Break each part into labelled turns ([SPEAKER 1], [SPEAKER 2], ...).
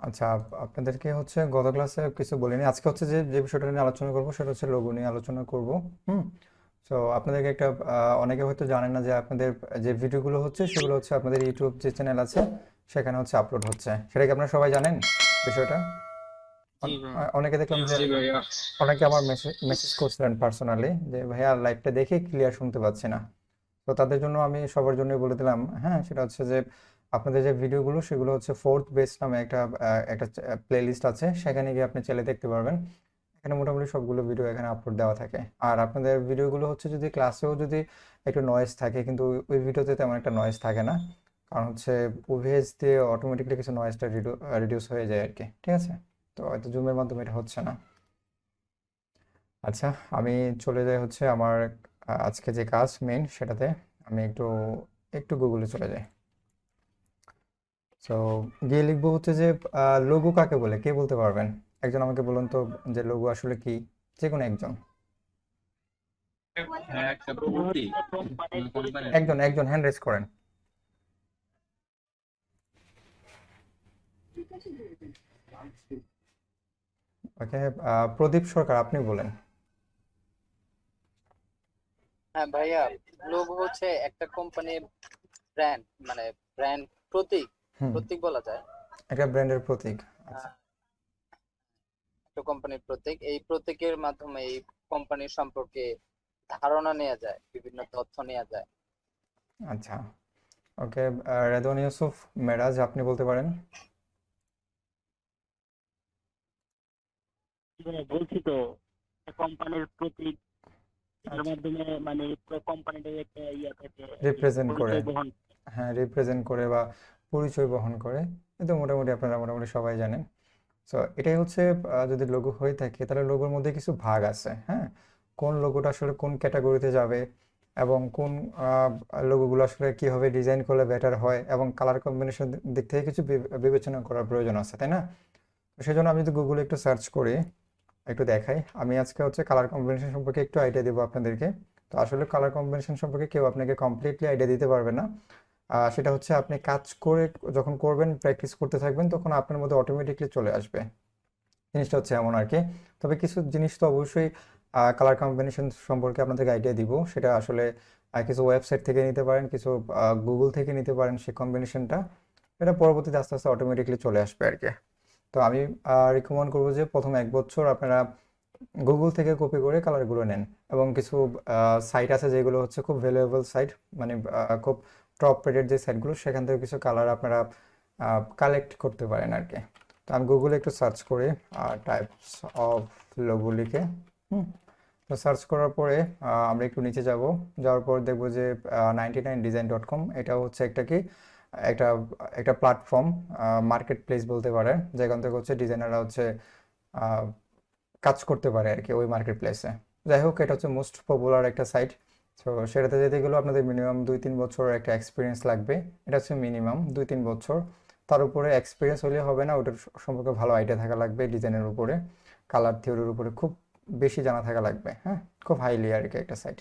[SPEAKER 1] আচ্ছা, আপনাদেরকে হচ্ছে গত ক্লাসে কিছু বলিনি। আজকে হচ্ছে যে যে বিষয়টা নিয়ে আলোচনা করব সেটা হচ্ছে লোগো নিয়ে আলোচনা করব। হুম। তো আপনাদেরকে একটা অনেকে হয়তো জানেন না যে আপনাদের যে ভিডিওগুলো হচ্ছে সেগুলো হচ্ছে আপনাদের ইউটিউব যে চ্যানেল আছে সেখানে হচ্ছে আপলোড হচ্ছে। সেটা কি আপনারা সবাই জানেন বিষয়টা?
[SPEAKER 2] জি ভাই।
[SPEAKER 1] অনেকে দেখলাম যে
[SPEAKER 2] জি ভাইয়া।
[SPEAKER 1] অনেকে আমার মেসেজ মেসেজ করছিলেন পার্সোনালি যে ভাইয়া লাইভটা দেখে ক্লিয়ার শুনতে পাচ্ছি না। তো তাদের জন্য আমি সবার জন্যই বলে দিলাম, হ্যাঁ, সেটা হচ্ছে যে আপনাদের যে ভিডিওগুলো সেগুলো হচ্ছে ফোর্থ বেস নামে একটা প্লে লিস্ট আছে, সেখানে গিয়ে আপনি চাইলে দেখতে পারবেন। এখানে মোটামুটি সবগুলো ভিডিও এখানে আপলোড দেওয়া থাকে। আর আপনাদের ভিডিওগুলো হচ্ছে যদি ক্লাসেও যদি একটু নয়েজ থাকে, কিন্তু ওই ভিডিওতে তেমন একটা নয়েজ থাকে না, কারণ হচ্ছে ওভিএস দিয়ে অটোমেটিকলি কিছু নয়েজটা রিডিউস হয়ে যায় আর কি। ঠিক আছে? তো হয়তো জুমের মাধ্যমে এটা হচ্ছে না। আচ্ছা, আমি চলে যাই হচ্ছে আমার আজকে যে কাজ মেইন সেটাতে। আমি একটু একটু গুগলে চলে যাই। তো গিয়ে লিখবো হচ্ছে যে লোগো কাকে বলে, কে বলতে পারবেন? একজন আমাকে বলুন তো যে লোগো আসলে কি, যে কোনো একজন।
[SPEAKER 2] হ্যাঁ, একটা প্রতীক কোম্পানির।
[SPEAKER 1] একজন একজন হ্যান্ড রেজ করেন। ওকে। প্রদীপ সরকার, আপনি বলেন।
[SPEAKER 3] হ্যাঁ ভাইয়া, লোগো হচ্ছে একটা কোম্পানির ব্র্যান্ড, মানে ব্র্যান্ড প্রতীক,
[SPEAKER 1] হুম।
[SPEAKER 3] প্রতীক বলা যায়।
[SPEAKER 1] একটা ব্র্যান্ডের প্রতীক। আচ্ছা।
[SPEAKER 3] আহ, একটা কোম্পানির প্রতীক, এই প্রতীকের মাধ্যমে এই কোম্পানির সম্পর্কে ধারণা নেওয়া যায়, বিভিন্ন তথ্য নেওয়া যায়।
[SPEAKER 1] আচ্ছা। ওকে। রেদওয়ান ইউসুফ মেরাজ, আপনি বলতে পারেন।
[SPEAKER 4] বলছি তো, কোম্পানির প্রতীক, এটার
[SPEAKER 1] আচ্ছা।
[SPEAKER 4] মাধ্যমে মানে পুরো কোম্পানিটাই একটা ইয়া থাকে, যে
[SPEAKER 1] রিপ্রেজেন্ট করে।
[SPEAKER 4] পরিচয় বহন।
[SPEAKER 1] হ্যাঁ, রিপ্রেজেন্ট করে বা পরিচয় বহন করে। কিন্তু মোটামুটি আপনারা মোটামুটি সবাই জানেন। সো এটাই হচ্ছে, যদি লোগো হয়ে থাকে তাহলে লোগোর মধ্যে কিছু ভাগ আছে, হ্যাঁ। কোন লোগোটা আসলে কোন ক্যাটাগরিতে যাবে, এবং কোন লোগোগুলো আসলে কীভাবে ডিজাইন করলে বেটার হয়, এবং কালার কম্বিনেশন দিক থেকে কিছু বিবেচনা করার প্রয়োজন আছে, তাই না? তো সেই জন্য আমি যদি গুগলে একটু সার্চ করি, একটু দেখাই। আমি আজকে হচ্ছে কালার কম্বিনেশন সম্পর্কে একটু আইডিয়া দেবো আপনাদেরকে। তো আসলে কালার কম্বিনেশন সম্পর্কে কেউ আপনাকে কমপ্লিটলি আইডিয়া দিতে পারবে না। সেটা হচ্ছে আপনি কাজ করে যখন করবেন, প্র্যাকটিস করতে থাকবেন, তখন আপনার মধ্যে অটোমেটিকলি চলে আসবে। জিনিসটা হচ্ছে এমন আর কি। তবে কিছু জিনিস তো অবশ্যই কালার কম্বিনেশন সম্পর্কে আপনাদেরকে আইডিয়া দিব। সেটা আসলে কিছু ওয়েবসাইট থেকে নিতে পারেন, কিছু গুগল থেকে নিতে পারেন সেই কম্বিনেশনটা। এটা পরবর্তীতে আস্তে আস্তে অটোমেটিকলি চলে আসবে আর কি। তো আমি রিকমেন্ড করবো যে প্রথম 1 বছর আপনারা গুগল থেকে কপি করে কালারগুলো নেন, এবং কিছু সাইট আছে যেগুলো হচ্ছে খুব ভ্যালুয়েবল সাইট, মানে খুব টপ রেটেড যে সাইটগুলো, সেখান থেকে কিছু কালার আপনারা কালেক্ট করতে পারেন আর কি। তো আমি গুগলে একটু সার্চ করি টাইপস অফ লোগো লিখে। হুম। তো সার্চ করার পরে আমরা একটু নিচে যাব। যাওয়ার পর দেখবো যে 99design.com, এটা হচ্ছে একটা কি, একটা একটা প্ল্যাটফর্ম, মার্কেট প্লেস বলতে পারে, যেখান থেকে হচ্ছে ডিজাইনাররা হচ্ছে আহ, কাজ করতে পারে আর কি ওই মার্কেট প্লেসে। যাই হোক, এটা হচ্ছে মোস্ট পপুলার একটা সাইট। তো সেটাতে যেতে গেলেও আপনাদের মিনিমাম 2-3 বছর একটা এক্সপিরিয়েন্স লাগবে। এটা হচ্ছে মিনিমাম 2-3 বছর। তার উপরে এক্সপিরিয়েন্স হলে হবে না, ওটার সম্পর্কে ভালো আইডিয়া থাকা লাগবে, ডিজাইনের উপরে, কালার থিওরির উপরে খুব বেশি জানা থাকা লাগবে, হ্যাঁ। খুব হাইলি আর কি একটা সাইট।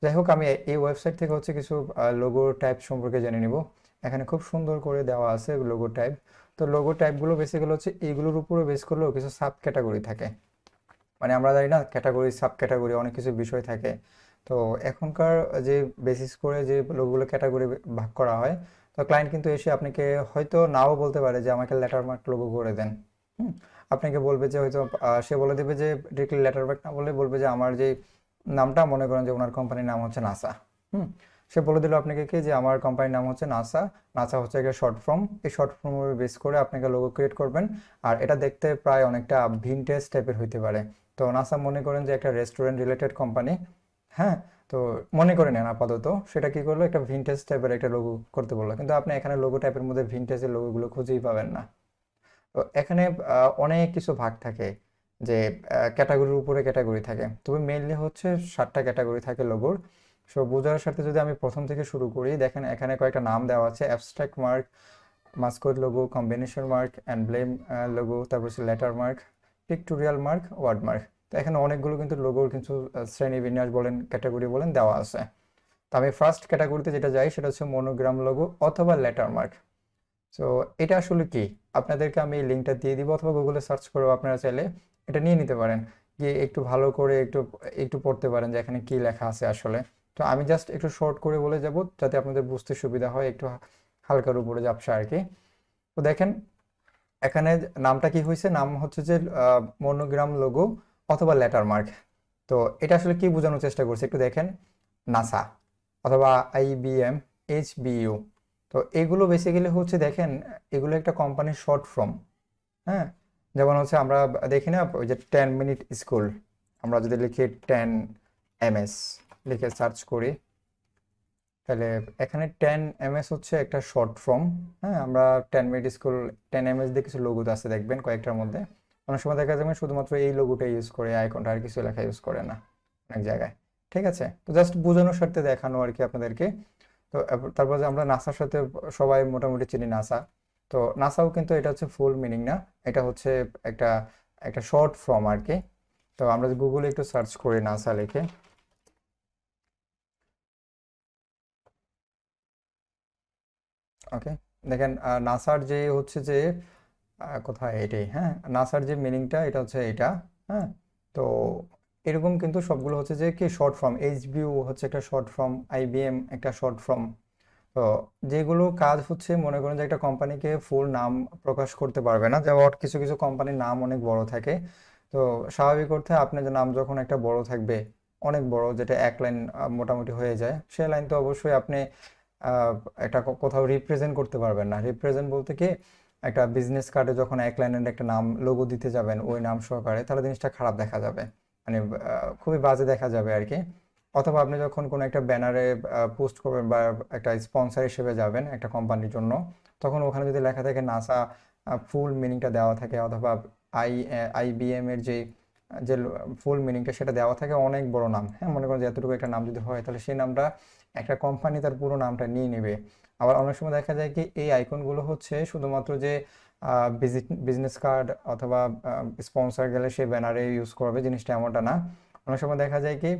[SPEAKER 1] যাই হোক, আমি এই ওয়েবসাইট থেকে হচ্ছে কিছু লোগো টাইপ সম্পর্কে জেনে নিব। এখানে খুব সুন্দর করে দেওয়া আছে লোগো টাইপ। তো লোগো টাইপগুলো বেসিক্যালি হচ্ছে এইগুলোর উপরে বেস করলেও কিছু সাব ক্যাটাগরি থাকে। মানে আমরা জানি না, ক্যাটাগরি সাব ক্যাটাগরি অনেক কিছু বিষয় থাকে। তো এখনকার যে বেসিস করে যে লোকগুলো ক্যাটাগরি ভাগ করা হয়, তো ক্লায়েন্ট কিন্তু এসে আপনাকে হয়তো নাও বলতে পারে যে আমাকে লেটার মার্ক লোগো করে দেন। হুম। আপনাকে বলবে যে হয়তো সে বলে দেবে যে ডিরেক্টলি লেটার মার্ক না বলে বলবে যে আমার যে নামটা, মনে করেন যে ওনার কোম্পানির নাম হচ্ছে নাসা। হুম। সে বলে দিল আপনাকে কি যে আমার কোম্পানির নাম হচ্ছে নাসা। নাসা হচ্ছে একটা শর্ট ফর্ম। এই শর্ট ফর্মের বেস করে আপনাকে লোগো ক্রিয়েট করবেন। আর এটা দেখতে প্রায় অনেকটা ভিনটেজ টাইপের হইতে পারে। তো নাসা মনে করেন যে একটা রেস্টুরেন্ট রিলেটেড কোম্পানি, হ্যাঁ। তো মনে করে নেন আপাতত, সেটা কি করলো, একটা ভিনটেজ টাইপের একটা লোগো করতে বললো, কিন্তু আপনি এখানে লোগো টাইপের মধ্যে ভিনটেজের লোগোগুলো খুঁজেই পাবেন না। তো এখানে অনেক কিছু ভাগ থাকে, যে ক্যাটাগরির উপরে ক্যাটাগরি থাকে, তবে মেইনলি হচ্ছে 7টা ক্যাটাগরি থাকে লোগোর। সো বোঝার সাথে যদি আমি প্রথম থেকে শুরু করি, দেখেন এখানে কয়েকটা নাম দেওয়া আছে: abstract mark, mascot logo, combination mark, emblem logo, তারপর হচ্ছে letter mark, pictorial mark, word mark. তো এখানে অনেকগুলো কিন্তু লোগোর কিছু শ্রেণী বিন্যাস বলেন, ক্যাটাগরি বলেন দেওয়া আছে। তো আমি ফার্স্ট ক্যাটাগরিতে যেটা যাই সেটা হচ্ছে মনোগ্রাম লোগো অথবা লেটার মার্ক। সো এটা আসলে কি? আপনাদেরকে আমি এই লিঙ্কটা দিয়ে দিব, অথবা গুগলে সার্চ করেও আপনারা চাইলে এটা নিয়ে নিতে পারেন, গিয়ে একটু ভালো করে একটু একটু পড়তে পারেন যে এখানে কি লেখা আছে আসলে। তো আমি জাস্ট একটু শর্ট করে বলে যাব যাতে আপনাদের বুঝতে সুবিধা হয়, একটু হালকার উপরে ঝাপসা আর কি। তো দেখেন এখানে নামটা কি হয়েছে, নাম হচ্ছে যে মনোগ্রাম লোগো অথবা লেটার মার্ক। তো এটা আসলে কি বোঝানোর চেষ্টা করছে একটু দেখেন, নাসা অথবা IBM, HBU। তো এগুলো বেসিক্যালি হচ্ছে দেখেন এগুলো একটা কোম্পানির শর্ট ফর্ম। হ্যাঁ, যেমন হচ্ছে আমরা দেখি না ওই যে 10 মিনিট স্কুল, আমরা যদি লিখি 10 MS লিখে সার্চ করি, তাহলে এখানে 10 MS হচ্ছে একটা শর্ট ফর্ম। হ্যাঁ, আমরা 10 মিনিট স্কুল 10 MS দিয়ে কিছু লোগো আছে দেখবেন কয়েকটার মধ্যে, অনেক সময় দেখা যাবে শুধুমাত্র এই লোগোটা ইউজ করে, আইকনটা, আর কিছু লেখা ইউজ করে না অনেক জায়গায়। ঠিক আছে, তো জাস্ট বোঝানোর স্বার্থে দেখানো আর কি আপনাদেরকে। তো তারপর যে আমরা নাসার সাথে সবাই মোটামুটি চিনি নাসা, তো নাসাও কিন্তু এটা হচ্ছে ফুল মিনিং না, এটা হচ্ছে একটা একটা শর্ট ফর্ম আর কি। তো আমরা গুগলে একটু সার্চ করি নাসা লিখে, ওকে, দেখেন নাসার যে হচ্ছে যে কোথায় এটাই, হ্যাঁ, নাসার যে মিনিংটা এটা হচ্ছে এটা। হ্যাঁ, তো এরকম কিন্তু সবগুলো হচ্ছে যে কি শর্ট ফর্ম, HBU হচ্ছে একটা শর্ট ফর্ম, IBM একটা শর্ট ফর্ম। তো যেগুলো কাজ হচ্ছে মনে করেন যে একটা কোম্পানিকে ফুল নাম প্রকাশ করতে পারবে না, যেমন কিছু কিছু কোম্পানির নাম অনেক বড় থাকে। তো স্বাভাবিক অর্থে আপনার যে নাম যখন একটা বড় থাকবে, অনেক বড়, যেটা এক লাইন মোটামুটি হয়ে যায়, সে লাইন তো অবশ্যই আপনি আহ, একটা কোথাও রিপ্রেজেন্ট করতে পারবেন না। রিপ্রেজেন্ট বলতে কি, একটা বিজনেস কার্ডে যখন এক লাইনের একটা নাম লোগো দিতে যাবেন ওই নাম সহকারে, তাহলে জিনিসটা খারাপ দেখা যাবে, মানে খুবই বাজে দেখা যাবে আর কি। অথবা আপনি যখন কোনো একটা ব্যানারে পোস্ট করবেন বা একটা স্পন্সর হিসেবে যাবেন একটা কোম্পানির জন্য, তখন ওখানে যদি লেখা থাকে নাসা, ফুল মিনিংটা দেওয়া থাকে, অথবা আই IBM এর যে ফুল মিনিংটা সেটা দেওয়া থাকে, অনেক বড় নাম, হ্যাঁ, মনে করেন যে এতটুকু একটা নাম যদি হয়, তাহলে সেই নামটা একটা কোম্পানি তার পুরো নামটা নিয়ে নেবে। আবার অনেক সময় দেখা যায় কি এই আইকনগুলো হচ্ছে শুধুমাত্র যে বিজনেস কার্ড অথবা স্পন্সর গেলে সে ব্যানারে ইউজ করবে, জিনিসটা এমনটা না। অনেক সময় দেখা যায় কি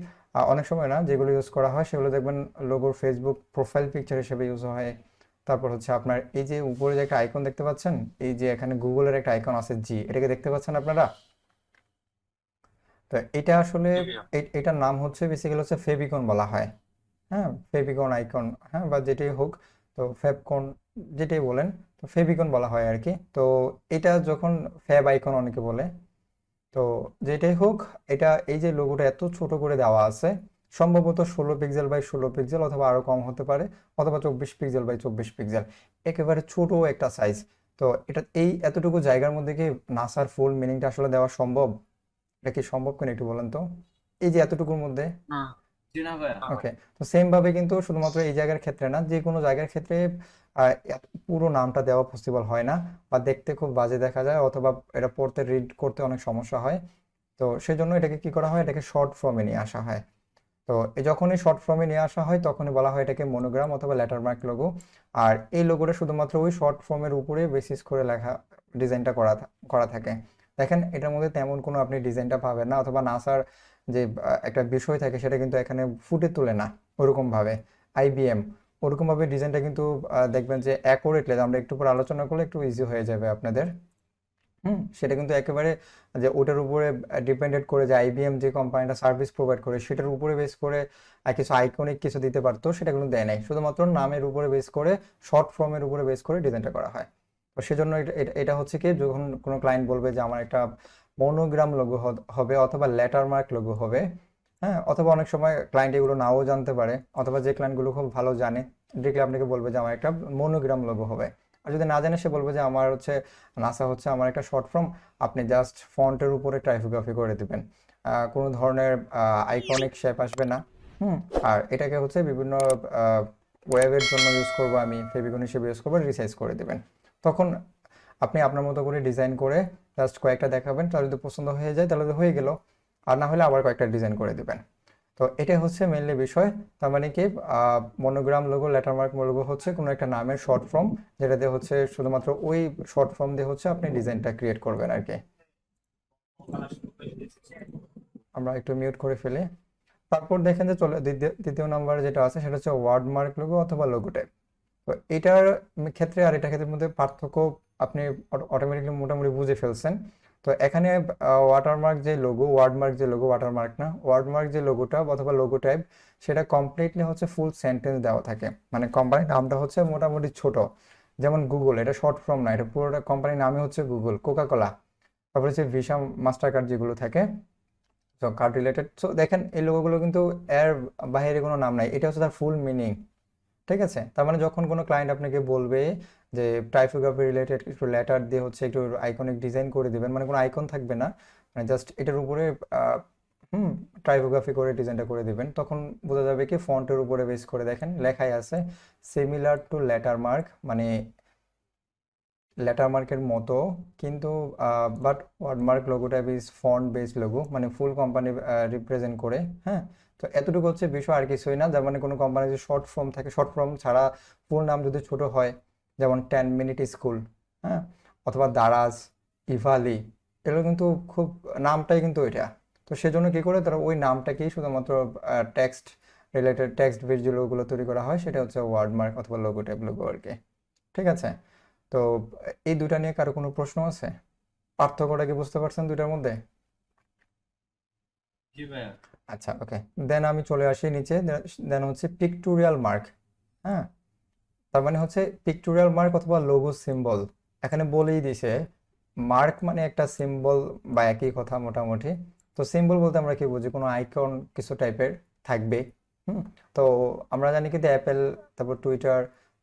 [SPEAKER 1] অনেক সময় না, যেগুলো ইউজ করা হয় সেগুলো দেখবেন লোগোর ফেসবুক প্রোফাইল পিকচার হিসেবে ইউজ হয়। তারপর হচ্ছে আপনার এই যে উপরে যে একটা আইকন দেখতে পাচ্ছেন, এই যে এখানে গুগলের একটা আইকন আছে G, এটাকে দেখতে পাচ্ছেন আপনারা? তো এটা আসলে এটার নাম হচ্ছে বেসিক্যালি হচ্ছে ফেভিকন বলা হয়। হ্যাঁ, ফেভিকন আইকন, হ্যাঁ, বা যেটাই হোক, তো ফেভকন যেটাই বলেন, তো ফেভিকন বলা হয় আর কি। তো এটা যখন ফ্যাব আইকন অনেকে বলে, তো যেটাই হোক, এটা এই যে লোগোটা এত ছোট করে দেওয়া আছে, সম্ভবত 16 পিক্সেল বাই 16 পিক্সেল, অথবা আরো কম হতে পারে, অথবা 24 পিক্সেল বাই 24 পিক্সেল, একেবারে ছোট একটা সাইজ। তো এটা এই এতটুকু জায়গার মধ্যে কি নাসার ফুল মিনিংটা আসলে দেওয়া সম্ভব? এটা কি সম্ভব কিনা একটু বলেন তো, এই যে এতটুকুর মধ্যে।
[SPEAKER 2] না, জি না ভাইয়া।
[SPEAKER 1] ওকে, তো সেম ভাবে কিন্তু শুধুমাত্র এই জায়গার ক্ষেত্রে না, যে কোনো জায়গার ক্ষেত্রে পুরো নামটা দেওয়া পসিবল হয় না, বা দেখতে খুব বাজে দেখা যায়, অথবা এটা পড়তে রিড করতে অনেক সমস্যা হয়। তো সেই জন্য এটাকে কি করা হয়, এটাকে শর্ট ফর্মে নিয়ে আসা হয়। তো যখনই শর্ট ফর্মে নিয়ে আসা হয় তখনই বলা হয় এটাকে মনোগ্রাম অথবা লেটারমার্ক লোগো। আর এই লোগোটা শুধুমাত্র ওই শর্ট ফর্মের উপরে বেসিস করে লেখা, ডিজাইনটা করা থাকে। দেখেন এটার মধ্যে তেমন কোনো আপনি ডিজাইনটা পাবেন না, অথবা নাসার যে একটা বিষয় থাকে সেটা কিন্তু এখানে ফুটে তোলে না ওরকম ভাবে। IBM ওরকম ভাবে ডিজাইনটা কিন্তু দেখবেন যে অ্যাকুরেটলি, আমরা একটু পর আলোচনা করলে একটু ইজি হয়ে যাবে আপনাদের। সেটা কিন্তু একেবারে যে ওটার উপরে ডিপেন্ডেন্ট করে, যে IBM যে কোম্পানিটা সার্ভিস প্রোভাইড করে সেটার উপরে বেস করে কিছু আইকনিক কিছু দিতে পারতো, সেটা কিন্তু দেয় নাই, শুধুমাত্র নামের উপরে বেস করে, শর্ট ফর্মের উপরে বেস করে ডিজাইনটা করা হয়। তো সেজন্য এটা হচ্ছে কি, যখন কোনো ক্লায়েন্ট বলবে যে আমার একটা মনোগ্রাম লোগো হবে অথবা লেটার মার্ক লোগো হবে, হ্যাঁ, অথবা অনেক সময় ক্লায়েন্ট এগুলো নাও জানতে পারে, অথবা যে ক্লায়েন্টগুলো খুব ভালো জানে ডিরেক্টলি আপনাকে বলবে যে আমার একটা মনোগ্রাম লোগো হবে। আর যদি না জানে সে বলবে যে আমার হচ্ছে নাসা হচ্ছে আমার একটা শর্ট ফর্ম, আপনি জাস্ট ফন্টের উপরে টাইপোগ্রাফি করে দিবেন, কোনো ধরনের আইকনিক শেপ আসবে না। আর এটাকে হচ্ছে বিভিন্ন ওয়েবের জন্য ইউজ করবো, আমি ফেভিকন হিসেবে ইউজ করবো, রিসাইজ করে দিবেন। তখন আপনি আপনার মতো করে ডিজাইন করে জাস্ট কয়েকটা দেখাবেন, তাহলে যদি পছন্দ হয়ে যায় তাহলে তো হয়ে গেল, আর না হলে আবার কয়েকটা ডিজাইন করে দিবেন। তো এটাই হচ্ছে মেনলি বিষয়। তার মানে কি মনোগ্রাম লোগো, লেটারমার্ক লোগো হচ্ছে কোনো একটা নামের শর্ট ফর্ম, যেটাতে হচ্ছে শুধুমাত্র ওই শর্ট ফর্ম দিয়ে হচ্ছে আপনি ডিজাইনটা ক্রিয়েট করবেন আর কি। আমরা একটু মিউট করে ফেলি। তারপর দেখেন যে চলে দ্বিতীয় নাম্বার যেটা আছে সেটা হচ্ছে ওয়ার্ডমার্ক লোগো অথবা লোগো টাইপ। তো এটার ক্ষেত্রে আর এটা ক্ষেত্রের মধ্যে পার্থক্য আপনি অটোমেটিকলি মোটামুটি বুঝে ফেলছেন। তো এখানে ওয়াটারমার্ক যে লোগো, ওয়ার্ডমার্ক যে লোগো, ওয়াটারমার্ক না, ওয়ার্ডমার্ক যে লোগোটা অথবা লোগো টাইপ, সেটা কমপ্লিটলি হচ্ছে ফুল সেন্টেন্স দেওয়া থাকে। মানে কোম্পানির নামটা হচ্ছে মোটামুটি ছোট, যেমন গুগল, এটা শর্ট ফর্ম না, এটা পুরোটা কোম্পানির নামই হচ্ছে গুগল, কোকা কোলা, তারপরে হচ্ছে ভিসা, মাস্টার কার্ড যেগুলো থাকে, তো কার্ড রিলেটেড। সো দেখেন এই লোগোগুলো কিন্তু এর বাইরে কোনো নাম নাই, এটা হচ্ছে তার ফুল মিনিং। ঠিক আছে, তার মানে যখন কোনো ক্লায়েন্ট আপনাকে বলবে যে টাইপোগ্রাফি রিলেটেড একটু লেটার দিয়ে হচ্ছে একটু আইকনিক ডিজাইন করে দিবেন, মানে কোনো আইকন থাকবে না, মানে জাস্ট এটার উপরে আহ, টাইপোগ্রাফি করে ডিজাইনটা করে দিবেন, তখন বোঝা যাবে কি ফন্টের উপরে বেস করে দেখেন লেখাই আছে সিমিলার টু লেটার মার্ক, মানে লেটার মার্কের মতো, কিন্তু but wordmark logo type is font based logo, মানে ফুল কোম্পানি রিপ্রেজেন্ট করে। হ্যাঁ, তো এতটুকু হচ্ছে বিষয়, আর কিছুই না। যেমন কোনো কোম্পানির যে শর্ট ফর্ম থাকে, শর্ট ফর্ম ছাড়া ফুল নাম যদি ছোট হয়, যেমন 10 মিনিট স্কুল, হ্যাঁ, অথবা দারাজ, ইভালি, এগুলো কিন্তু খুব নামটাই কিন্তু এটা। তো সেজন্য কি করে তারা ওই নামটাকেই শুধুমাত্র টেক্সট রিলেটেড, টেক্সট বেসড যে লোগোগুলো তৈরি করা হয়, সেটা হচ্ছে ওয়ার্ডমার্ক অথবা লোগো টাইপ লোগো আর কি। ঠিক আছে, তো এই দুটা নিয়ে কারো কোনো প্রশ্ন আছে? পার্থক্যটা কি বুঝতে পারছেন দুইটার মধ্যে?
[SPEAKER 2] জি ভাইয়া।
[SPEAKER 1] আচ্ছা, ওকে। দেন আমি চলে আসি নিচে, দেন হচ্ছে পিকটোরিয়াল মার্ক। হ্যাঁ, তার মানে হচ্ছে পিকটোরিয়াল মার্ক অথবা লোগো সিম্বল। এখানে বলেই দিছে মার্ক মানে একটা সিম্বল বা একই কথা মোটামুটি। তো সিম্বল বলতে আমরা কি বুঝি, কোনো আইকন কিছু টাইপের থাকবে। হুম, তো আমরা জানি কিন্তু অ্যাপেল, তারপর টুইটার,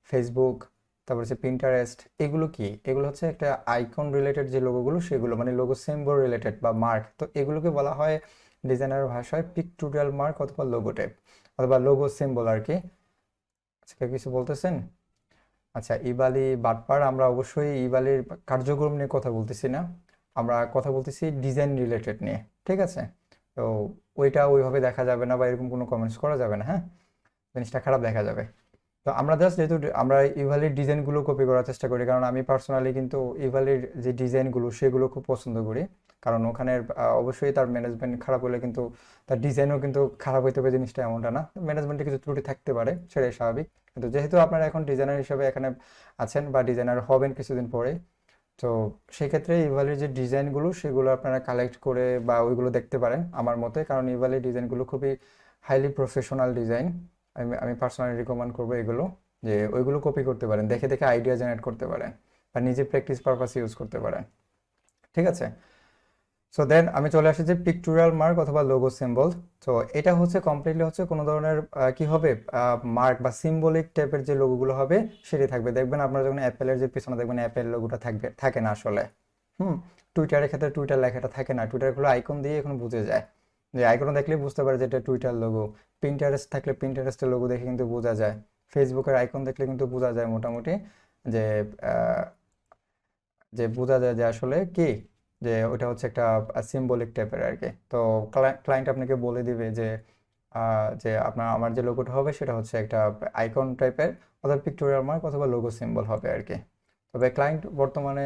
[SPEAKER 1] ফেসবুক, তারপর হচ্ছে পিন্টারেস্ট, এগুলো কি, এগুলো হচ্ছে একটা আইকন রিলেটেড যে লোগোগুলো, সেগুলো মানে লোগো সিম্বল রিলেটেড বা মার্ক। তো এগুলোকে বলা হয় ডিজাইনার ভাষায় পিকটোরিয়াল মার্ক অথবা লোগো টাইপ অথবা লোগো সিম্বল আর কি। আচ্ছা, কেউ কিছু বলতেছেন? আচ্ছা, ইবালি বাটপার, আমরা অবশ্যই ইবালির কার্যক্রম নিয়ে কথা বলতেছি না, আমরা কথা বলতেছি ডিজাইন রিলেটেড নিয়ে। ঠিক আছে, তো ওইটা ওইভাবে দেখা যাবে না বা এরকম কোনো কমেন্টস করা যাবে না, হ্যাঁ, জিনিসটা খারাপ দেখা যাবে। তো আমরা জাস্ট যেহেতু আমরা ইভালির ডিজাইনগুলো কপি করার চেষ্টা করি, কারণ আমি পার্সোনালি কিন্তু ইভালির যে ডিজাইনগুলো সেগুলো খুব পছন্দ করি, কারণ ওখানে অবশ্যই তার ম্যানেজমেন্ট খারাপ হলে কিন্তু তার ডিজাইনও কিন্তু খারাপ হইতে হবে, জিনিসটা এমনটা না, ম্যানেজমেন্টে কিছু ত্রুটি থাকতে পারে, সেটাই স্বাভাবিক। কিন্তু যেহেতু আপনারা এখন ডিজাইনার হিসেবে এখানে আছেন বা ডিজাইনার হবেন কিছুদিন পরে, তো সেক্ষেত্রে ইভালির যে ডিজাইনগুলো সেগুলো আপনারা কালেক্ট করে বা ওইগুলো দেখতে পারেন আমার মতে, কারণ ইভালির ডিজাইনগুলো খুবই হাইলি প্রফেশনাল ডিজাইন। আমি পার্সোনালি রিকমেন্ড করবো এগুলো, যে ওইগুলো কপি করতে পারেন, দেখে দেখে আইডিয়া জেনারেট করতে পারেন বা নিজে প্র্যাকটিস পারপাসে ইউজ করতে পারেন। ঠিক আছে, সো দেন আমি চলে আসি যে পিকটোরিয়াল মার্ক অথবা লোগো সিম্বল। তো এটা হচ্ছে কমপ্লিটলি হচ্ছে কোনো ধরনের কি হবে, মার্ক বা সিম্বলিক টাইপের যে লোগোগুলো হবে সেটাই থাকবে। দেখবেন আপনারা যখন অ্যাপেলের যে পিছনে দেখবেন অ্যাপেল লোগোটা থাকবে, থাকে না আসলে। হুম, টুইটারের ক্ষেত্রে টুইটার লেখাটা থাকে না, টুইটারগুলো আইকন দিয়ে এখন বুঝে যায়, যে আইকন দেখলেই বুঝতে পারে যে এটা টুইটার লোগো। পিন্টারেস্ট থাকলে পিন্টারেস্টের লোগো দেখে কিন্তু বোঝা যায়, ফেসবুকের আইকন দেখলে কিন্তু বোঝা যায় মোটামুটি যে আহ, যে বোঝা যায় যে আসলে কি, যে ওটা হচ্ছে একটা সিম্বলিক টাইপের আর কি। তো ক্লায়েন্ট আপনাকে বলে দিবে যে যে আপনার আমার যে লোগোটা হবে সেটা হচ্ছে একটা আইকন টাইপের অথবা পিক্টোরিয়াল মার্ক অথবা লোগো সিম্বল হবে আর কি। তবে ক্লায়েন্ট বর্তমানে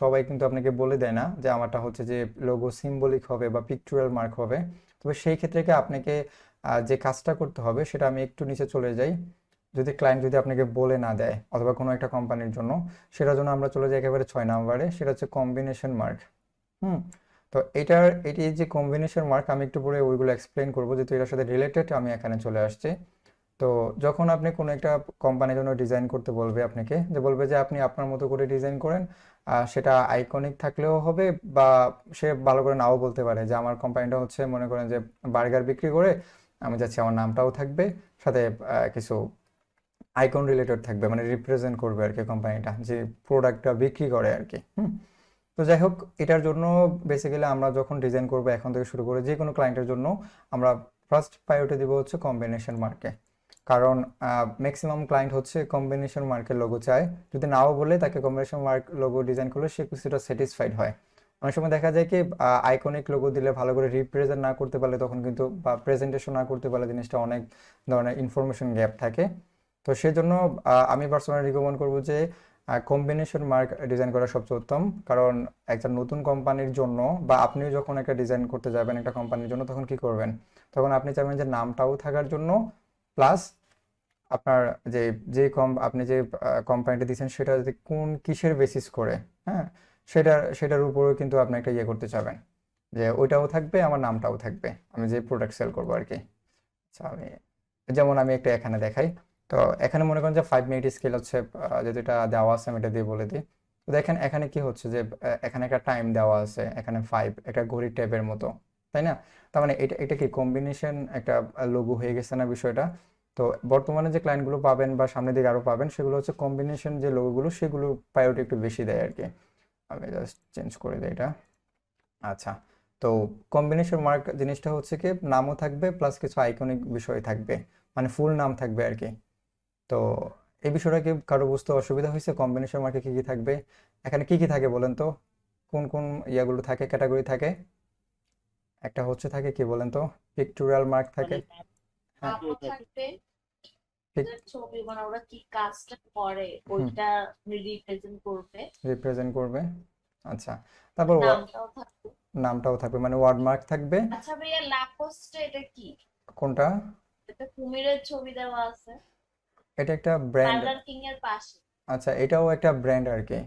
[SPEAKER 1] সবাই কিন্তু আপনাকে বলে দেয় না যে আমারটা হচ্ছে যে লোগো সিম্বলিক হবে বা পিক্টোরিয়াল মার্ক হবে। তবে সেই ক্ষেত্রে কি আপনাকে যে কাজটা করতে হবে সেটা, আমি একটু নিচে চলে যাই, যদি ক্লায়েন্ট যদি আপনাকে বলে না দেয় অথবা কোনো একটা কোম্পানির জন্য, সেটার জন্য আমরা চলে যাই একেবারে 6 নম্বরে, সেটা হচ্ছে কম্বিনেশন মার্ক। হুম, তো এটি যে কম্বিনেশন মার্ক, আমি একটু পরে ওইগুলো এক্সপ্লেন করবো, যেহেতু এটার সাথে রিলেটেড আমি এখানে চলে আসছি। তো যখন আপনি কোনো একটা কোম্পানির জন্য ডিজাইন করতে বলবে আপনাকে, যে বলবে যে আপনি আপনার মতো করে ডিজাইন করেন, সেটা আইকনিক থাকলেও হবে বা সে ভালো করে নাও বলতে পারে, যে আমার কোম্পানিটা হচ্ছে মনে করেন যে বার্গার বিক্রি করে, আমি চাচ্ছি আমার নামটাও থাকবে, সাথে কিছু আইকন রিলেটেড থাকবে, মানে রিপ্রেজেন্ট করবে আর কি কোম্পানিটা, যে প্রোডাক্টটা বিক্রি করে আর কি। তো যাই হোক, এটার জন্য বেসিক্যালি আমরা যখন ডিজাইন করবো এখন থেকে শুরু করে যে কোনো ক্লায়েন্টের জন্য, আমরা ফার্স্ট প্রায়োরিটি দিব হচ্ছে কম্বিনেশন মার্কে, কারণ ম্যাক্সিমাম ক্লায়েন্ট হচ্ছে কম্বিনেশন মার্কের লোগো চায়। যদি নাও বলে তাকে কম্বিনেশন মার্ক লোগো ডিজাইন করলে সে কিছুটা স্যাটিসফাইড হয়। অনেক সময় দেখা যায় কি আইকনিক লোগো দিলে ভালো করে রিপ্রেজেন্ট না করতে পারলে তখন কিন্তু, বা প্রেজেন্টেশন না করতে পারলে জিনিসটা অনেক ধরনের ইনফরমেশন গ্যাপ থাকে। তো সেজন্য আমি পার্সোনালি রিকমেন্ড করবো যে কম্বিনেশন মার্ক ডিজাইন করা সবচেয়ে উত্তম, কারণ একটা নতুন কোম্পানির জন্য বা আপনিও যখন একটা ডিজাইন করতে যাবেন একটা কোম্পানির জন্য, তখন কি করবেন, তখন আপনি চাইবেন যে নামটাও থাকার জন্য, প্লাস আপনার যে আপনি যে কোম্পানিটা দিচ্ছেন সেটা যদি কোন কিসের বেসিস করে, হ্যাঁ, সেটার উপরেও কিন্তু আপনি একটা ইয়ে করতে চাবেন যে ওইটাও থাকবে, আমার নামটাও থাকবে, আমি যে প্রোডাক্ট সেল করবো আর কি। আচ্ছা, যেমন আমি একটা এখানে দেখাই। তো এখানে মনে করেন যে 5 মিনিট স্কেল হচ্ছে, যেহেতু এটা দেওয়া আছে আমি এটা দিয়ে বলে দিই। তো দেখেন এখানে কি হচ্ছে যে এখানে একটা টাইম দেওয়া আছে, এখানে 5 একটা ঘড়ির ট্যাবের মতো, তাই না? তার মানে এটা এটা কি কম্বিনেশন একটা লোগো হয়ে গেছে না বিষয়টা? তো বর্তমানে যে ক্লায়েন্টগুলো পাবেন বা সামনের দিকে আরো পাবেন সেগুলো হচ্ছে কম্বিনেশন যে লোগোগুলো সেগুলো প্রায়োরিটি একটু বেশি দেয় আর কি। আমি জাস্ট চেঞ্জ করে দিই এটা। আচ্ছা, তো কম্বিনেশন মার্ক জিনিসটা হচ্ছে কি নামও থাকবে প্লাস কিছু আইকনিক বিষয় থাকবে, মানে ফুল নাম থাকবে আর কি। তো এই বিষয়টা কি কারো বুঝতে অসুবিধা হয়েছে? কম্বিনেশন মার্কে কি কি থাকবে, এখানে কি কি থাকে বলেন তো, কোন কোন ইয়াগুলো থাকে, ক্যাটাগরি থাকে? একটা হচ্ছে থাকে কি বলেন তো, পিকটোরিয়াল মার্ক থাকে। হ্যাঁ,
[SPEAKER 5] আপও থাকবে,
[SPEAKER 1] পিক
[SPEAKER 5] ওদের ছবি মানে ওরা কি কাজটা করে
[SPEAKER 1] হুম
[SPEAKER 5] ওইটা রিপ্রেজেন্ট করবে।
[SPEAKER 1] রিপ্রেজেন্ট করবে। আচ্ছা, তারপর
[SPEAKER 5] নামটাও থাকবে।
[SPEAKER 1] নামটাও থাকবে, মানে ওয়ার্ড মার্ক থাকবে।
[SPEAKER 5] আচ্ছা ভাইয়া, লাকোস্টে এটা কি?
[SPEAKER 1] কোনটা?
[SPEAKER 5] এটা কুমিরের ছবি দেওয়া আছে
[SPEAKER 1] এটা একটা ব্র্যান্ড।
[SPEAKER 5] বার্গার কিং এর পাশে।
[SPEAKER 1] আচ্ছা, এটাও একটা ব্র্যান্ড আর কি।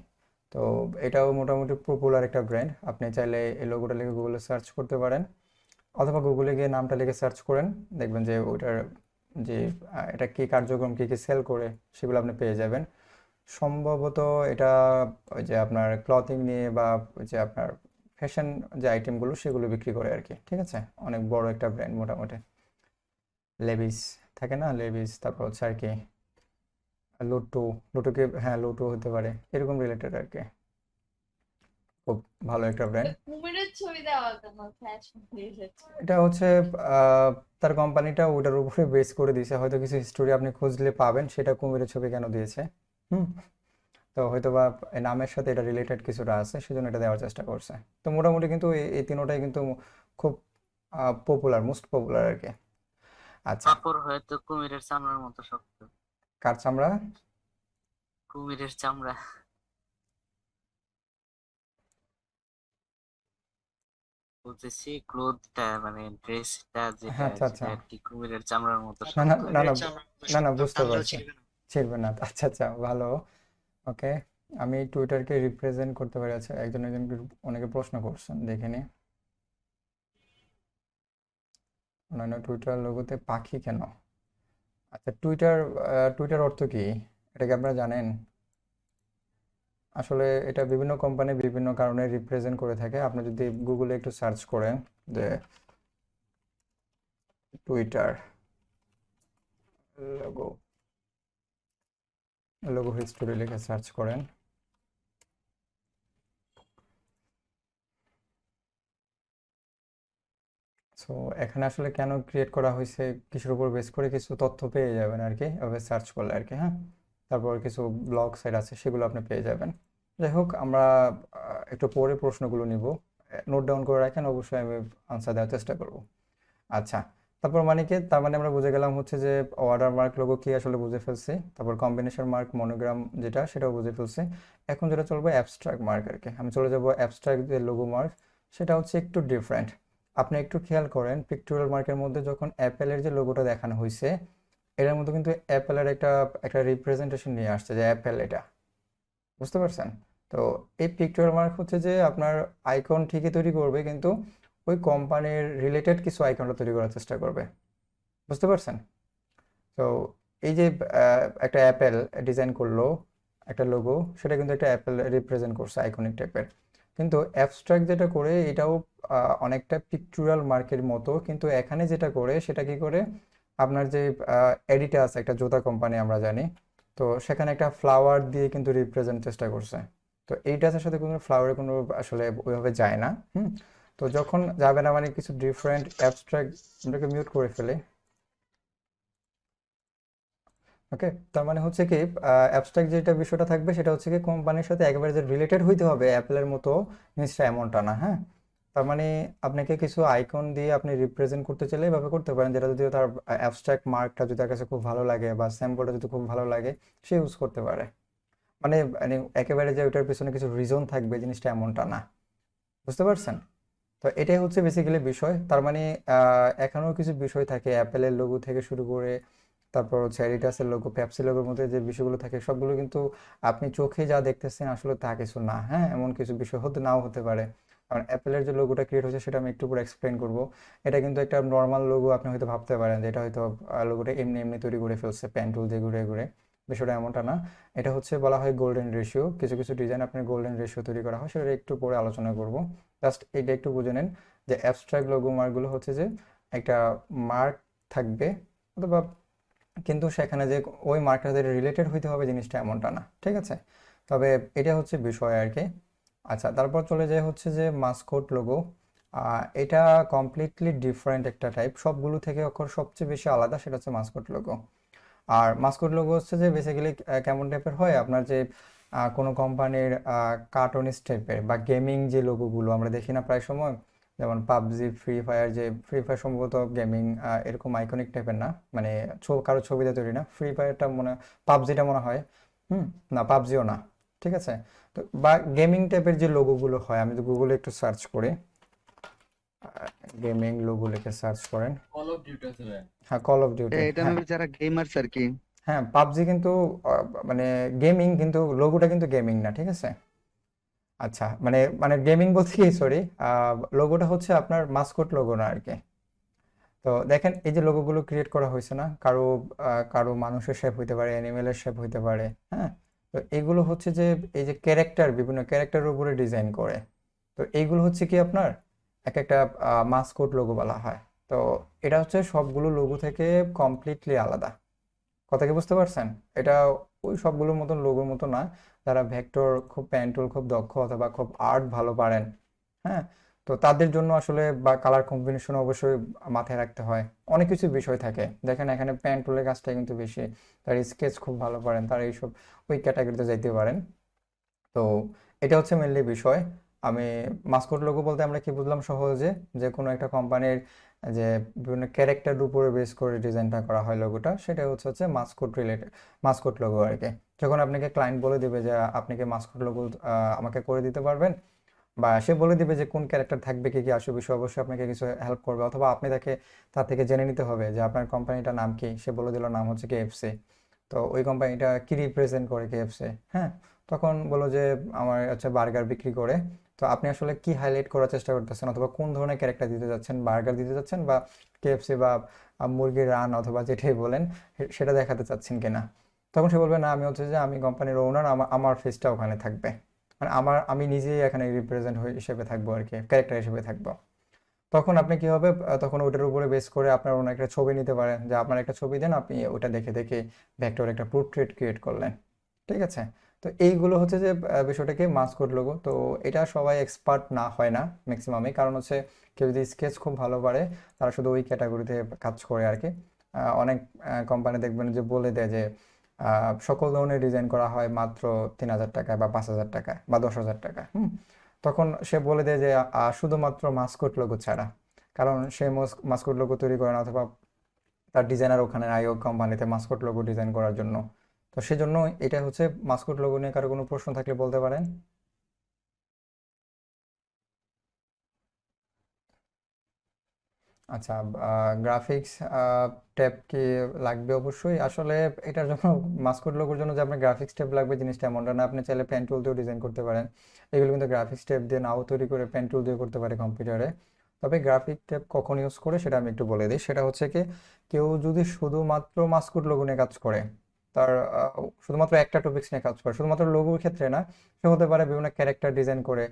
[SPEAKER 1] তো এটাও মোটামুটি পপুলার একটা ব্র্যান্ড। আপনি চাইলে এই লোগোটা লিখে গুগলে সার্চ করতে পারেন, অথবা গুগলে গিয়ে নামটা লিখে সার্চ করেন, দেখবেন যে ওইটার যে এটা কি কার্যক্রম, কি কি সেল করে সেগুলো আপনি পেয়ে যাবেন। সম্ভবত এটা ওই যে আপনার ক্লথিং নিয়ে বা ওই যে আপনার ফ্যাশন যে আইটেমগুলো সেগুলো বিক্রি করে আর কি। ঠিক আছে, অনেক বড় একটা ব্র্যান্ড মোটামুটি। লেভিস থাকে না, লেভিস, তারপর হচ্ছে আর কি লোটো, লোটোকে, হ্যাঁ লোটো হতে পারে, এরকম রিলেটেড আর কি। খুব ভালো একটা ব্র্যান্ড।
[SPEAKER 5] কুমিরের ছবি দেওয়া কেন? ফ্যাশন হয়ে যাচ্ছে।
[SPEAKER 1] এটা হচ্ছে তার কোম্পানিটা ওটার উপরে বেস করে দিয়েছে, হয়তো কিছু হিস্টোরি আপনি খুঁজলে পাবেন সেটা কুমিরের ছবি কেন দিয়েছে। হুম, তো হয়তো বা এই নামের সাথে এটা রিলেটেড কিছুটা আছে সেজন্য এটা দেওয়ার চেষ্টা করছে। তো মোটামুটি কিন্তু এই তিনোটাই কিন্তু খুব পপুলার, মোস্ট পপুলার আর কি। আচ্ছা,
[SPEAKER 2] কাপড় হয়তো কুমিরের চামড়ার মতো শক্ত।
[SPEAKER 1] কার চামড়া?
[SPEAKER 2] কুমিরের চামড়া বুঝেছি, ক্লোথটা মানে ড্রেসটা যেটা
[SPEAKER 1] হ্যাঁ, আচ্ছা
[SPEAKER 2] সেটা
[SPEAKER 1] আচ্ছা,
[SPEAKER 2] আর কি কুমিরের চামড়ার মতো
[SPEAKER 1] না না
[SPEAKER 2] শক্ত।
[SPEAKER 1] না না,
[SPEAKER 6] চামড়ার
[SPEAKER 1] না না
[SPEAKER 6] শক্ত,
[SPEAKER 1] বুঝতে
[SPEAKER 6] টানলেও
[SPEAKER 1] পারছি।
[SPEAKER 6] ছিঁড়বে না।
[SPEAKER 1] ছিড়বে না, আচ্ছা আচ্ছা, ভালো। ওকে, আমি টুইটারকে রিপ্রেজেন্ট করতে পারি। আচ্ছা, একজন একজনকে অনেকে প্রশ্ন করছেন, দেখে নি। অন্যান্য টুইটার লোগোতে পাখি কেন? আচ্ছা, টুইটার অর্থ কি এটা কি আপনারা জানেন? আসলে এটা বিভিন্ন কোম্পানি বিভিন্ন কারণে রিপ্রেজেন্ট করে থাকে। আপনি যদি গুগলে একটু সার্চ করেন যে টুইটার লোগো, লোগো হিস্টোরি লিখে সার্চ করেন, সো এখানে আসলে কেন ক্রিয়েট করা হয়েছে, কিসের উপর বেস করে কিছু তথ্য পেয়ে যাবেন আর কি, এভাবে সার্চ করলে আর কি। হ্যাঁ, তারপর কিছু ব্লগ সাইট আছে সেগুলো আপনি পেয়ে যাবেন। যাই হোক, আমরা একটু পরে প্রশ্নগুলো নিব, নোট ডাউন করে রাখেন, অবশ্যই আমি আনসার দেওয়ার চেষ্টা করব। আচ্ছা, তারপর মানে কি, তার মানে আমরা বুঝে গেলাম হচ্ছে যে ওয়াটার মার্ক লোগো কি আসলে বুঝে ফেলছি, তারপর কম্বিনেশন মার্ক, মনোগ্রাম যেটা সেটাও বুঝে ফেলছি। এখন যেটা চলবে অ্যাবস্ট্রাক্ট মার্ক আর কি। আমি চলে যাব অ্যাবস্ট্রাক্ট যে লোগো মার্ক, সেটা হচ্ছে একটু ডিফারেন্ট। আপনি একটু খেয়াল করেন পিক্টোরিয়াল মার্কের মধ্যে যখন অ্যাপেলের যে লোগোটা দেখানো হয়েছে, এটার মধ্যে কিন্তু অ্যাপেলের একটা একটা রিপ্রেজেন্টেশন নিয়ে আসছে যে অ্যাপেল এটা, বুঝতে পারছেন? তো এই পিক্টোরিয়াল মার্ক হচ্ছে যে আপনার আইকন ঠিকই তৈরি করবে, কিন্তু ওই কোম্পানির রিলেটেড কিছু আইকনটা তৈরি করার চেষ্টা করবে, বুঝতে পারছেন? তো এই যে একটা অ্যাপেল ডিজাইন করলো একটা লোগো, সেটা কিন্তু একটা অ্যাপেল রিপ্রেজেন্ট করছে আইকনিক টাইপের। কিন্তু অ্যাবস্ট্রাক্ট যেটা করে এটাও অনেকটা পিক্টোরিয়াল মার্কের মতো, কিন্তু এখানে যেটা করে সেটা কি করে, আপনার যে এডিটাস একটা জুতা কোম্পানি আমরা জানি, তো সেখানে একটা ফ্লাওয়ার দিয়ে কিন্তু রিপ্রেজেন্ট চেষ্টা করছে। তো এইটার সাথে কোনো ফ্লাওয়ারের কোনো আসলে ওইভাবে যায় না। হুম, তো যখন যাবে না মানে কিছু ডিফারেন্ট অ্যাবস্ট্রাক্ট, এটাকে মিউট করে ফেলে। ওকে, তার মানে হচ্ছে কি অ্যাবস্ট্রাক্ট যেটা বিষয়টা থাকবে সেটা হচ্ছে কি কোম্পানির সাথে একেবারে যে রিলেটেড হইতে হবে অ্যাপেলের মতো জিনিসটা এমনটা না। হ্যাঁ, তার মানে আপনাকে কিছু আইকন দিয়ে আপনি রিপ্রেজেন্ট করতে চাইলে এভাবে করতে পারেন, যেটা যদি তার অ্যাবস্ট্রাক্ট মার্কটা যদি তার কাছে খুব ভালো লাগে বা স্যাম্পলটা যদি খুব ভালো লাগে সে ইউজ করতে পারে। মানে মানে একেবারে যে ওইটার পিছনে কিছু রিজন থাকবে জিনিসটা এমনটা না, বুঝতে পারছেন? তো এটাই হচ্ছে বেসিক্যালি বিষয়। তার মানে এখনও কিছু বিষয় থাকে অ্যাপেলের লোগো থেকে শুরু করে তারপর হচ্ছে অ্যাডিডাসের লোগো, পেপসি লোগোর মধ্যে যে বিষয়গুলো থাকে সবগুলো কিন্তু আপনি চোখে যা দেখতেছেন আসলে তা কিছু না। হ্যাঁ, এমন কিছু বিষয় নাও হতে পারে। কারণ অ্যাপেলের যে লোগোটা ক্রিয়েট হয়েছে সেটা আমি একটু পরে এক্সপ্লেন করব। এটা কিন্তু একটা নর্মাল লোগো, আপনি হয়তো ভাবতে পারেন যে এটা হয়তো লোগোটা এমনি এমনি তৈরি করে ফেলছে পেন টুল দিয়ে ঘুরে ঘুরে। বিষয়টা এমনটা না। এটা হচ্ছে বলা হয় গোল্ডেন রেশিও। কিছু কিছু ডিজাইন আপনার গোল্ডেন রেশিও তৈরি করা হয়, সেটা একটু পরে আলোচনা করব। জাস্ট এটা একটু বুঝে নেন যে অ্যাবস্ট্রাক্ট লোগো মার্কগুলো হচ্ছে যে একটা মার্ক থাকবে, অথবা কিন্তু সেখানে যে ওই মার্কের সাথে রিলেটেড হইতে হবে জিনিসটা এমনটা না, ঠিক আছে? তবে এটা হচ্ছে বিষয় আর কি। আচ্ছা, তারপর চলে যায় হচ্ছে যে মাস্কট লোগো। এটা কমপ্লিটলি ডিফারেন্ট একটা টাইপ, সবগুলো থেকে অক্ষর সবচেয়ে বেশি আলাদা সেটা হচ্ছে মাস্কট লোগো। আর মাস্কট লোগো হচ্ছে যে বেসিক্যালি কেমন টাইপের হয়, আপনার যে কোনো কোম্পানির কার্টুনিস্ট টাইপের বা গেমিং যে লোগোগুলো আমরা দেখি না প্রায় সময়, যেমন পাবজি, ফ্রি ফায়ার। যে ফ্রি ফায়ার সম্ভবত গেমিং এরকম আইকনিক টাইপের না, মানে কারো ছবিতে তৈরি না। ফ্রি ফায়ারটা মনে, পাবজিটা মনে হয়, হুম, না পাবজিও না, ঠিক আছে? তো বা গেমিং টাইপের যে লোগোগুলো হয়, আমি তো গুগলে একটু সার্চ করি, গেমিং লোগো লিখে সার্চ করেন।
[SPEAKER 6] কল অফ ডিউটি আছে ভাই।
[SPEAKER 1] হ্যাঁ, কল অফ ডিউটি,
[SPEAKER 7] এটা
[SPEAKER 1] হ্যাঁ।
[SPEAKER 7] মেবি যারা গেমার্স আর কি।
[SPEAKER 1] হ্যাঁ, পাবজি কিন্তু মানে গেমিং, কিন্তু লোগোটা কিন্তু গেমিং না, ঠিক আছে? আচ্ছা, মানে মানে গেমিং বলতে কি, সরি, লোগোটা হচ্ছে আপনার মাস্কট লোগো না আর কি। তো দেখেন এই যে লোগোগুলো ক্রিয়েট করা হয়েছে না, কারো কারো মানুষের শেপ হইতে পারে, অ্যানিমেলের শেপ হইতে পারে, হ্যাঁ। তো এগুলো হচ্ছে যে এই যে ক্যারেক্টার, বিভিন্ন ক্যারেক্টারের উপরে ডিজাইন করে। তো এইগুলো হচ্ছে কি আপনার এক একটা মাস্কট লোগো বলা হয়। তো এটা হচ্ছে সবগুলো লোগো থেকে কমপ্লিটলি আলাদা। কথা কি বুঝতে পারছেন? এটা ওই সবগুলোর মতন লোগোর মতো না। যারা ভেক্টর খুব, পেন টুল খুব দক্ষ, অথবা খুব আর্ট ভালো পারেন, হ্যাঁ, তো তাদের জন্য আসলে বা কালার কম্বিনেশন অবশ্যই মাথায় রাখতে হয়। অনেক কিছু বিষয় থাকে, দেখেন এখানে পেন টুলের কাজটা কিন্তু বেশি। তার স্কেচ খুব ভালো পারেন, তার এইসব ওই ক্যাটাগরিতে যাইতে পারেন। তো এটা হচ্ছে মেনলি বিষয়। আমি মাস্কট লোগো বলতে আমরা কি বুঝলাম সহজে, যে কোনো একটা কোম্পানির যে বিভিন্ন ক্যারেক্টারের উপরে বেস করে ডিজাইনটা করা হয় লোগোটা, সেটা হচ্ছে হচ্ছে মাস্কট রিলেটেড, মাস্কট লোগো আর কি। যখন আপনাকে ক্লায়েন্ট বলে দিবে যে আপনি কি মাস্কট লোগো আমাকে করে দিতে পারবেন, বা সে বলে দিবে যে কোন ক্যারেক্টার থাকবে, কি কি আসবে বিষয়, অবশ্যই আপনাকে কিছু হেল্প করবে, অথবা আপনি তাকে তার থেকে জেনে নিতে হবে যে আপনার কোম্পানিটার নাম কি। সে বলে দিল নাম হচ্ছে কেএফসি, তো ওই কোম্পানিটা কি রিপ্রেজেন্ট করে কেএফসি, হ্যাঁ। তখন বলো যে আমার হচ্ছে বার্গার বিক্রি করে। তো আপনি আসলে কি হাইলাইট করার চেষ্টা করতেছেন, অথবা কোন ধরনের ক্যারেক্টার দিতে যাচ্ছেন, বার্গার দিতে যাচ্ছেন, বা কেএফসি বা মুরগির রান, অথবা যেটাই বলেন সেটা দেখাতে চাচ্ছেন কিনা। তখন সে বলবে না, আমি হচ্ছে যে আমি কোম্পানির ওনার, আমার ফেসটা ওখানে থাকবে, মানে আমি নিজেই এখানে রিপ্রেজেন্ট হিসেবে থাকবো আর কি, ক্যারেক্টার হিসেবে থাকবো। তখন আপনি কি হবে, তখন ওটার উপরে বেস করে আপনার অন্য একটা ছবি নিতে পারেন, যে আপনার একটা ছবি দেন, আপনি ওটা দেখে দেখে ভেক্টর একটা পোর্ট্রেট ক্রিয়েট করলেন, ঠিক আছে? তো এইগুলো হচ্ছে যে বিষয়টাকে মাস্কট লোগো। তো এটা সবাই এক্সপার্ট না হয় না, ম্যাক্সিমামই, কারণ হচ্ছে কেউ যদি স্কেচ খুব ভালো পারে তারা শুধু ওই ক্যাটাগরিতে কাজ করে আর কি। অনেক কোম্পানি দেখবেন যে বলে দেয় যে সকল ধরনের ডিজাইন করা হয় মাত্র 3,000 টাকায়, বা 5,000 টাকায়, বা 10,000 টাকায়, হুম। তখন সে বলে দেয় যে শুধুমাত্র মাস্কট লোগো ছাড়া, কারণ সে মাস্কট লোগো তৈরি করে না, অথবা তার ডিজাইনার ওখানে নাই ওই কোম্পানিতে মাস্কট লোগো ডিজাইন করার জন্য। তো সেজন্য এটা হচ্ছে মাস্কট লোগো নিয়ে কারো কোনো প্রশ্ন থাকলে বলতে পারেন। আচ্ছা, গ্রাফিক্স ট্যাব কি লাগবে? অবশ্যই। আসলে এটার জন্য, মাস্কট লোগোর জন্য যে আপনার গ্রাফিক্স ট্যাব লাগবে জিনিসটা এমনটা না। আপনি চাইলে পেন টুল দিয়েও ডিজাইন করতে পারেন। এগুলো কিন্তু গ্রাফিক্স ট্যাব দিয়ে নাও তৈরি করে পেন টুল দিয়ে করতে পারে কম্পিউটারে। তবে গ্রাফিক ট্যাব কখন ইউজ করে সেটা আমি একটু বলে দিই। সেটা হচ্ছে কি, কেউ যদি শুধুমাত্র মাস্কট লোগো নিয়ে কাজ করে, তার শুধুমাত্র একটা টপিক্স নিয়ে কাজ করে, শুধুমাত্র লোগোর ক্ষেত্রে না, সে হতে পারে বিভিন্ন ক্যারেক্টার ডিজাইন করে।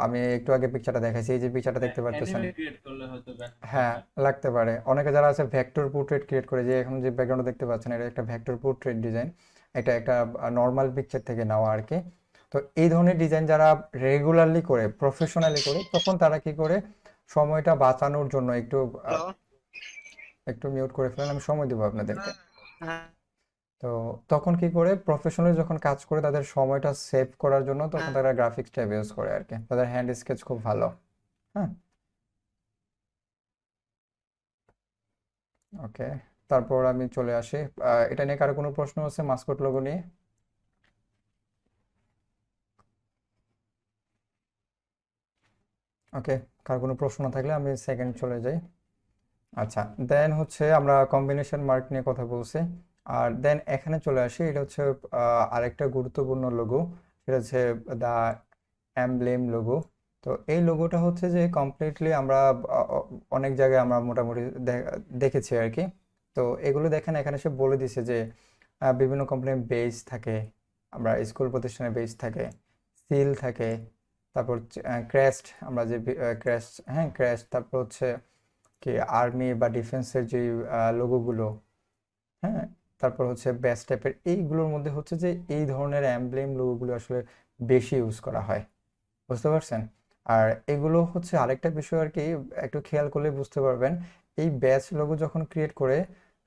[SPEAKER 1] আমি একটু আগে পিকচারটা দেখাইছি, এই যে পিকচারটা দেখতে পারতেছেন,
[SPEAKER 6] অ্যানিমে ক্রিয়েট করলে হয়তো
[SPEAKER 1] হ্যাঁ, লাগতে পারে। অনেকে যারা আছে ভেক্টর পোর্ট্রেট ক্রিয়েট করে, যে এখন যে ব্যাকগ্রাউন্ড দেখতে পাচ্ছেন, এটা একটা ভেক্টর পোর্ট্রেট ডিজাইন। এটা একটা নর্মাল পিকচার থেকে নেওয়া আর কি। তো এই ধরনের ডিজাইন যারা রেগুলারলি করে, প্রফেশনালি করে, তখন তারা কি করে, সময়টা বাঁচানোর জন্য একটু
[SPEAKER 7] হ্যালো।
[SPEAKER 1] একটু মিউট করে ফেলেন, আমি সময় দেবো আপনাদেরকে।
[SPEAKER 7] হ্যাঁ,
[SPEAKER 1] তো তখন কি করে, প্রফেশনালি যখন কাজ করে তাদের সময়টা সেভ করার জন্য, তখন
[SPEAKER 7] হ্যাঁ।
[SPEAKER 1] তারা গ্রাফিক্স ট্যাব ইউজ করে আর কি। তাদের হ্যান্ড স্কেচ খুব ভালো, হ্যাঁ। ওকে, তারপর আমি চলে আসি, এটা নিয়ে কারো কোনো প্রশ্ন আছে মাস্কট লোগো নিয়ে? ওকে, কারো কোনো প্রশ্ন না থাকলে আমি সেকেন্ড চলে যাই। আচ্ছা, দেন হচ্ছে আমরা কম্বিনেশন মার্ক নিয়ে কথা বলছি। আর দেন এখানে চলে আসি, এটা হচ্ছে আরেকটা গুরুত্বপূর্ণ লোগো, সেটা হচ্ছে দা এমব্লেম লোগো। তো এই লোগোটা হচ্ছে যে কমপ্লিটলি আমরা অনেক জায়গায় আমরা মোটামুটি দেখেছি আর কি। তো এগুলো দেখেন এখানে সে বলে দিছে যে বিভিন্ন কোম্পানির বেজ থাকে, আমরা স্কুল প্রতিষ্ঠানের বেজ থাকে, সিল থাকে, তারপর ক্রেস্ট, আমরা যে ক্রেস্ট, হ্যাঁ ক্রেস্ট, তারপর হচ্ছে কি আর্মি বা ডিফেন্সের যে লোগোগুলো, হ্যাঁ, তারপর হচ্ছে ব্যাস টাইপের, এইগুলোর মধ্যে হচ্ছে যে এই ধরনের অ্যামব্লেম লোগোগুলো আসলে বেশি ইউজ করা হয়, বুঝতে পারছেন? আর এগুলো হচ্ছে আরেকটা বিষয় আর কি, একটু খেয়াল করলে বুঝতে পারবেন, এই ব্যাচ লোগো যখন ক্রিয়েট করে,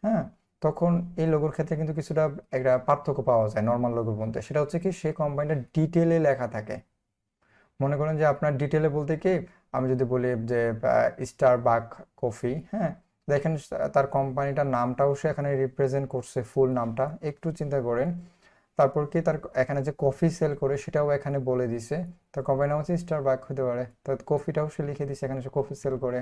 [SPEAKER 1] হ্যাঁ, তখন এই লোগোর ক্ষেত্রে কিন্তু কিছুটা একটা পার্থক্য পাওয়া যায় নর্মাল লোগোর মধ্যে। সেটা হচ্ছে কি, সেই কোম্পানিটা ডিটেলে লেখা থাকে। মনে করেন যে আপনার ডিটেলে বলতে কি, আমি যদি বলি যে স্টার বাক কফি, হ্যাঁ, দেখেন তার কোম্পানিটার নামটাও সে এখানে রিপ্রেজেন্ট করছে, ফুল নামটা একটু চিন্তা করেন। তারপর কি তার এখানে যে কফি সেল করে সেটাও এখানে বলে দিছে, তার কোম্পানি নাম হচ্ছে স্টার বাক হতে পারে, তো কফিটাও সে লিখে দিছে এখানে, সে কফি সেল করে।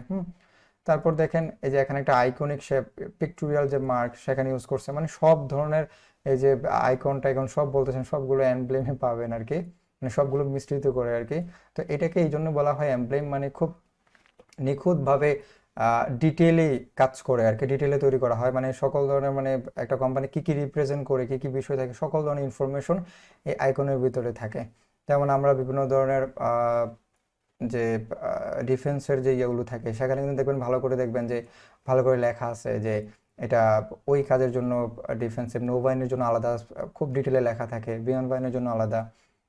[SPEAKER 1] তারপর দেখেন এই যে এখানে একটা আইকনিক শেপ, পিক্টোরিয়াল যে মার্ক সেখানে ইউজ করছে, মানে সব ধরনের এই যে আইকন টাইকন সব বলতেছেন সবগুলো এমব্লেমে পাবেন আর কি, মানে সবগুলো মিশ্রিত করে আর কি। তো এটাকে এই জন্য বলা হয় এমব্লেম, মানে খুব নিখুঁতভাবে ডিটেইলি কাজ করে আর কি, ডিটেইলে তৈরি করা হয়, মানে সকল ধরনের, মানে একটা কোম্পানি কি কি রিপ্রেজেন্ট করে, কি কি বিষয় থাকে, সকল ধরনের ইনফরমেশন এই আইকনের ভিতরে থাকে। যেমন আমরা বিভিন্ন ধরনের যে ডিফেন্সের যে ইয়েগুলো থাকে সেখানে কিন্তু দেখবেন, ভালো করে দেখবেন যে ভালো করে লেখা আছে যে এটা ওই কাজের জন্য, ডিফেন্সের নৌবাহিনীর জন্য আলাদা খুব ডিটেলে লেখা থাকে, বিমান বাহিনীর জন্য আলাদা,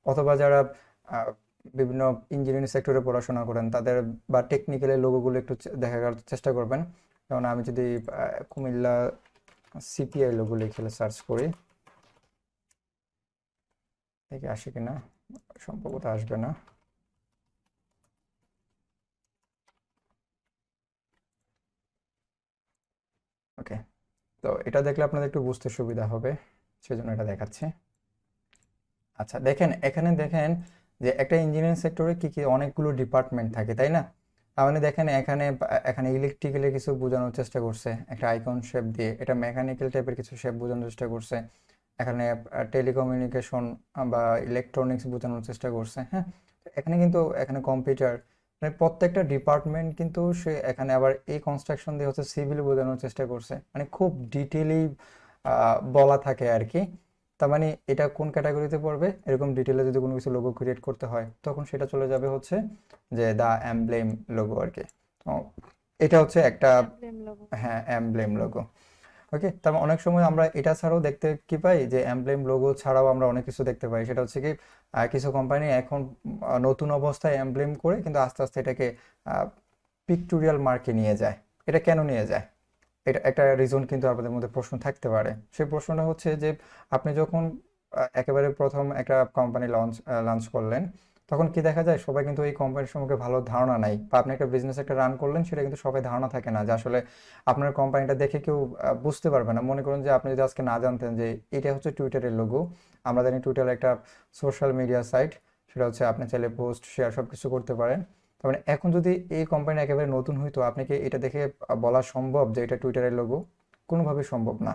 [SPEAKER 1] অথবা যারা আহ, বিভিন্ন ইঞ্জিনিয়ারিং সেক্টরে পড়াশোনা করেন তাদের বা টেকনিক্যালি লোগোগুলো একটু দেখার চেষ্টা করবেন। যেমন আমি যদি কুমিল্লা সিপিআই লোগো লিখে সার্চ করি, দেখে আসে কিনা, সম্ভবত আসবে না। ওকে, তো এটা দেখলে আপনাদের একটু বুঝতে সুবিধা হবে, সেজন্য এটা দেখাচ্ছি। আচ্ছা, দেখেন এখানে দেখেন যে একটা ইঞ্জিনিয়ারিং সেক্টরে কি কি অনেকগুলো ডিপার্টমেন্ট থাকে, তাই না? তার মানে দেখেন এখানে এখানে ইলেকট্রিক্যালের কিছু বোঝানোর চেষ্টা করছে একটা আইকন শেপ দিয়ে, এটা মেকানিক্যাল টাইপের কিছু শেপ বোঝানোর চেষ্টা করছে, এখানে টেলিকমিউনিকেশন বা ইলেকট্রনিক্স বোঝানোর চেষ্টা করছে, হ্যাঁ। তো এখানে কিন্তু এখানে কম্পিউটার, মানে প্রত্যেকটা ডিপার্টমেন্ট কিন্তু সে এখানে আবার এই কনস্ট্রাকশন দিয়ে হচ্ছে সিভিল বোঝানোর চেষ্টা করছে, মানে খুব ডিটেইলি বলা থাকে আর কি। তার মানে এটা কোন ক্যাটাগরিতে পড়বে, এরকম ডিটেলে যদি কোনো কিছু লোগো ক্রিয়েট করতে হয় তখন সেটা চলে যাবে হচ্ছে যে দা এমব্লেম লোগো আর কি। তো এটা হচ্ছে একটা,
[SPEAKER 7] এমব্লেম লোগো।
[SPEAKER 1] হ্যাঁ এমব্লেম লোগো। ওকে, তার মানে অনেক সময় আমরা এটা ছাড়াও দেখতে কি পাই, যে এমব্লেম লোগো ছাড়াও আমরা অনেক কিছু দেখতে পাই, সেটা হচ্ছে কি কিছু কোম্পানি এখন নতুন অবস্থায় এমব্লেম করে কিন্তু আস্তে আস্তে এটাকে পিক্টোরিয়াল মার্কে নিয়ে যায়। এটা কেন নিয়ে যায়, এটা একটা রিজন কিন্তু আপনাদের মধ্যে প্রশ্ন থাকতে পারে। সেই প্রশ্নটা হচ্ছে যে আপনি যখন একেবারে প্রথম একটা কোম্পানি লঞ্চ করলেন, তখন কি দেখা যায় সবাই কিন্তু এই কোম্পানির সম্পর্কে ভালো ধারণা নাই, বা আপনি একটা বিজনেস একটা রান করলেন সেটা কিন্তু সবাই ধারণা থাকে না যে আসলে আপনার কোম্পানিটা দেখে কেউ বুঝতে পারবে না। মনে করুন যে আপনি যদি আজকে না জানতেন যে এটা হচ্ছে টুইটারের লোগো, আমরা জানি টুইটার একটা সোশ্যাল মিডিয়া সাইট, সেটা হচ্ছে আপনি চাইলে পোস্ট শেয়ার সব কিছু করতে পারেন। তার মানে এখন যদি এই কোম্পানি একেবারে নতুন হইতো, আপনি কি এটা দেখে বলা সম্ভব যে এটা টুইটারের লোগো? কোনোভাবেই সম্ভব না,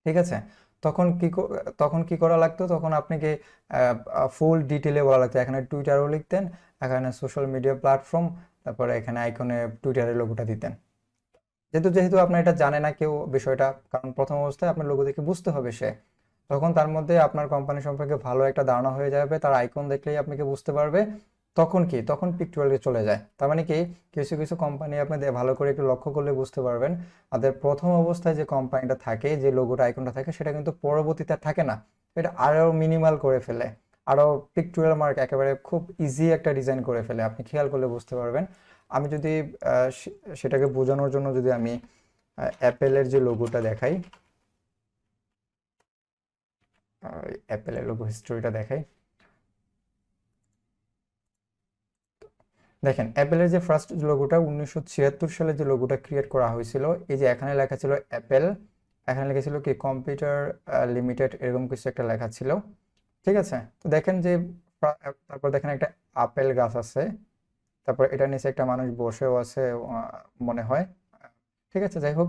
[SPEAKER 1] ঠিক আছে? তখন তখন কি করা লাগতো, তখন আপনাকে ফুল ডিটেলে বলা লাগতো, এখানে টুইটারও লিখতেন, এখানে সোশ্যাল মিডিয়া প্ল্যাটফর্ম, তারপরে এখানে আইকনে টুইটারের লোগোটা দিতেন। যেহেতু যেহেতু আপনার এটা জানে না কেউ বিষয়টা, কারণ প্রথম অবস্থায় আপনার লোগো দেখে বুঝতে হবে সে, তখন তার মধ্যে আপনার কোম্পানি সম্পর্কে ভালো একটা ধারণা হয়ে যাবে, তার আইকন দেখলেই আপনাকে বুঝতে পারবে। তখন কি, তখন পিক্টোরিয়ালে চলে যায়। তার মানে কি, কিছু কিছু কোম্পানি আপনি ভালো করে একটু লক্ষ্য করলে বুঝতে পারবেন, তাদের প্রথম অবস্থায় যে কোম্পানিটা থাকে, যে লোগোটা আইকনটা থাকে, সেটা কিন্তু পরবর্তীতে আর থাকে না, এটা আরো মিনিমাল করে ফেলে, আরো পিক্টোরিয়াল মার্ক একেবারে খুব ইজি একটা ডিজাইন করে ফেলে, আপনি খেয়াল করলে বুঝতে পারবেন। আমি যদি সেটাকে বোঝানোর জন্য যদি আমি অ্যাপেলের যে লোগোটা দেখাই, অ্যাপেলের লোগো হিস্টোরিটা দেখাই, দেখেন অ্যাপেলের যে ফার্স্ট লোগোটা 1976 সালে যে লোগোটা ক্রিয়েট করা হয়েছিল, এই যে এখানে লেখা ছিল অ্যাপেল, এখানে লেখা ছিল কি কম্পিউটার লিমিটেড, এরকম কিছু একটা লেখা ছিল, ঠিক আছে? তো দেখেন যে তারপর দেখেন একটা আপেল গাছ আছে, তারপর এটার নিচে একটা মানুষ বসেও আছে মনে হয়, ঠিক আছে, যাই হোক।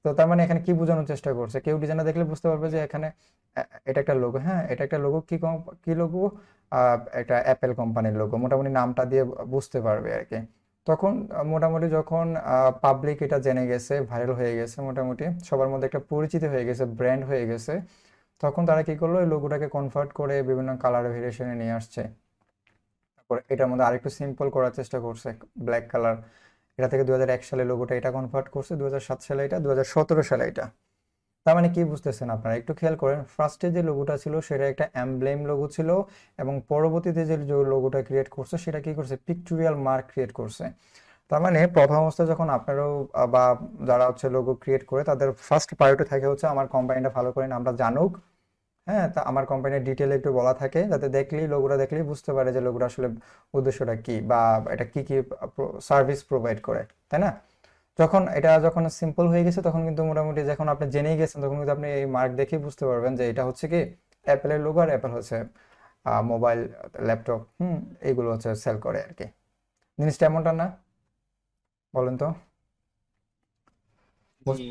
[SPEAKER 1] তো তার মানে এখানে কি বোঝানোর চেষ্টা করছে, কেউ ডিজাইনটা দেখলে বুঝতে পারবে যে এখানে এটা একটা লোগো। হ্যাঁ, এটা একটা লোগো, কি লোগো, একটা অ্যাপেল কোম্পানির লোগো, মোটামুটি নামটা দিয়ে বুঝতে পারবে আর কি। তখন মোটামুটি যখন পাবলিক এটা জেনে গেছে, ভাইরাল হয়ে গেছে, মোটামুটি সবার মধ্যে একটা পরিচিতি হয়ে গেছে, ব্র্যান্ড হয়ে গেছে, তখন তারা কি করলো, এই লোগোটাকে কনভার্ট করে বিভিন্ন কালার ভেরিয়েশনে নিয়ে আসছে। তারপর এটার মধ্যে আরেকটু সিম্পল করার চেষ্টা করছে, ব্ল্যাক কালার। এটা থেকে 2001 সালে লোগোটা এটা কনভার্ট করছে, 2007 সালে এটা, 2017 সালে এটা। তার মানে কি বুঝতেছেন আপনারা, একটু খেয়াল করেন। ফার্স্টে যে লোগোটা ছিল সেটা একটা এমব্লেম লোগো ছিল, এবং পরবর্তীতে যে লোগোটা ক্রিয়েট করছে সেটা কি করছে, পিকচুরিয়াল মার্ক ক্রিয়েট করছে। তার মানে প্রথম অবস্থায় যখন আপনারাও বা যারা হচ্ছে লোগো ক্রিয়েট করে, তাদের ফার্স্ট প্রায়োরিটি থাকে হচ্ছে আমার কোম্পানিটা ভালো করে নামটা জানুক। হ্যাঁ, তা আমার কোম্পানির ডিটেলে একটু বলা থাকে, যাতে দেখলেই, লোগোটা দেখলেই বুঝতে পারে যে লোগোটা আসলে উদ্দেশ্যটা কি, বা এটা কি কি সার্ভিস প্রোভাইড করে, তাই না? যখন সিম্পল হয়ে গেছে, তখন কিন্তু মোটামুটি যখন আপনি জেনেই গেছেন, তখন কিন্তু আপনি এই মার্ক দেখেই বুঝতে পারবেন যে এটা হচ্ছে কি অ্যাপেলের লোগো, আর অ্যাপেল হচ্ছে মোবাইল, ল্যাপটপ, এইগুলো হচ্ছে সেল করে আর কি। জিনিসটা এমনটা না? বলেন তো।
[SPEAKER 2] জি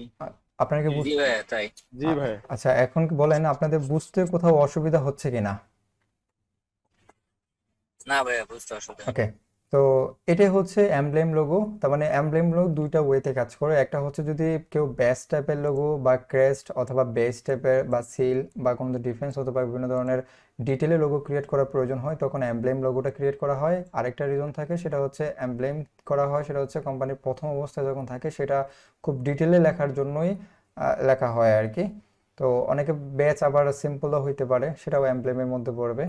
[SPEAKER 1] আপনার কি
[SPEAKER 2] জি ভাইয়া তাই।
[SPEAKER 7] জি ভাই।
[SPEAKER 1] আচ্ছা, এখন কি বলেন আপনাদের বুঝতে কোথাও অসুবিধা হচ্ছে কিনা?
[SPEAKER 2] না ভাইয়া বুঝতে অসুবিধা নেই।
[SPEAKER 1] ওকে, তো এটাই হচ্ছে এমব্লেম লোগো। তার মানে এমব্লেম লোগো দুইটা ওয়েতে কাজ করে। একটা হচ্ছে যদি কেউ ব্যাস টাইপের লোগো বা ক্রেস্ট অথবা বেস টাইপের বা সিল বা কোনো ডিফেন্স অথবা বিভিন্ন ধরনের ডিটেলে লোগো ক্রিয়েট করার প্রয়োজন হয়, তখন এমব্লেম লোগোটা ক্রিয়েট করা হয়। আরেকটা রিজন থাকে, সেটা হচ্ছে এমব্লেম করা হয়, সেটা হচ্ছে কোম্পানির প্রথম অবস্থায় যখন থাকে, সেটা খুব ডিটেলে লেখার জন্যই লেখা হয় আর কি। তো অনেকে ব্যাচ আবার সিম্পলও হইতে পারে, সেটাও এমব্লেমের মধ্যে পড়বে।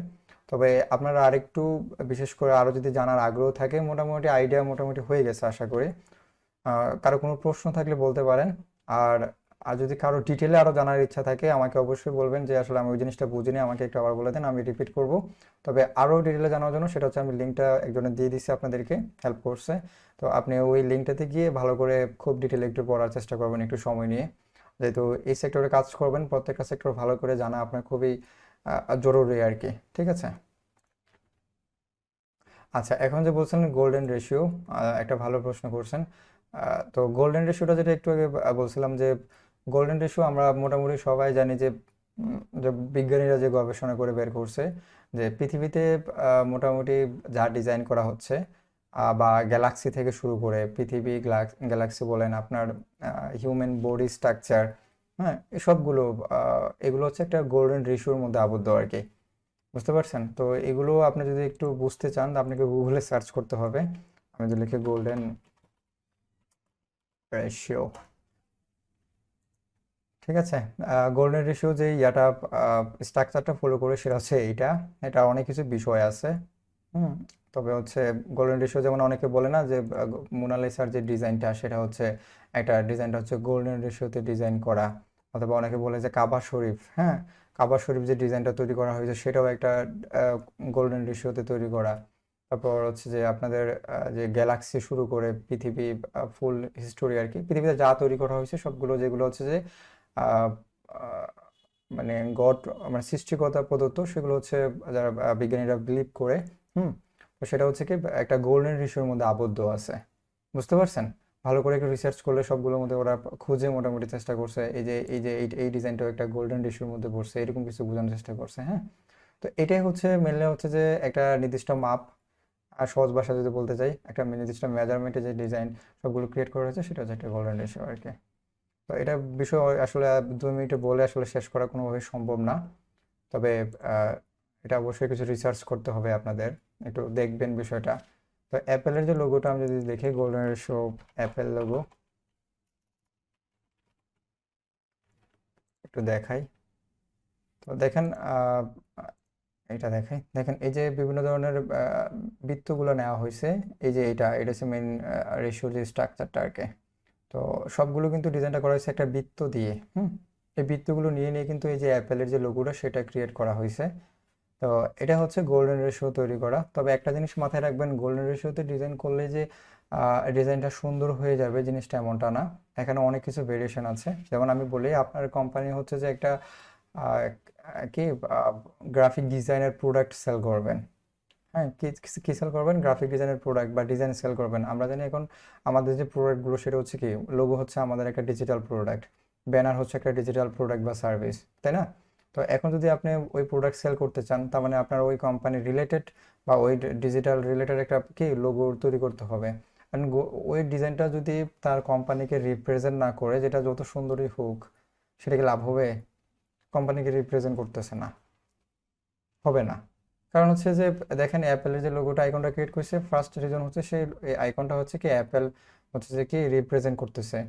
[SPEAKER 1] তবে আপনারা আরেকটু, বিশেষ করে আরো যদি জানার আগ্রহ থাকে, মোটামুটি আইডিয়া মোটামুটি হয়ে গেছে আশা করি। কারো কোনো প্রশ্ন থাকলে বলতে পারেন। আর আর যদি কারো ডিটেলে আরো জানার ইচ্ছা থাকে, আমাকে অবশ্যই বলবেন যে আসলে আমি ওই জিনিসটা বুঝিনি, আমাকে একটু আবার বলে দেন, আমি রিপিট করব। তবে আরো ডিটেলে জানার জন্য, সেটা হচ্ছে আমি লিঙ্কটা একজনের দিয়ে দিচ্ছি আপনাদেরকে, হেল্প করছে। তো আপনি ওই লিঙ্কটাতে গিয়ে ভালো করে খুব ডিটেলে একটু পড়ার চেষ্টা করবেন, একটু সময় নিয়ে। যেহেতু এই সেক্টরে কাজ করবেন, প্রত্যেকটা সেক্টর ভালো করে জানা আপনার খুবই জরুরি আর কি। ঠিক আছে। আচ্ছা, এখন যে বলছেন গোল্ডেন রেশিও, একটা ভালো প্রশ্ন করছেন। তো গোল্ডেন রেশিওটা যেটা একটু আগে বলছিলাম, যে গোল্ডেন রেশিও আমরা মোটামুটি সবাই জানি যে যে বিজ্ঞানীরা যে গবেষণা করে বের করছে, যে পৃথিবীতে মোটামুটি যা ডিজাইন করা হচ্ছে, বা গ্যালাক্সি থেকে শুরু করে পৃথিবী, গ্যালাক্সি বলেন, আপনার হিউম্যান বডি স্ট্রাকচার, হ্যাঁ, এগুলো হচ্ছে একটা গোল্ডেন রেশিওর মধ্যে আবদ্ধ আর কি। বুঝতে পারছেন? তো এগুলো আপনি যদি একটু বুঝতে চান, আপনাকে গুগলে সার্চ করতে হবে। আমি যদি লিখি গোল্ডেন রেশিও, ঠিক আছে। গোল্ডেন রেশিও যে স্ট্রাকচারটা ফলো করে, সেটা হচ্ছে এটা অনেক কিছু বিষয় আছে। হুম তবে হচ্ছে গোল্ডেন রেশিও, যেমন অনেকে বলে না যে মোনালিসার যে ডিজাইনটা, সেটা হচ্ছে ডিজাইনটা হচ্ছে গোল্ডেন রেশিওতে ডিজাইন করা। অথবা অনেকে বলে যে কাবা শরীফ, হ্যাঁ, কাবা শরীফ যে ডিজাইনটা তৈরি করা হয়েছে, সেটাও একটা গোল্ডেন রেশিওতে তৈরি করা। তারপর হচ্ছে যে আপনাদের যে গ্যালাক্সি শুরু করে পৃথিবী, ফুল হিস্টোরি আর কি, পৃথিবীতে যা তৈরি করা হয়েছে সবগুলো, যেগুলো হচ্ছে যে আহ, আহ, মানে গড, মানে সৃষ্টিকর্তা প্রদত্ত, সেগুলো হচ্ছে যারা বিজ্ঞানীরা বিলিভ করে। হুম তো সেটা হচ্ছে কি একটা গোল্ডেন রেশিওর মধ্যে আবদ্ধ আছে। বুঝতে পারছেন? ভালো করে একটু রিসার্চ করলে সবগুলোর মধ্যে ওরা খুঁজে মোটামুটি চেষ্টা করছে, এই ডিজাইনটাও একটা গোল্ডেন রেশিওর মধ্যে পড়ছে, এরকম কিছু বোঝানোর চেষ্টা করছে। হ্যাঁ, তো এটাই হচ্ছে মেনলি হচ্ছে যে একটা নির্দিষ্ট মাপ, আর সহজ ভাষা যদি বলতে চাই, একটা নির্দিষ্ট মেজারমেন্টে যে ডিজাইন সবগুলো ক্রিয়েট করা হয়েছে, সেটা হচ্ছে একটা গোল্ডেন রেশিও আর কি। তো এটা বিষয় আসলে 2 মিনিটে বলে আসলে শেষ করা কোনোভাবে সম্ভব না। তবে এটা অবশ্যই কিছু রিসার্চ করতে হবে আপনাদের, একটু দেখবেন বিষয়টা। তো অ্যাপেলের যে লোগোটা আমি যদি দেখি, গোল্ডেন রেশিও অ্যাপেল লোগো, একটু দেখাই। তো দেখেন, এটা দেখেন এই যে বিভিন্ন ধরনের বৃত্তগুলো নেওয়া হয়েছে। এই যে এটা হচ্ছে মেন রেশিওর যে স্ট্রাকচারটা আর কি। তো সবগুলো কিন্তু ডিজাইনটা করা হয়েছে একটা বৃত্ত দিয়ে। এই বৃত্তগুলো নিয়ে নিয়ে কিন্তু এই যে অ্যাপেলের যে লোগোটা, সেটা ক্রিয়েট করা হয়েছে। তো এটা হচ্ছে গোল্ডেন রেশিও তৈরি করা। তবে একটা জিনিস মাথায় রাখবেন, গোল্ডেন রেশিওতে ডিজাইন করলে যে ডিজাইনটা সুন্দর হয়ে যাবে, জিনিসটা এমনটা না। এখানে অনেক কিছু ভেরিয়েশন আছে। যেমন আমি বলি, আপনার কোম্পানি হচ্ছে যে একটা কি গ্রাফিক ডিজাইনের প্রোডাক্ট সেল করবেন, হ্যাঁ, কি কি সেল করবেন? গ্রাফিক ডিজাইনের প্রোডাক্ট বা ডিজাইন সেল করবেন। আমরা জানি এখন আমাদের যে প্রোডাক্টগুলো সেটা হচ্ছে কি, লোগো হচ্ছে আমাদের একটা ডিজিটাল প্রোডাক্ট, ব্যানার হচ্ছে একটা ডিজিটাল প্রোডাক্ট বা সার্ভিস, তাই না? তো এখন যদি আপনি ওই প্রোডাক্ট সেল করতে চান, তার মানে আপনার ওই কোম্পানি রিলেটেড বা ওই ডিজিটাল রিলেটেড একটা কি লোগো তৈরি করতে হবে। And ওই ডিজাইনটা যদি তার কোম্পানিকে রিপ্রেজেন্ট না করে, যেটা যত সুন্দরই হোক, সেটা কি লাভ হবে? কোম্পানিকে রিপ্রেজেন্ট করতেছে না, হবে না। কারণ হচ্ছে যে দেখেন অ্যাপেলের যে লোগোটা আইকনটা ক্রিয়েট করছে, ফার্স্ট রিজন হচ্ছে সেই আইকনটা হচ্ছে কি অ্যাপেল হচ্ছে যে কি রিপ্রেজেন্ট করতেছে।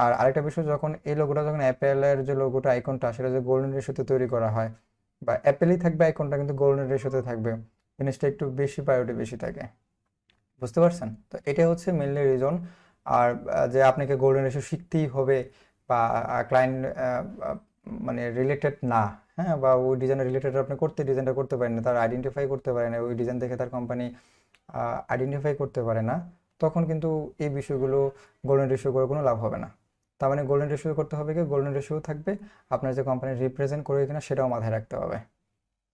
[SPEAKER 1] আর আরেকটা বিষয়, যখন এই লোগোটা, যখন অ্যাপেলের যে লোগোটা আইকনটা সেটা যে গোল্ডেন রেশিওতে তৈরি করা হয়, বা অ্যাপেলই থাকবে আইকনটা কিন্তু গোল্ডেন রেশিওতে থাকবে, জিনিসটা একটু বেশি প্রায়োরিটি বেশি থাকে। বুঝতে পারছেন? তো এটাই হচ্ছে মেনলি রিজন। আর যে আপনাকে গোল্ডেন রেশিও শিখতেই হবে বা ক্লায়েন্ট মানে রিলেটেড না, হ্যাঁ, বা ওই ডিজাইনের রিলেটেড আপনি ডিজাইনটা করতে পারেন না, তার আইডেন্টিফাই করতে পারে না, ওই ডিজাইন দেখে তার কোম্পানি আইডেন্টিফাই করতে পারে না, তখন কিন্তু এই বিষয়গুলো গোল্ডেন রেশিও করে কোনো লাভ হবে না। তার মানে গোল্ডেন রেশিও করতে হবে কি, গোল্ডেন রেশিও থাকবে, আপনার যে কোম্পানি রিপ্রেজেন্ট করে কিনা সেটাও মাথায় রাখতে হবে।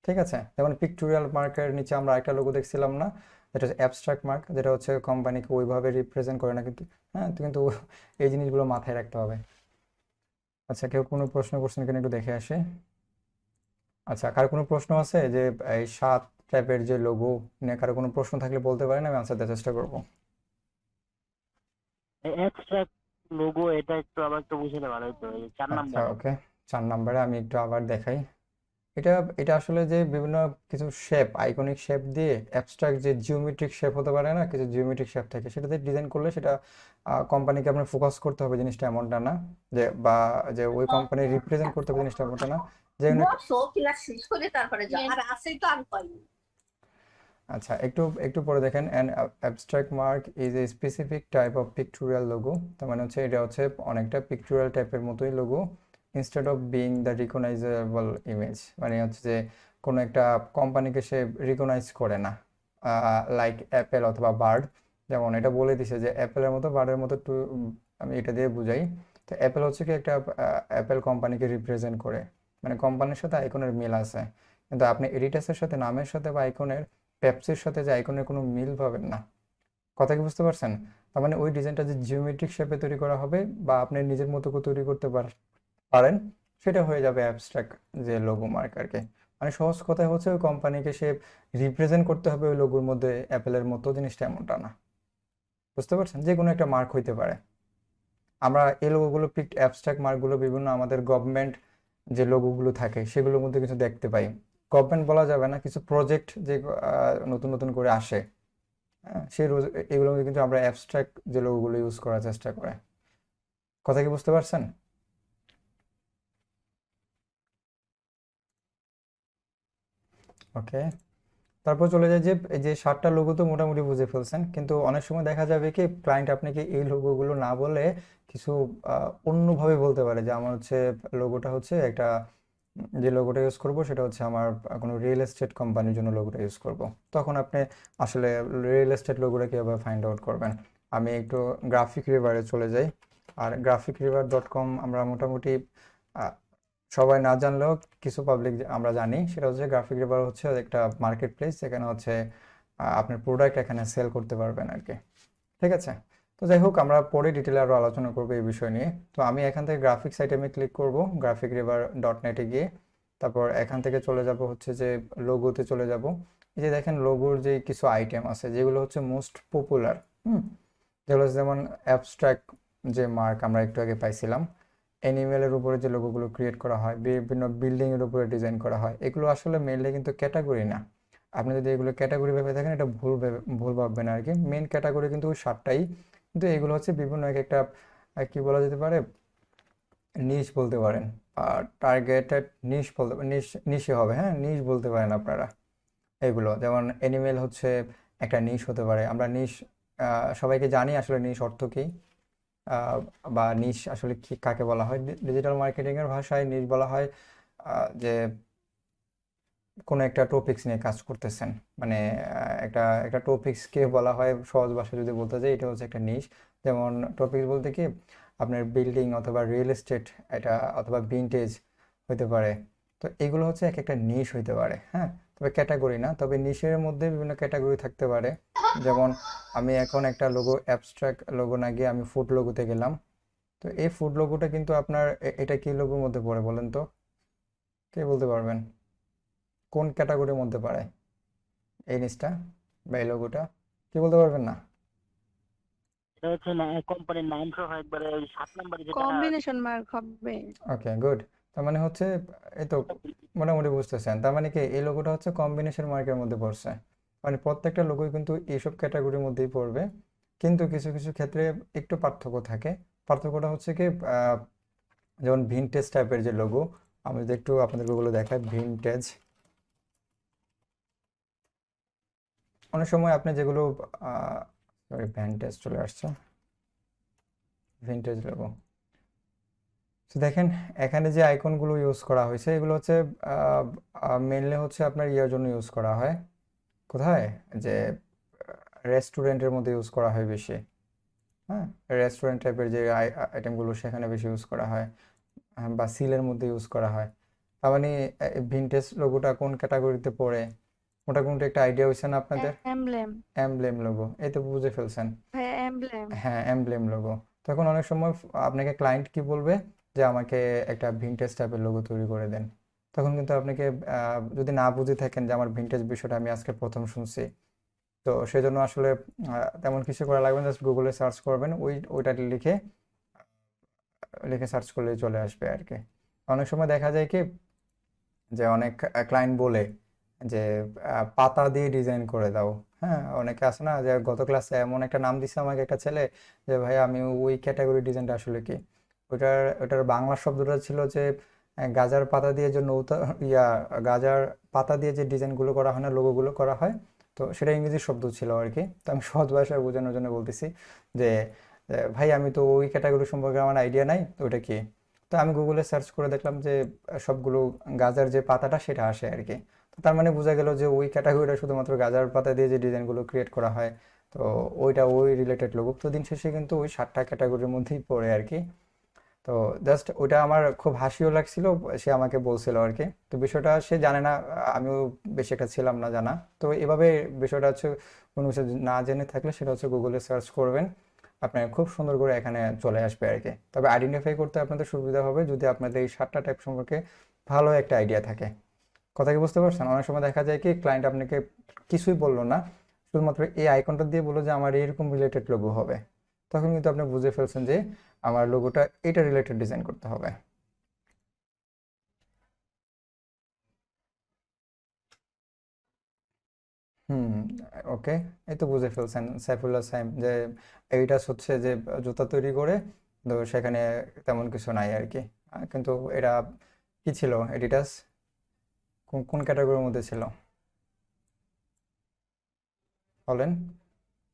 [SPEAKER 1] ঠিক আছে? যেমন পিকটোরিয়াল মার্কের নিচে আমরা একটা লোগো দেখছিলাম না, যেটা হচ্ছে অ্যাবস্ট্রাক্ট মার্ক, যেটা হচ্ছে কোম্পানিকে ওইভাবে রিপ্রেজেন্ট করে না, কিন্তু হ্যাঁ, তো কিন্তু এই জিনিসগুলো মাথায় রাখতে হবে। আচ্ছা, কেউ কোনো প্রশ্ন করছেন কিনা একটু দেখে আসি। আচ্ছা, কারো কোনো প্রশ্ন আছে যে এই 7 টাইপের যে লোগো নিয়ে কারো কোনো প্রশ্ন থাকলে বলতে পারেন, আমি আনসার দেওয়ার চেষ্টা করবো।
[SPEAKER 4] এক্সট্রা লোগো এটা একটু আবার একটু বুঝালে ভালো হতো, এই 4
[SPEAKER 1] আচ্ছা,
[SPEAKER 4] নাম্বার।
[SPEAKER 1] ওকে। 4 নম্বরে আমি একটু আবার দেখাই। এটা এটা আসলে যে বিভিন্ন কিছু শেপ, আইকনিক শেপ দিয়ে অ্যাবস্ট্রাক্ট যে জিওমেট্রিক শেপ হতে পারে না, কিছু জিওমেট্রিক শেপ থাকে, সেটাতে ডিজাইন করলে সেটা কোম্পানিকে আপনার ফোকাস করতে হবে জিনিসটা এমনটা না, যে বা যে ওই কোম্পানি রিপ্রেজেন্ট করতে হবে জিনিসটা এমনটা না, যে
[SPEAKER 7] বসো, ক্লাস শেষ করে তারপরে যাও। আর আছেই তো আমি পাইনি।
[SPEAKER 1] আচ্ছা, একটু একটু পরে দেখেন, an abstract mark is a specific type of pictorial logo. তার মানে হচ্ছে এটা হচ্ছে অনেকটা পিকটোরিয়াল টাইপের মতোই logo, instead of being the recognisable image, মানে হচ্ছে যে কোনো একটা কোম্পানিকে সে রিকগনাইজ করে না, লাইক অ্যাপেল অথবা বার্ড। যেমন এটা বলে দিছে যে অ্যাপেলের মতো বার্ডের মতো, একটু আমি এটা দিয়ে বুঝাই। তো অ্যাপেল হচ্ছে কি একটা অ্যাপেল কোম্পানিকে রিপ্রেজেন্ট করে, মানে কোম্পানির সাথে আইকনের মিল আছে, কিন্তু আপনি এডিটাসের সাথে, নামের সাথে বা আইকনের, পেপসির সাথে যে আইকনের কোনো মিল পাবেন না। কথা কি বুঝতে পারছেন? তার মানে ওই ডিজাইনটা যে জিওমেট্রিক শেপে তৈরি করা হবে বা আপনি নিজের মতো করে তৈরি করতে পারেন, সেটা হয়ে যাবে অ্যাবস্ট্রাক্ট যে লোগো মার্ক আর কি। মানে সহজ কথায় হচ্ছে ওই কোম্পানিকে সে রিপ্রেজেন্ট করতে হবে ওই লোগোর মধ্যে, অ্যাপেলের মতো, জিনিসটা এমনটা না। বুঝতে পারছেন? যে কোনো একটা মার্ক হইতে পারে। আমরা এই লোগোগুলো, অ্যাবস্ট্রাক্ট মার্কগুলো বিভিন্ন আমাদের গভর্নমেন্ট যে লোগোগুলো থাকে সেগুলোর মধ্যে কিছু দেখতে পাই। গভর্নমেন্ট বলা যাবে না, কিছু প্রজেক্ট যে নতুন নতুন করে আসে, হ্যাঁ, সেই এগুলোর মধ্যে কিন্তু আমরা অ্যাবস্ট্রাক্ট যে লোগোগুলো ইউজ করার চেষ্টা করে। কথা কি বুঝতে পারছেন? ওকে, তারপর চলে যায় যে এই যে 7টা লোগো তো মোটামুটি বুঝে ফেলছেন, কিন্তু অনেক সময় দেখা যাবে কি ক্লায়েন্ট আপনাকে এই লোগোগুলো না বলে কিছু অন্যভাবে বলতে পারে, যে আমার হচ্ছে লোগোটা হচ্ছে একটা, যে লোগোটা ইউজ করব সেটা হচ্ছে আমার কোনো রিয়েল এস্টেট কোম্পানির জন্য লোগোটা ইউজ করব। তখন আপনি আসলে রিয়েল এস্টেট লোগোটা কীভাবে ফাইন্ড আউট করবেন? আমি একটু গ্রাফিক রিভারে চলে যাই। আর graphicriver.com আমরা মোটামুটি সবাই না জানলেও কিছু পাবলিক আমরা জানি, সেটা হচ্ছে গ্রাফিক রিভার হচ্ছে একটা মার্কেট প্লেস, যেখানে হচ্ছে আপনার প্রোডাক্ট এখানে সেল করতে পারবেন আর কি। ঠিক আছে? তো যাই হোক, আমরা পরে ডিটেলে আরও আলোচনা করবো এই বিষয় নিয়ে। তো আমি এখান থেকে গ্রাফিক সাইটে আমি ক্লিক করব, graphicriver.net-এ গিয়ে, তারপর এখান থেকে চলে যাব হচ্ছে যে লোগোতে চলে যাব। এই যে দেখেন লোগোর যে কিছু আইটেম আছে যেগুলো হচ্ছে মোস্ট পপুলার, যেগুলো যেমন অ্যাবস্ট্রাক্ট যে মার্ক আমরা একটু আগে পাইছিলাম, অ্যানিমেলের উপরে যে লোগোগুলো ক্রিয়েট করা হয়, বিভিন্ন বিল্ডিংয়ের উপরে ডিজাইন করা হয়, এগুলো আসলে মেনলি কিন্তু ক্যাটাগরি না। আপনি যদি এগুলো ক্যাটাগরি ভেবে থাকেন, এটা ভুল ভাববেন আর কি। মেন ক্যাটাগরি কিন্তু ওই 7টাই, কিন্তু এগুলো হচ্ছে বিভিন্ন এক একটা কি বলা যেতে পারে, নিশ বলতে পারেন, টার্গেটেড নিশ বলতে, নিশে হবে, হ্যাঁ, নিশ বলতে পারেন আপনারা। এগুলো যেমন অ্যানিমেল হচ্ছে একটা নিশ হতে পারে। আমরা নিশ সবাইকে জানি আসলে নিশ অর্থ কী, বা নিশ আসলে কি কাকে বলা হয়। ডিজিটাল মার্কেটিং এর ভাষায় নিশ বলা হয় যে কোনো একটা টপিকস নিয়ে কাজ করতেছেন, মানে একটা একটা টপিকসকে বলা হয় সহজ ভাষায় যদি বলতে যাই, এটা হচ্ছে একটা নিশ। যেমন টপিকস বলতে কি আপনার বিল্ডিং অথবা রিয়েল এস্টেট, এটা অথবা ভিনটেজ হতে পারে। তো এগুলো হচ্ছে এক একটা নিশ হইতে পারে, হ্যাঁ। তবে ক্যাটাগরি না, তবে নিশের মধ্যে বিভিন্ন ক্যাটাগরি থাকতে পারে। যেমন আমি এখন একটা লোগো অ্যাবস্ট্রাক্ট লোগো না গিয়ে আমি ফুড লোগোতে গেলাম। তো এই ফুড লোগোটা কিন্তু আপনার এটা কি লোগোর মধ্যে পড়ে বলেন তো? কে বলতে পারবেন কোন ক্যাটাগরির মধ্যে পড়ে এই জিনিসটা বা এই লোগোটা? কি বলতে পারবেন না?
[SPEAKER 4] এটা হচ্ছে না কোম্পানির নাম সহ একবারে ওই 7 নম্বরে যেটা
[SPEAKER 8] কম্বিনেশন মার্ক হবে।
[SPEAKER 1] ওকে, গুড। তার মানে হচ্ছে এই তো মোটামুটি বুঝতেছেন, তার মানে কি এই লোগোটা হচ্ছে কম্বিনেশন মার্কের মধ্যে পড়ছে। মানে প্রত্যেকটা লোগোই কিন্তু এইসব ক্যাটাগরির মধ্যেই পড়বে, কিন্তু কিছু কিছু ক্ষেত্রে একটু পার্থক্য থাকে। পার্থক্যটা হচ্ছে কি যেমন ভিনটেজ টাইপের যে লোগো, আমি যদি একটু আপনাদের গুলো দেখাই, ভিনটেজ অনেক সময় আপনি যেগুলো সরি ভ্যানটেজ চলে আসছে, ভিনটেজ লোগো। তো দেখেন এখানে যে আইকনগুলো ইউজ করা হয়েছে এগুলো হচ্ছে মেনলি হচ্ছে আপনার ইয়ার জন্য ইউজ করা হয়। কোথায়? যে রেস্টুরেন্টের মধ্যে ইউজ করা হয় বেশি। হ্যাঁ, রেস্টুরেন্ট টাইপের যে আইটেমগুলো সেখানে বেশি ইউজ করা হয়, বা সিলের মধ্যে ইউজ করা হয়। তার মানে ভিনটেজ লোগোটা কোন ক্যাটাগরিতে পড়ে মোটামুটি একটা আইডিয়া হয়েছে না আপনাদের?
[SPEAKER 8] এমব্লেম।
[SPEAKER 1] এমব্লেম লোগো, এই তো বুঝে ফেলছেন।
[SPEAKER 8] ভাইয়া এমব্লেম।
[SPEAKER 1] হ্যাঁ, এমব্লেম লোগো। তখন অনেক সময় আপনাকে ক্লায়েন্ট কি বলবে যে আমাকে একটা ভিনটেজ টাইপের লোগো তৈরি করে দেন। তখন কিন্তু আপনাকে যদি না বুঝে থাকেন যে আমার ভিনটেজ বিষয়টা আমি আজকে প্রথম শুনছি, তো সেজন্য আসলে তেমন কিছু করা লাগবে না, জাস্ট গুগলে সার্চ করবেন, ওইটা লিখে লিখে সার্চ করলেই চলে আসবে আর কি। অনেক সময় দেখা যায় কি যে অনেক ক্লায়েন্ট বলে যে পাতা দিয়ে ডিজাইন করে দাও। হ্যাঁ, অনেকে আছে না যে গত ক্লাসে এমন একটা নাম দিছে আমাকে একটা ছেলে যে ভাই আমি ওই ক্যাটাগরি ডিজাইনটা আসলে কি, ওটার বাংলা শব্দটা ছিল যে গাজার পাতা দিয়ে যে নৌতা গাজার পাতা দিয়ে যে ডিজাইনগুলো করা হয় না, লোগোগুলো করা হয়, তো সেটা ইংরেজি শব্দ ছিল আর কি। তো আমি সহজ ভাষায় বোঝানোর জন্য বলতেছি যে ভাই আমি তো ওই ক্যাটাগরি সম্পর্কে আমার আইডিয়া নাই, তো ওটা কি। তো আমি গুগলে সার্চ করে দেখলাম যে সবগুলো গাজার যে পাতাটা সেটা আসে আর কি। তো তার মানে বোঝা গেল যে ওই ক্যাটাগরিটা শুধুমাত্র গাজার পাতা দিয়ে যে ডিজাইনগুলো ক্রিয়েট করা হয়, তো ওই রিলেটেড লোগো। তো দিন শেষে কিন্তু ওই 7টা ক্যাটাগরির মধ্যেই পড়ে আর কি। তো জাস্ট ওটা আমার খুব হাসিও লাগছিল, সে আমাকে বলছিল আর কি। তো বিষয়টা সে জানে না, আমিও বেশি একটা ছিলাম না জানা। তো এভাবে বিষয়টা হচ্ছে কোনো কিছু না জেনে থাকলে সেটা হচ্ছে গুগলে সার্চ করবেন, আপনার খুব সুন্দর করে এখানে চলে আসবে আর কি। তবে আইডেন্টিফাই করতে আপনাদের সুবিধা হবে যদি আপনাদের এই 7টা টাইপ সম্পর্কে ভালো একটা আইডিয়া থাকে। কথা কি বুঝতে পারছেন? অনেক সময় দেখা যায় কি ক্লায়েন্ট আপনাকে কিছুই বললো না, শুধুমাত্র এই আইকনটা দিয়ে বললো যে আমার এরকম রিলেটেড লোগো হবে, তখন কিন্তু আপনি বুঝে ফেলছেন যে আমার লোগোটা এটা রিলেটেড ডিজাইন করতে হবে। হুম, ওকে, এই তো বুঝে ফেলছেন সাইফুল্লাহ সাইম যে এইটাস হচ্ছে যে জুতা তৈরি করে, তো সেখানে তেমন কিছু নাই আর কি। কিন্তু এটা কি ছিল এডিটাস, কোন কোন ক্যাটাগরির মধ্যে ছিল বলেন?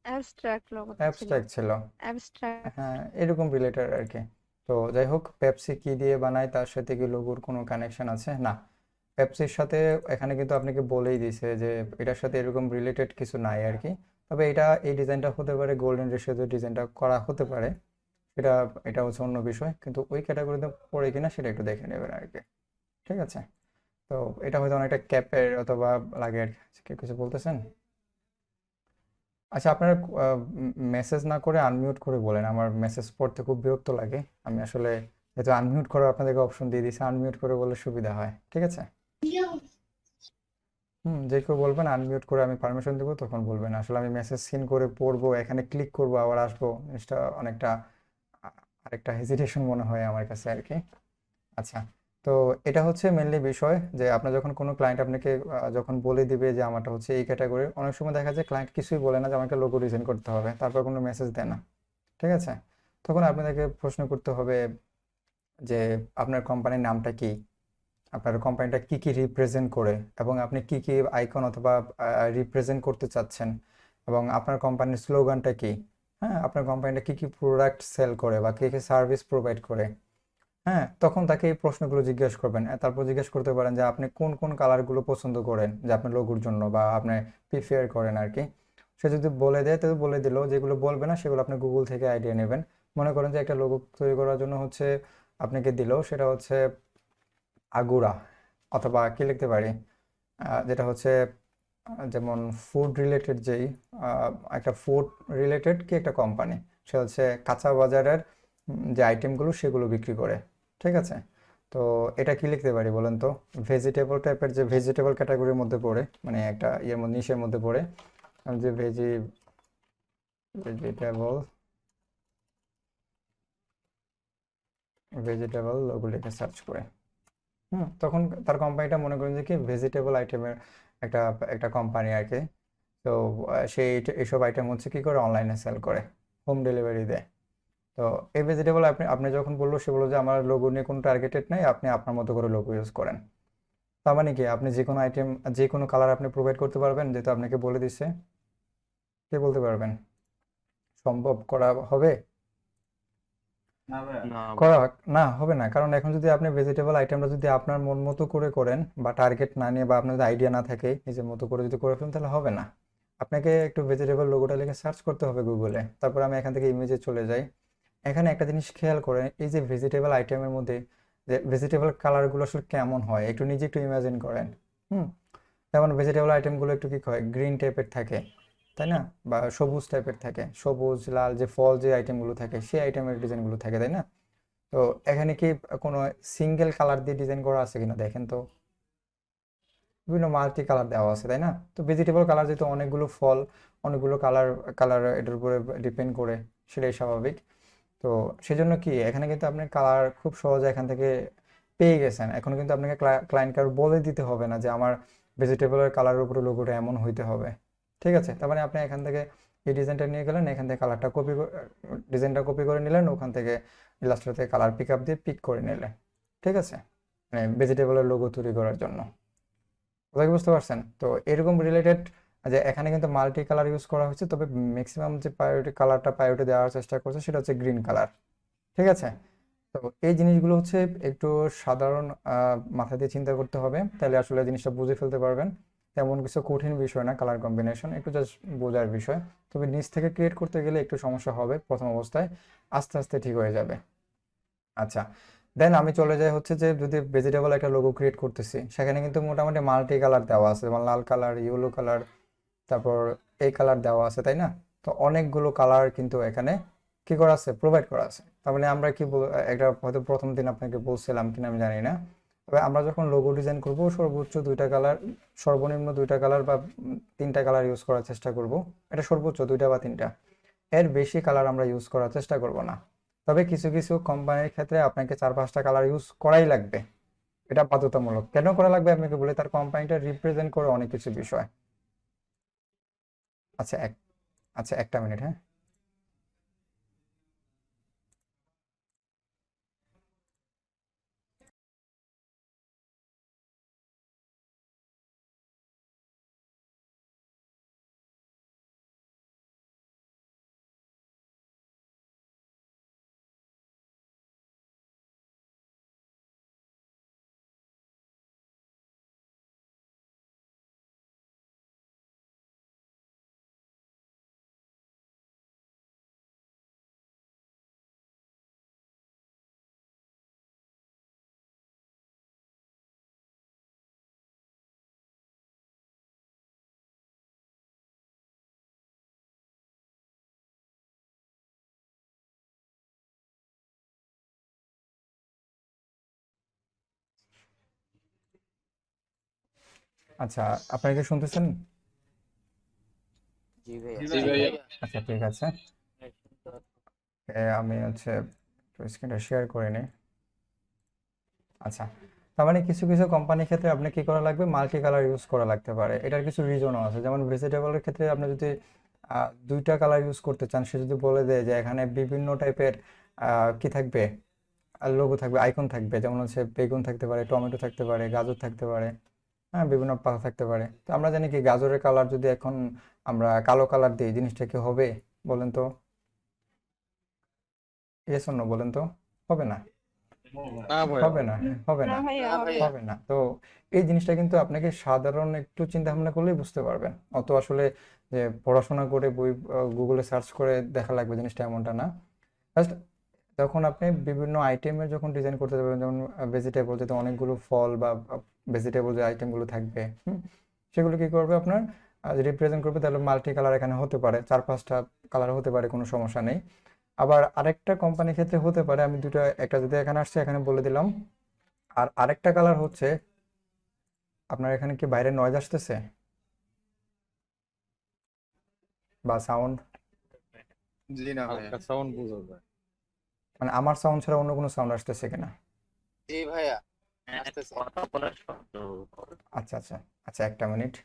[SPEAKER 8] অ্যাবস্ট্রাক্ট লোগো ছিল।
[SPEAKER 1] অ্যাবস্ট্রাক্ট ছিল।
[SPEAKER 8] অ্যাবস্ট্রাক্ট।
[SPEAKER 1] হ্যাঁ, এরকম রিলেটেড আর কি। তো যাই হোক, পেপসি কি দিয়ে বানায় তার সাথে কি লোগোর কোনো কানেকশন আছে? না, পেপসির সাথে এখানে কিন্তু আপনাকে বলেই দিছে যে এটার সাথে এরকম রিলেটেড কিছু নাই আর কি। তবে এই ডিজাইনটা হতে পারে গোল্ডেন রেশিওতে ডিজাইনটা করা হতে পারে, সেটা এটা হচ্ছে অন্য বিষয়, কিন্তু ওই ক্যাটাগরিতে পড়ে কিনা সেটা একটু দেখে নেবেন আর কি। ঠিক আছে, তো এটা হয়তো অনেকটা ক্যাপের অথবা লাগে আর কি। কেউ কিছু বলতেছেন? আচ্ছা, আপনারা মেসেজ না করে আনমিউট করে বলেন, আমার মেসেজ পড়তে খুব বিরক্ত লাগে। আমি আসলে যেহেতু আনমিউট করার আপনাদেরকে অপশন দিয়ে দিয়েছি, আনমিউট করে বললে সুবিধা হয়। ঠিক আছে, যে কেউ বলবেন আনমিউট করে, আমি পারমিশন দেবো তখন বলবেন। আসলে আমি মেসেজ সিন করে পড়বো, এখানে ক্লিক করবো আবার আসবো, জিনিসটা অনেকটা আরেকটা হেজিটেশন মনে হয় আমার কাছে আর কি। আচ্ছা, তো এটা হচ্ছে মেনলি বিষয় যে আপনার যখন কোনো ক্লায়েন্ট আপনাকে যখন বলে দিবে যে আমারটা হচ্ছে এই ক্যাটাগরি, অনেক সময় দেখা যায় ক্লায়েন্ট কিছুই বলে না যে আমাকে লোগো ডিজাইন করতে হবে, তারপর কোনো মেসেজ দেয় না। ঠিক আছে, তখন আপনাদেরকে প্রশ্ন করতে হবে যে আপনার কোম্পানির নামটা কি, আপনার কোম্পানিটা কি কি রিপ্রেজেন্ট করে, এবং আপনি কি কি আইকন অথবা রিপ্রেজেন্ট করতে চাচ্ছেন, এবং আপনার কোম্পানির স্লোগানটা কি। হ্যাঁ, আপনার কোম্পানিটা কি কি প্রোডাক্ট সেল করে বা কি কি সার্ভিস প্রোভাইড করে। হ্যাঁ, তখন তাকে এই প্রশ্নগুলো জিজ্ঞেস করবেন। তারপর জিজ্ঞেস করতে পারেন যে আপনি কোন কোন কালারগুলো পছন্দ করেন যে আপনার লোগোর জন্য, বা আপনি প্রিফার করেন আর কি। সে যদি বলে দেয় তো বলে দিল, যেগুলো বলবে না সেগুলো আপনি গুগল থেকে আইডিয়া নেবেন। মনে করেন যে একটা লোগো তৈরি করার জন্য হচ্ছে আপনাকে দিল সেটা হচ্ছে আগুরা, অথবা কি লিখতে পারি যেটা হচ্ছে যেমন ফুড রিলেটেড যেই একটা ফুড রিলেটেড কি একটা কোম্পানি, সে হচ্ছে কাঁচা বাজারের যে আইটেমগুলো সেগুলো বিক্রি করে, ঠিক আছে। তো এটা কি লিখতে পারি বলেন তো? ভেজিটেবল টাইপের, যে ভেজিটেবল ক্যাটাগরির মধ্যে পড়ে, মানে একটা ইয়ের মধ্যে নিশের মধ্যে পড়ে। আমি যে ভেজিটেবল লোগো লিখে সার্চ করে, তখন তার কোম্পানিটা মনে করেন যে কি ভেজিটেবল আইটেমের একটা একটা কোম্পানি আর কি। তো সেই এইসব আইটেম হচ্ছে কি করে অনলাইনে সেল করে, হোম ডেলিভারি দেয়। তো এই ভেজিটেবল আপনি আপনি যখন বললো, সে বললো যে আমার লোগো নিয়ে কোনো টার্গেটেড নাই, আপনি আপনার মতো করে লোগো ইউজ করেন। তার মানে কি আপনি যে কোনো আইটেম, যে কোনো কালার আপনি প্রোভাইড করতে পারবেন, যেহেতু আপনাকে বলে দিচ্ছে। কে বলতে পারবেন সম্ভব করা হবে?
[SPEAKER 6] না ভাইয়া
[SPEAKER 1] করা না হবে না, কারণ এখন যদি আপনি ভেজিটেবল আইটেমটা যদি আপনার মন মতো করে করেন, বা টার্গেট না নিয়ে, বা আপনার যদি আইডিয়া না থাকে নিজের মতো করে যদি করে ফেলেন, তাহলে হবে না। আপনাকে একটু ভেজিটেবল লোগোটা লিখে সার্চ করতে হবে গুগলে। তারপর আমি এখান থেকে ইমেজে চলে যাই। এখানে একটা জিনিস খেয়াল করেন, এই যে ভেজিটেবল আইটেমের মধ্যে যে ভেজিটেবল কালারগুলো আসলে কেমন হয়, একটু নিজে একটু ইমাজিন করেন। যেমন ভেজিটেবল আইটেমগুলো একটু কি হয়, গ্রিন টাইপের থাকে, তাই না? বা সবুজ টাইপের থাকে, সবুজ লাল যে ফল যে আইটেমগুলো থাকে, সেই আইটেমের ডিজাইনগুলো থাকে, তাই না? তো এখানে কি কোনো সিঙ্গেল কালার দিয়ে ডিজাইন করা আছে কিনা দেখেন তো। বিভিন্ন মাল্টি কালার দেওয়া আছে, তাই না? তো ভেজিটেবল কালার যেহেতু অনেকগুলো ফল, অনেকগুলো কালার কালার এটার উপরে ডিপেন্ড করে, সেটাই স্বাভাবিক। তো সেজন্য কি এখানে কিন্তু আপনি কালার খুব সহজে এখান থেকে পেয়ে গেছেন। এখন কিন্তু আপনাকে ক্লায়েন্টকে আর বলে দিতে হবে না যে আমার ভেজিটেবলের কালারের উপরে লোগোটা এমন হইতে হবে, ঠিক আছে। তার মানে আপনি এখান থেকে এই ডিজাইনটা নিয়ে গেলেন, এখান থেকে কালারটা ডিজাইনটা কপি করে নিলেন, ওখান থেকে ইলাস্ট্রেটর থেকে কালার পিক আপ দিয়ে পিক করে নিলেন, ঠিক আছে, মানে ভেজিটেবলের লোগো তৈরি করার জন্য। কথা কি বুঝতে পারছেন? তো এরকম রিলেটেড যে এখানে কিন্তু মাল্টি কালার ইউজ করা হচ্ছে, তবে ম্যাক্সিমাম যে প্রায়োরিটি দেওয়ার চেষ্টা করছে সেটা হচ্ছে গ্রিন কালার, ঠিক আছে। তো এই জিনিসগুলো হচ্ছে একটু সাধারণ মাথা দিয়ে চিন্তা করতে হবে, তাহলে আসলে জিনিসটা বুঝে ফেলতে পারবেন। তেমন কিছু কঠিন বিষয় না, কালার কম্বিনেশন একটু জাস্ট বোঝার বিষয়। তবে নিচ থেকে ক্রিয়েট করতে গেলে একটু সমস্যা হবে প্রথম অবস্থায়, আস্তে আস্তে ঠিক হয়ে যাবে। আচ্ছা, দেন আমি চলে যাই হচ্ছে যে যদি ভেজিটেবল একটা লোগো ক্রিয়েট করতেছি, সেখানে কিন্তু মোটামুটি মাল্টি কালার দেওয়া আছে, যেমন লাল কালার, ইয়েলো কালার, তারপর এই কালার দেওয়া আছে, তাই না? তো অনেকগুলো কালার কিন্তু এখানে কি করা আছে, প্রোভাইড করা আছে। তার মানে আমরা কি একটা হয়তো প্রথম দিন আপনাকে বলছিলাম কিনা আমি জানি না, তবে আমরা যখন লোগো ডিজাইন করব সর্বোচ্চ দুইটা কালার, সর্বনিম্ন দুইটা কালার বা তিনটা কালার ইউজ করার চেষ্টা করব। এটা সর্বোচ্চ দুইটা বা তিনটা, এর বেশি কালার আমরা ইউজ করার চেষ্টা করব না। তবে কিছু কিছু কোম্পানির ক্ষেত্রে আপনাকে 4-5টা কালার ইউজ করাই লাগবে, এটা বাধ্যতামূলক। কেন করা লাগবে আপনাকে বলে, তার কোম্পানিটা রিপ্রেজেন্ট করে অনেক কিছু বিষয়। আচ্ছা আচ্ছা, একটা মিনিট, হ্যাঁ। আচ্ছা, আপনারা কি শুনতেছেন?
[SPEAKER 3] জি ভাইয়া।
[SPEAKER 6] জি ভাইয়া
[SPEAKER 1] আচ্ছা, ঠিক আছে। আমি হচ্ছে স্ক্রিনটা শেয়ার করে নিই। আচ্ছা, তার মানে কিছু কিছু কোম্পানির ক্ষেত্রে আপনি কি করা লাগবে, মাল্টি কালার ইউজ করা লাগতে পারে। এটার কিছু রিজনও আছে, যেমন ভেজিটেবলের ক্ষেত্রে আপনি যদি দুইটা কালার ইউজ করতে চান, সে যদি বলে দেয় যে এখানে বিভিন্ন টাইপের কি থাকবে, লোগো থাকবে, আইকন থাকবে, যেমন হচ্ছে বেগুন থাকতে পারে, টমেটো থাকতে পারে, গাজর থাকতে পারে, হ্যাঁ, বিভিন্ন পাতা থাকতে পারে। তো আমরা জানি কি গাজরের কালার যদি এখন আমরা কালো কালার দিই, জিনিসটা কি হবে বলেন তো? ইয়েস অর নো বলেন তো? হবে না, হবে না, হবে
[SPEAKER 8] না
[SPEAKER 1] না,
[SPEAKER 8] ভাইয়া
[SPEAKER 3] না
[SPEAKER 8] হবে
[SPEAKER 3] ভাইয়া।
[SPEAKER 1] হবে না। তো এই জিনিসটা কিন্তু আপনাকে সাধারণ একটু চিন্তা ভাবনা করলেই বুঝতে পারবেন। অত আসলে যে পড়াশোনা করে বই গুগলে সার্চ করে দেখা লাগবে, জিনিসটা এমনটা না। জাস্ট যখন আপনি বিভিন্ন আইটেমের যখন ডিজাইন করতে যাবেন, যেমন ভেজিটেবল, যাতে অনেকগুলো ফল বা ভেজিটেবল যে আইটেমগুলো থাকবে, সেগুলো কি করবে আপনার রিপ্রেজেন্ট করবে। তাহলে মাল্টি কালার এখানে হতে পারে, 4-5টা কালার হতে পারে, কোনো সমস্যা নেই। আবার আরেকটা কোম্পানির ক্ষেত্রে হতে পারে, আমি দুটো, একটা যদি এখানে আসছে এখানে বলে দিলাম। আর আরেকটা কালার হচ্ছে আপনার এখানে কি বাইরে নয়েজ আসতেছে বা সাউন্ড?
[SPEAKER 9] জি না ভাইয়া, সাউন্ড বোঝা যায়।
[SPEAKER 1] মানে আমার সাউন্ড ছাড়া অন্য কোনো সাউন্ড আসতেছে কিনা?
[SPEAKER 3] জি ভাইয়া, আসতেছে।
[SPEAKER 4] কথা বলার শব্দ
[SPEAKER 1] আচ্ছা আচ্ছা আচ্ছা, একটা মিনিট।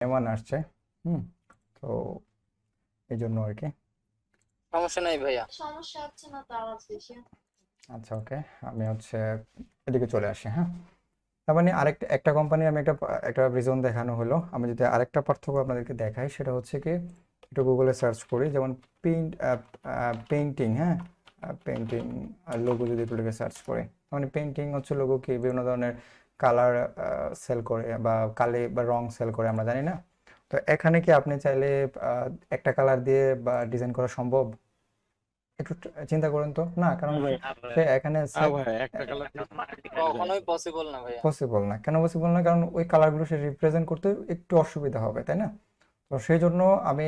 [SPEAKER 1] মেহমান আসছে, তো এই জন্য আর কি।
[SPEAKER 3] সমস্যা নাই ভাইয়া।
[SPEAKER 5] সমস্যা হচ্ছে না তো আওয়াজ বেশি?
[SPEAKER 1] আচ্ছা ওকে, আমি হচ্ছে এদিকে চলে আসি। হ্যাঁ, তার মানে একটা কোম্পানি আমি একটা রিজন দেখানো হলো। আমি যদি আরেকটা পার্থক্য আপনাদেরকে দেখাই, সেটা হচ্ছে কি, একটু গুগলে সার্চ করি, যেমন পেইন্টিং। হ্যাঁ, পেইন্টিং আর লোগো যদি একটু লিখে সার্চ করি, মানে পেইন্টিং হচ্ছে লোগো কি বিভিন্ন ধরনের কালার সেল করে বা কালি বা রং সেল করে, আমরা জানি না। তো এখানে কি আপনি চাইলে একটা কালার দিয়ে বা ডিজাইন করা সম্ভব? একটু চিন্তা করুন তো। না, কারণ
[SPEAKER 4] ভাই
[SPEAKER 1] সে এখানে
[SPEAKER 9] ভাই একটা কালার
[SPEAKER 3] কখনোই পসিবল না ভাইয়া।
[SPEAKER 1] পসিবল না। কেন পসিবল না? কারণ ওই কালারগুলো সে রিপ্রেজেন্ট করতে একটু অসুবিধা হবে, তাই না? তো সেই জন্য আমি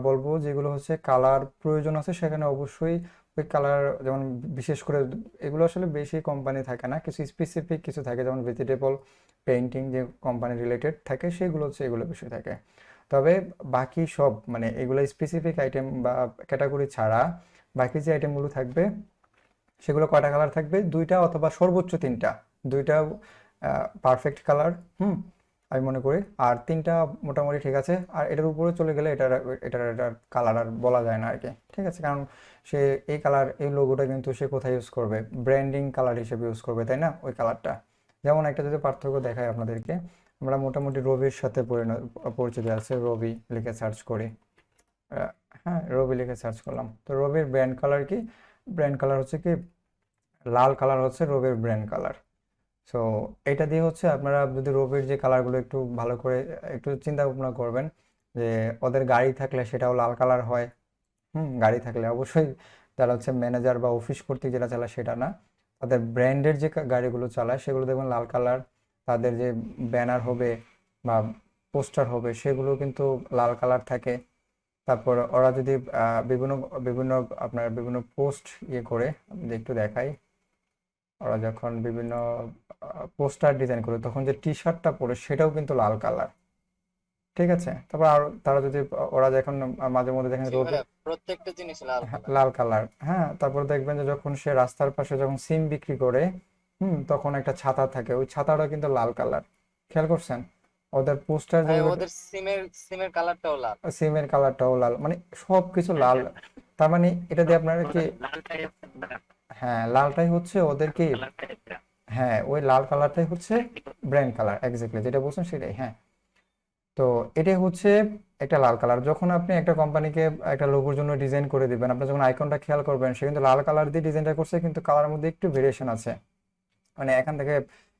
[SPEAKER 1] বলবো, যেগুলো হচ্ছে কালার প্রয়োজন আছে সেখানে অবশ্যই ওই কালার, যেমন বিশেষ করে এগুলো আসলে বেশি কোম্পানি থাকে না, কিছু স্পেসিফিক কিছু থাকে, যেমন ভেজিটেবল পেইন্টিং যে কোম্পানি রিলেটেড থাকে সেগুলো হচ্ছে এগুলো বেশি থাকে। তবে বাকি সব মানে এগুলো স্পেসিফিক আইটেম বা ক্যাটাগরি ছাড়া বাকি যে আইটেমগুলো থাকবে সেগুলো কয়টা কালার থাকবে? 2টা অথবা সর্বোচ্চ 3টা। 2টা পারফেক্ট কালার, আমি মনে করি। আর 3টা মোটামুটি ঠিক আছে। আর এটার উপরে চলে গেলে এটার কালার আর বলা যায় না আর কি, ঠিক আছে? কারণ সে এই কালার, এই লোগোটা কিন্তু সে কোথায় ইউজ করবে? ব্র্যান্ডিং কালার হিসেবে ইউজ করবে, তাই না? ওই কালারটা। যেমন একটা যদি পার্থক্য দেখায় আপনাদেরকে, আমরা মোটামুটি রবির সাথে পরিচিত আছে, রবি লিখে সার্চ করি। হ্যাঁ, রবি লিখে সার্চ করলাম, তো রবির ব্র্যান্ড কালার কি? ব্র্যান্ড কালার হচ্ছে কি, লাল কালার হচ্ছে রবির ব্র্যান্ড কালার। সো এটা দিয়ে হচ্ছে আপনারা যদি রবির যে কালারগুলো একটু ভালো করে একটু চিন্তা ভাবনা করবেন, যে ওদের গাড়ি থাকলে সেটাও লাল কালার হয়। গাড়ি থাকলে অবশ্যই, যারা হচ্ছে ম্যানেজার বা অফিস কর্তৃক যেটা চালায় সেটা না, তাদের ব্র্যান্ডের যে গাড়িগুলো চালায় সেগুলো দেখবেন লাল কালার। তাদের যে ব্যানার হবে বা পোস্টার হবে সেগুলো কিন্তু লাল কালার থাকে। তারপর ওরা যদি বিভিন্ন বিভিন্ন আপনার বিভিন্ন পোস্ট করে, আমি যদি একটু দেখাই, ওরা যখন বিভিন্ন পোস্টার ডিজাইন করে তখন যে টি শার্টটা পরে সেটাও কিন্তু লাল কালার, ঠিক আছে? তারপর আর তারা যদি ওরা যখন মাঝে মধ্যে দেখেন
[SPEAKER 3] জি
[SPEAKER 1] রোদে,
[SPEAKER 3] ভাইয়া, প্রত্যেকটা জিনিস লাল কালার।
[SPEAKER 1] লাল কালার। হ্যাঁ, তারপর দেখবেন যে যখন সে রাস্তার পাশে যখন সিম বিক্রি করে, তখন একটা ছাতা থাকে, ওই ছাতাটা কিন্তু লাল কালার। খেয়াল করছেন? ওদের পোস্টার
[SPEAKER 3] ভাই
[SPEAKER 1] যেগুলো,
[SPEAKER 3] ওদের সিমের কালারটাও লাল।
[SPEAKER 1] সিমের কালারটাও লাল, মানে সবকিছু লাল। তার মানে এটা দিয়ে আপনারা কি,
[SPEAKER 4] লালটাই
[SPEAKER 1] হ্যাঁ, লালটাই হচ্ছে ওদের কি, হ্যাঁ, ওই লাল কালারটাই হচ্ছে ব্র্যান্ড কালার, এক্স্যাক্টলি যেটা বলছেন সেটাই। হ্যাঁ, তো এটাই হচ্ছে একটা লাল কালার। যখন আপনি একটা কোম্পানিকে একটা লোগোর জন্য ডিজাইন করে দিবেন, আপনি যখন আইকনটা খেয়াল করবেন, সে কিন্তু লাল কালার দিয়ে ডিজাইনটা করছে, কিন্তু কালারের মধ্যে একটু ভেরিয়েশন আছে। মানে এখান থেকে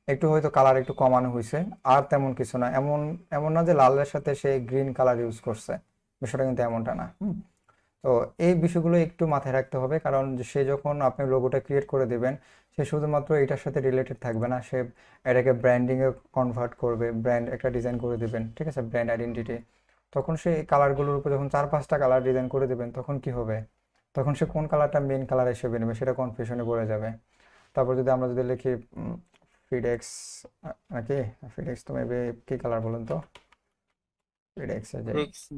[SPEAKER 1] একটু হয়তো কালার একটু কমানো হয়েছে, আর তেমন কিছু না। এমন এমন না যে লালের সাথে সে গ্রিন কালার ইউজ করছে, বিষয়টা কিন্তু এমনটা না। তো এই বিষয়গুলো একটু মাথায় রাখতে হবে, কারণ সে যখন আপনি লোগোটা ক্রিয়েট করে দেবেন, সে শুধুমাত্র এটার সাথে রিলেটেড থাকবে না, সে এটাকে ব্র্যান্ডিংয়ে কনভার্ট করবে, ব্র্যান্ড একটা ডিজাইন করে দেবেন, ঠিক আছে? Brand identity. তখন সে এই কালারগুলোর উপর যখন 4-5টা কালার ডিজাইন করে দেবেন, তখন কি হবে? তখন সে কোন কালারটা মেন কালার হিসেবে নেবে সেটা কনফিউশনে পড়ে যাবে। তারপর যদি আমরা যদি লিখি ফিডেক্স, নাকি ফিডেক্স, তো মেবি কি কালার বলুন তো? ফিডেক্স যে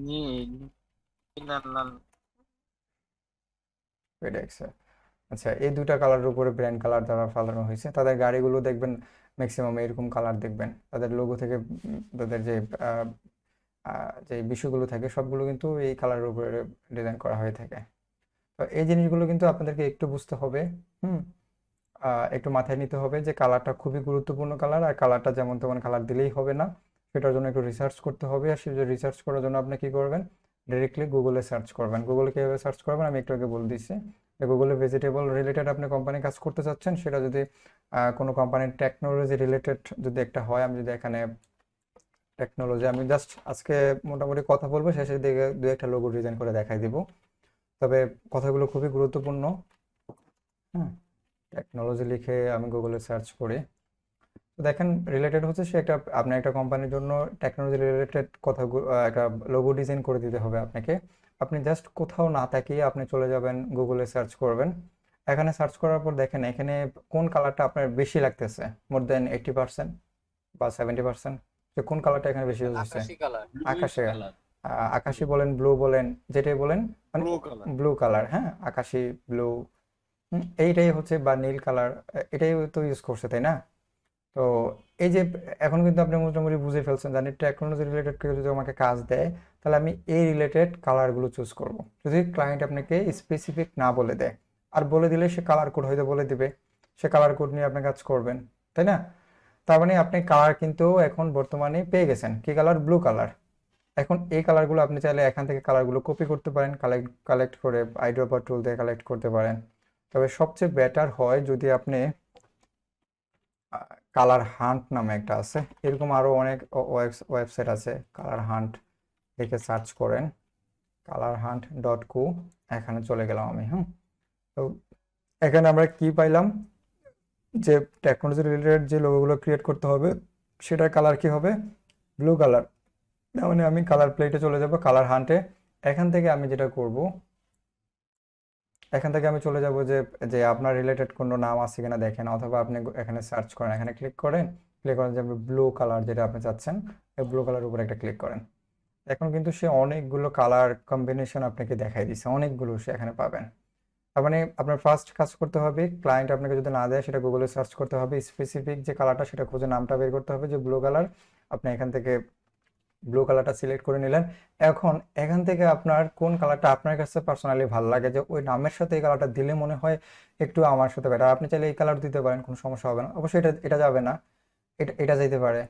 [SPEAKER 6] নীল, লাল।
[SPEAKER 1] ফেডেক্স। আচ্ছা, এই দুইটা কালারের উপরে ব্র্যান্ড কালার দ্বারা ফালানো হয়েছে। তাদের গাড়িগুলো দেখবেন ম্যাক্সিমাম এরকম কালার দেখবেন। তাদের লোগো থেকে তাদের যে বিষয়গুলো থাকে সবগুলো কিন্তু এই কালারের উপরে ডিজাইন করা হয়ে থাকে। তো এই জিনিসগুলো কিন্তু আপনাদেরকে একটু বুঝতে হবে। একটু মাথায় নিতে হবে যে কালারটা খুবই গুরুত্বপূর্ণ কালার, আর কালারটা যেমন তেমন কালার দিলেই হবে না, সেটার জন্য একটু রিসার্চ করতে হবে। আর সেই রিসার্চ করার জন্য আপনি কি করবেন, ডিরেক্টলি গুগলে সার্চ করবেন। গুগলে কীভাবে সার্চ করবেন আমি একটু আগে বলে দিচ্ছি। গুগলে ভেজিটেবল রিলেটেড আপনি কোম্পানি কাজ করতে চাচ্ছেন, সেটা যদি কোনো কোম্পানির টেকনোলজি রিলেটেড যদি একটা হয়, আমি যদি এখানে টেকনোলজি, আমি জাস্ট আজকে মোটামুটি কথা বলবো, শেষের দিকে দু একটা লোগো ডিজাইন করে দেখাই দিব। তবে কথাগুলো খুবই গুরুত্বপূর্ণ। টেকনোলজি লিখে আমি গুগলে সার্চ করি, তো দেখেন রিলেটেড হচ্ছে সে একটা, আপনি একটা কোম্পানির জন্য টেকনোলজি রিলেটেড একটা লোগো ডিজাইন করে দিতে হবে আপনাকে। আপনি জাস্ট কোথাও না তাকিয়ে আপনি চলে যাবেন, গুগলে সার্চ করবেন। এখানে সার্চ করার পর দেখেন এখানে কোন কালারটা আপনার বেশি লাগতেছে, মোর দেন 80% বা 70%, যে কোন কালারটা এখানে বেশি ইউজ হচ্ছে।
[SPEAKER 3] আকাশি কালার।
[SPEAKER 1] আকাশে, আকাশি বলেন, ব্লু বলেন, যেটাই বলেন, মানে
[SPEAKER 9] ব্লু কালার।
[SPEAKER 1] ব্লু কালার, হ্যাঁ, আকাশি ব্লু, এইটাই হচ্ছে, বা নীল কালার, এটাই তো ইউজ করছে, তাই না? তো এই যে এখন কিন্তু আপনি মোটামুটি বুঝে ফেলছেন, জানি টেকনোলজি রিলেটেড কেউ যদি আমাকে কাজ দেয়, তাহলে আমি এই রিলেটেড কালারগুলো চুজ করব। যদি ক্লায়েন্ট আপনাকে স্পেসিফিক না বলে দেয়, আর বলে দিলে সে কালার কোড হয়তো বলে দিবে, সে কালার কোড নিয়ে আপনি কাজ করবেন, তাই না? তার মানে আপনি কালার কিন্তু এখন বর্তমানে পেয়ে গেছেন, কি কালার? Blue colour. এখন এই কালারগুলো আপনি চাইলে এখান থেকে কালারগুলো কপি করতে পারেন, কালেক্ট করে আইড্রপার টুল দিয়ে কালেক্ট করতে পারেন। তবে সবচেয়ে বেটার হয় যদি আপনি কালার হান্ট নামে একটা আছে, এরকম আরও অনেক ওয়েবসাইট আছে, কালার হান্ট লিখে সার্চ করেন, colorhunt.co, এখানে চলে গেলাম আমি। তো এখানে আমরা কি পাইলাম, যে টেকনোলজি রিলেটেড যে লোগোগুলো ক্রিয়েট করতে হবে সেটার কালার কি হবে? Blue colour. মানে আমি কালার প্লেটে চলে যাব, কালার হান্টে। এখান থেকে আমি যেটা করব, এখান থেকে আমি চলে যাব যে যে আপনার রিলেটেড কোনো নাম আছে কিনা দেখেন, অথবা আপনি এখানে সার্চ করেন, এখানে ক্লিক করেন যে ব্লু কালার যেটা আপনি চাচ্ছেন, এই ব্লু কালার উপরে একটা ক্লিক করেন। এখন কিন্তু সে অনেকগুলো কালার কম্বিনেশন আপনাকে দেখাই দিচ্ছে, অনেকগুলো সে এখানে পাবেন। তার মানে আপনার ফার্স্ট কাজ করতে হবে, ক্লায়েন্ট আপনাকে যদি না দেয় সেটা গুগলে সার্চ করতে হবে, স্পেসিফিক যে কালারটা সেটা খুঁজে নামটা বের করতে হবে, যে ব্লু কালার। আপনি এখান থেকে ব্লু কালারটা সিলেক্ট করে নিলেন। এখন এখান থেকে আপনার কোন কালারটা আপনার কাছে পার্সোনালি ভালো লাগে, যে ওই নামের সাথে এই কালারটা দিলে মনে হয় একটু আমার সাথে বেটার, আপনি চাইলে এই কালার দিতে পারেন, কোনো সমস্যা হবে না। অবশ্যই এটা যাবে না, এটা যাইতে পারে,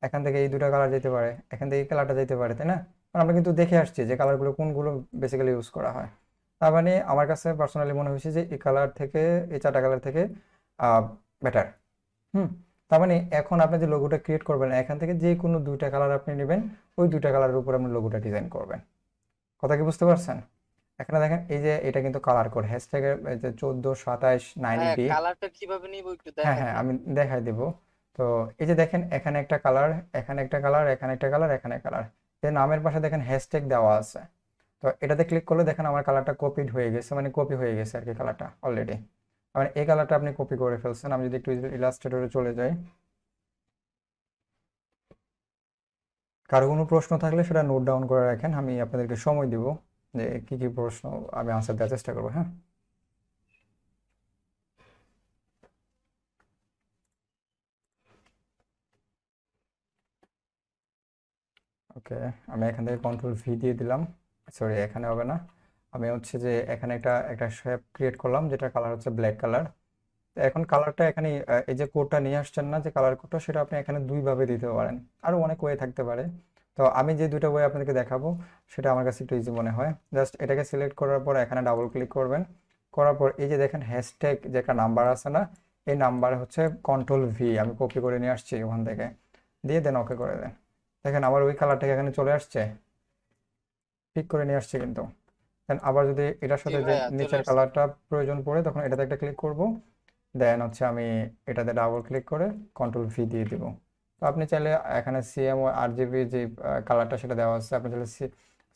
[SPEAKER 1] এখান থেকে এই দুটা কালার যেতে পারে, এখান থেকে এই কালারটা যেতে পারে, তাই না? কারণ আমরা কিন্তু দেখে আসছি যে কালারগুলো কোনগুলো বেসিক্যালি ইউজ করা হয়। তার মানে আমার কাছে পার্সোনালি মনে হয়েছে যে এই কালার থেকে, এই চারটা কালার থেকে বেটার। তার মানে এখন আপনি যে লোগোটা ক্রিয়েট করবেন, এখান থেকে যে কোনো দুইটা কালার আপনি নেবেন, ওই দুইটা কালারের উপর আপনি লোগোটা ডিজাইন করবেন। কথা কি বুঝতে পারছেন? এখানে দেখেন এই যে এটা কিন্তু কালার কোড, হ্যাশট্যাগের যে 14, 27, 9B।
[SPEAKER 3] কালারটা কিভাবে নিব একটু
[SPEAKER 1] হ্যাঁ
[SPEAKER 3] দেখাই
[SPEAKER 1] হ্যাঁ,
[SPEAKER 3] দিন।
[SPEAKER 1] আমি দেখাই দেব। তো এই যে দেখেন এখানে একটা কালার, এখানে একটা কালার, এখানে একটা কালার, এখানে কালার, এই নামের পাশে দেখেন হ্যাশট্যাগ দেওয়া আছে। তো এটাতে ক্লিক করলে দেখেন আমার কালারটা কপিড হয়ে গেছে, মানে কপি হয়ে গেছে আর কি কালারটা অলরেডি। মানে এই কালারটা আপনি কপি করে ফেলছেন। আমি যদি একটু ইলাস্ট্রেটরে চলে যাই, কারো কোনো প্রশ্ন থাকলে সেটা নোট ডাউন করে রাখেন, আমি আপনাদেরকে সময় দিব যে কি কি প্রশ্ন আমি আনসার দেওয়ার চেষ্টা করবো। হ্যাঁ, ওকে, আমি এখান থেকে কন্ট্রোল ভি দিয়ে দিলাম। সরি, এখানে হবে না, আমি হচ্ছে যে এখানে একটা শেপ ক্রিয়েট করলাম যেটা কালার হচ্ছে ব্ল্যাক কালার। তো এখন কালারটা এখানে এই যে কোডটা নিয়ে আসছেন না, যে কালার কোডটা, সেটা আপনি এখানে দুইভাবে দিতে পারেন, আরও অনেক ওয়ে থাকতে পারে। তো আমি যে দুইটা ওয়ে আপনাদেরকে দেখাবো সেটা আমার কাছে একটু ইজি মনে হয়। জাস্ট এটাকে সিলেক্ট করার পর এখানে ডাবল ক্লিক করবেন, করার পর এই যে দেখেন হ্যাশট্যাগ যে একটা নাম্বার আছে না, এই নাম্বার হচ্ছে কন্ট্রোল ভি, আমি কপি করে নিয়ে আসছি ওখান থেকে, দিয়ে দেন ওকে করে দেন। দেখেন আবার ওই কালারটা এখানে চলে আসছে, ঠিক করে নিয়ে আসছে কিন্তু। দেন আবার যদি এটার সাথে যে
[SPEAKER 3] ভাইয়া, চলে
[SPEAKER 1] নিচের
[SPEAKER 3] আসছে।
[SPEAKER 1] কালারটা প্রয়োজন পড়ে, তখন এটাতে একটা ক্লিক করব, দেন হচ্ছে আমি এটাতে ডাবল ক্লিক করে কন্ট্রোল ভি দিয়ে দিব। তো আপনি চাইলে এখানে সিএমও আরজিবি যে কালারটা সেটা দেওয়া আছে, আপনি চাইলে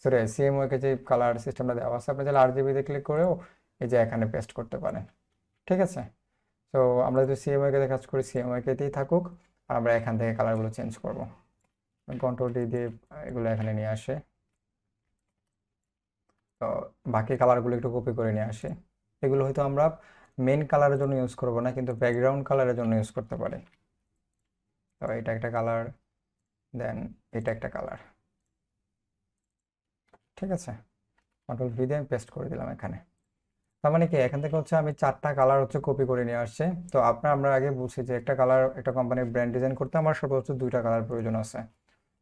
[SPEAKER 1] সরি সিএমও কে যে কালার সিস্টেমটা দেওয়া আছে, আপনি চাইলে আরজিবি তে ক্লিক করেও এই যে এখানে পেস্ট করতে পারেন। ঠিক আছে? তো আমরা যদি সিএমও কে কাজ করি, সিএমও কেতেই থাকুক, আর আমরা এখান থেকে কালারগুলো চেঞ্জ করব। কন্ট্রোল ডি দিয়ে এগুলো এখানে নিয়ে আসে। তো বাকি কালারগুলো একটু কপি করে নিয়ে আসি। এগুলো হয়তো আমরা মেন কালারের জন্য ইউজ করব না, কিন্তু ব্যাকগ্রাউন্ড কালারের জন্য ইউজ করতে পারি। তো এটা একটা কালার, দেন এটা একটা কালার। ঠিক আছে, কন্ট্রোল ভি দিয়ে আমি পেস্ট করে দিলাম এখানে। তার মানে কি এখান থেকে হচ্ছে আমি 4টা কালার হচ্ছে কপি করে নিয়ে আসছি। তো আমরা আগে বলছি যে একটা কালার, একটা কোম্পানির ব্র্যান্ড ডিজাইন করতে আমার সর্বোচ্চ 2টা কালার প্রয়োজন আছে।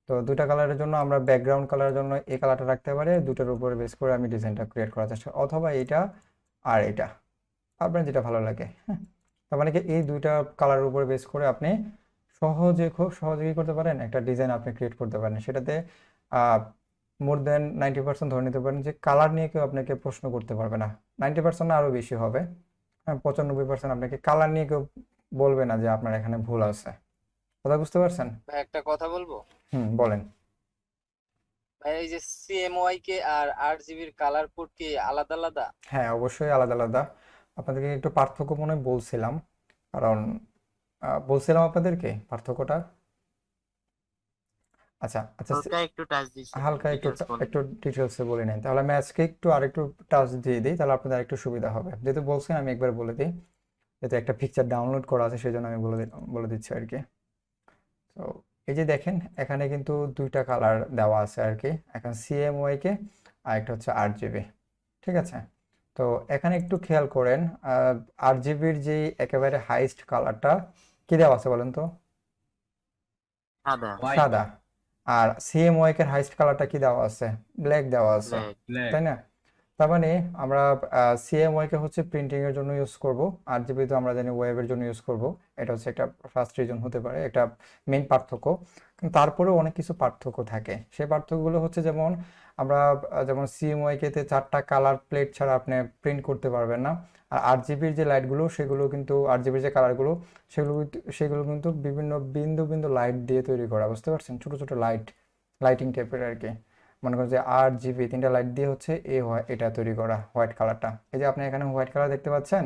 [SPEAKER 1] তো 2টা কালারের জন্য আমরা ব্যাকগ্রাউন্ড কালারের জন্য এই কালারটা রাখতে পারি, দুটোর উপরে বেস করে আমি ডিজাইনটা ক্রিয়েট করার চেষ্টা, অথবা এটা আর এটা, আপনার যেটা ভালো লাগে। হ্যাঁ, তার মানে কি এই 2টা কালারের উপরে বেস করে আপনি খুব সহজে কি করতে পারেন, একটা ডিজাইন আপনি ক্রিয়েট করতে পারেন। সেটাতে মোর দেন 90% ধরে নিতে পারেন যে কালার নিয়ে কেউ আপনাকে প্রশ্ন করতে পারবে না। 90% না, আরও বেশি হবে। হ্যাঁ, 95% আপনাকে কালার নিয়ে কেউ বলবে না যে আপনার এখানে ভুল আছে। কথা বুঝতে পারছেন?
[SPEAKER 3] ভাই একটা কথা বলবো
[SPEAKER 1] বলেন।
[SPEAKER 3] ভাই, এই যে CMYK আর RGBর কালার কোড কি আলাদা আলাদা?
[SPEAKER 1] হ্যাঁ, অবশ্যই আলাদা আলাদা। আপনাদেরকে একটু পার্থক্য মনে হয় বলছিলাম, কারণ বলছিলাম আপনাদেরকে পার্থক্যটা। আচ্ছা আচ্ছা,
[SPEAKER 4] হালকা একটু টাচ দিছি,
[SPEAKER 1] হালকা
[SPEAKER 4] details বলেন।
[SPEAKER 1] একটু ডিটেলসে বলে নেন, তাহলে আমি আজকে একটু আরেকটু টাচ দিয়ে দিই, তাহলে আপনাদের একটু সুবিধা হবে। যেহেতু বলছেন আমি একবার বলে দিই, যেহেতু একটা পিকচার ডাউনলোড করা আছে সেই জন্য আমি বলে দিচ্ছি আর কি। তো এই যে দেখেন এখানে কিন্তু 2টা কালার দেওয়া আছে আর কি, এখন CMYK আর একটা হচ্ছে RGB। ঠিক আছে, তো এখানে একটু খেয়াল করেন, RGBর যে একেবারে হাইস্ট কালারটা কি দেওয়া আছে বলেন তো?
[SPEAKER 4] সাদা,
[SPEAKER 1] সাদা। আর CMYK এর হাইস্ট কালারটা কি দেওয়া আছে? ব্ল্যাক দেওয়া আছে,
[SPEAKER 4] ব্ল্যাক।
[SPEAKER 1] তাই না? তার মানে আমরা CMYK হচ্ছে প্রিন্টিং এর জন্য ইউজ করব, RGB তো আমরা জানি ওয়েবের জন্য ইউজ করব। এটা হচ্ছে একটা ফার্স্ট রিজন হতে পারে, একটা মেইন পার্থক্য। কিন্তু তারপরেও অনেক কিছু পার্থক্য থাকে। সেই পার্থক্যগুলো হচ্ছে যেমন আমরা যেমন CMYK তে 4টা কালার প্লেট ছাড়া আপনি প্রিন্ট করতে পারবেন না। আর RGBর যে লাইটগুলো সেগুলো কিন্তু, RGBর যে কালারগুলো সেগুলো কিন্তু বিভিন্ন বিন্দু বিন্দু লাইট দিয়ে তৈরি করা, বুঝতে পারছেন? ছোট ছোট লাইটিং টাইপের আর কি। মনে করেন যে RGB 3টা লাইট দিয়ে হচ্ছে এটা তৈরি করা হোয়াইট কালারটা। এই যে আপনি এখানে হোয়াইট কালার দেখতে পাচ্ছেন,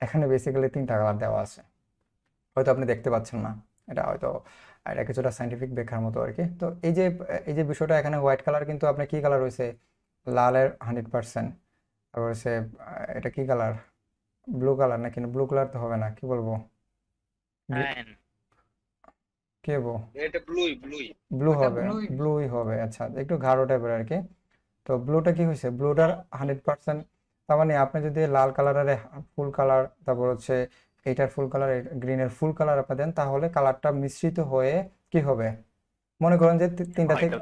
[SPEAKER 1] এখানে বেসিক্যালি 3টা কালার দেওয়া আছে, হয়তো আপনি দেখতে পাচ্ছেন না। এটা হয়তো এটা কিছুটা সাইন্টিফিক ব্যাখ্যার মতো আর কি। তো এই যে বিষয়টা, এখানে হোয়াইট কালার কিন্তু আপনার কি কালার হয়েছে? লালের 100%। তারপর হচ্ছে এটা কি কালার? ব্লু কালার, নাকি ব্লু কালার তো হবে না, কি বলবো, কি বলবো,
[SPEAKER 9] এটা ব্লুই
[SPEAKER 1] ব্লু হবে, ব্লুই হবে। আচ্ছা, একটু গাঢ় টাইপের আর কি। তো ব্লুটা কি হয়েছে? ব্লুটার 100%। তার মানে আপনি যদি লাল কালারের ফুল কালার, তারপর হচ্ছে এইটার ফুল কালার, গ্রিনের ফুল কালার আপনি দেন, তাহলে কালারটা মিশ্রিত হয়ে কি হবে? মনে করেন যে 3টা থেকে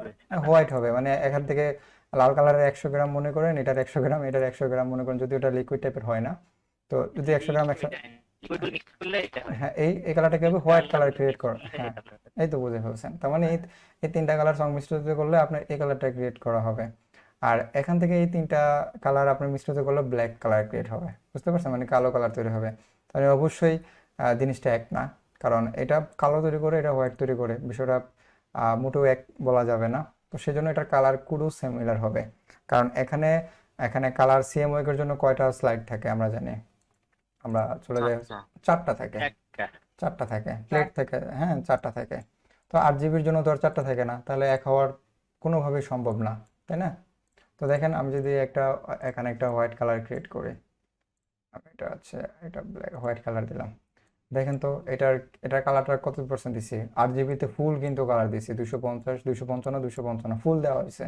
[SPEAKER 1] হোয়াইট হবে। মানে এখান থেকে লাল কালারের 100 গ্রাম মনে করেন, এটার 100 গ্রাম, এটার 100 গ্রাম মনে করেন, যদি ওটা লিকুইড টাইপের হয় না, তো যদি 100 গ্রাম 100, হ্যাঁ, এই কালারটা কি হবে? হোয়াইট কালার ক্রিয়েট করা। হ্যাঁ, এই তো বুঝে ফেলছেন। তার মানে এই 3টা কালার সংমিশ্রিত করলে আপনার এই কালারটা ক্রিয়েট করা হবে। আর এখান থেকে এই 3টা কালার আপনার মিশ্রিত করলে ব্ল্যাক কালার ক্রিয়েট হবে, বুঝতে পারছেন? মানে কালো কালার তৈরি হবে। তাহলে অবশ্যই জিনিসটা এক না, কারণ এটা কালো তৈরি করে, এটা হোয়াইট তৈরি করে, বিষয়টা মোটেও এক বলা যাবে না। তো সেজন্য এটার কালার কোডও সিমিলার হবে। কারণ এখানে কালার CMYK এর জন্য কয়টা স্লাইড থাকে আমরা জানি? আমরা চলে যাই, 4টা থাকে, 4টা থাকে প্লেট থাকে। হ্যাঁ, 4টা থাকে। তো RGBর জন্য তো আর 4টা থাকে না, তাহলে এক হওয়ার কোনোভাবেই সম্ভব না, তাই না? তো দেখেন আমি যদি এখানে একটা হোয়াইট কালার ক্রিয়েট করি, আমি এটা ব্ল্যাক হোয়াইট কালার দিলাম, দেখেন তো এটার কালারটা কত % দিছি? RGBতে ফুল কিন্তু কালার দিছি 250, 255, 255 ফুল দেওয়া হয়েছে,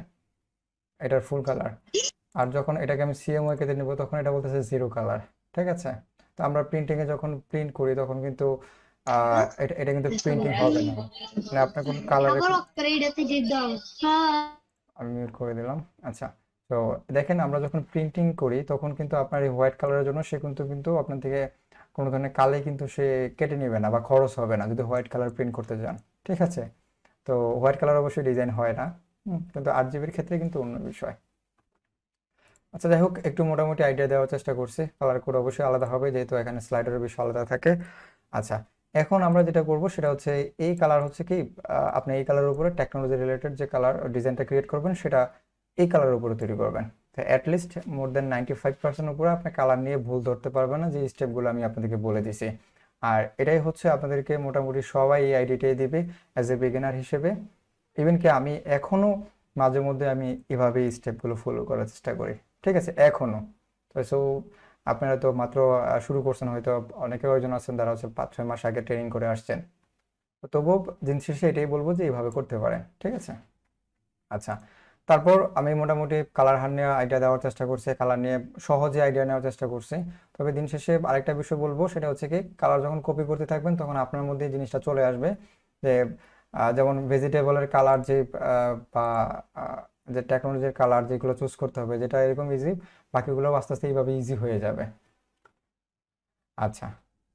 [SPEAKER 1] এটার ফুল কালার। আর যখন এটাকে আমি CMYK তে নিব, তখন এটা বলতেছে 0 কালার। ঠিক আছে, তো আমরা প্রিন্টিংয়ে যখন প্রিন্ট করি তখন কিন্তু এটা কিন্তু প্রিন্টিং হবে না, মানে আপনার কোনো কালারে। আমি মিউট করে দিলাম। আচ্ছা, তো দেখেন আমরা যখন প্রিন্টিং করি তখন কিন্তু আপনার এই হোয়াইট কালারের জন্য সে কিন্তু আপনার থেকে কোনো ধরনের কালে কিন্তু সে কেটে নেবে না বা খরচ হবে না যদি হোয়াইট কালার প্রিন্ট করতে যান। ঠিক আছে, তো হোয়াইট কালার অবশ্যই ডিজাইন হয় না, কিন্তু RGBর ক্ষেত্রে কিন্তু অন্য বিষয়। আচ্ছা, যাই হোক, একটু মোটামুটি আইডিয়া দেওয়ার চেষ্টা করছি। কালার কোড অবশ্যই আলাদা হবে, যেহেতু এখানে স্লাইডারের বিষয় আলাদা থাকে। আচ্ছা, এখন আমরা যেটা করব সেটা হচ্ছে এই কালার হচ্ছে কি, আপনি এই কালারের উপরে টেকনোলজি রিলেটেড যে কালার ডিজাইনটা ক্রিয়েট করবেন সেটা এই কালারের উপরে তৈরি করবেন। তো অ্যাটলিস্ট মোর দেন 95% উপরে আপনি কালার নিয়ে ভুল ধরতে পারবেন না, যে স্টেপগুলো আমি আপনাদেরকে বলে দিছি। আর এটাই হচ্ছে আপনাদেরকে মোটামুটি সবাই এই আইডিয়াটাই দিবে অ্যাজ এ বিগিনার হিসেবে। ইভেন কি আমি এখনো মাঝে মধ্যে আমি এভাবেই স্টেপগুলো ফলো করার চেষ্টা করি। ঠিক আছে, এখনো। তো আপনারা তো মাত্র শুরু করছেন, হয়তো অনেকে একজন আছেন যারা হচ্ছে 5-6 মাস আগে ট্রেনিং করে আসছেন। তো তবুও দিন শেষে এটাই বলবো যে এইভাবে করতে পারেন, ঠিক আছে? আচ্ছা, তারপর আমি মোটামুটি কালার হার নিয়ে আইডিয়া দেওয়ার চেষ্টা করছি, কালার নিয়ে সহজে আইডিয়া নেওয়ার চেষ্টা করছি। তবে দিন শেষে আরেকটা বিষয় বলবো, সেটা হচ্ছে কি, কালার যখন কপি করতে থাকবেন তখন আপনার মধ্যে এই জিনিসটা চলে আসবে যে যেমন ভেজিটেবলের কালার যে বা যে টেকনোলজির কালার যেগুলো চুজ করতে হবে, যেটা এরকম ইজি, বাকিগুলো আস্তে আস্তে এইভাবে ইজি হয়ে যাবে। আচ্ছা,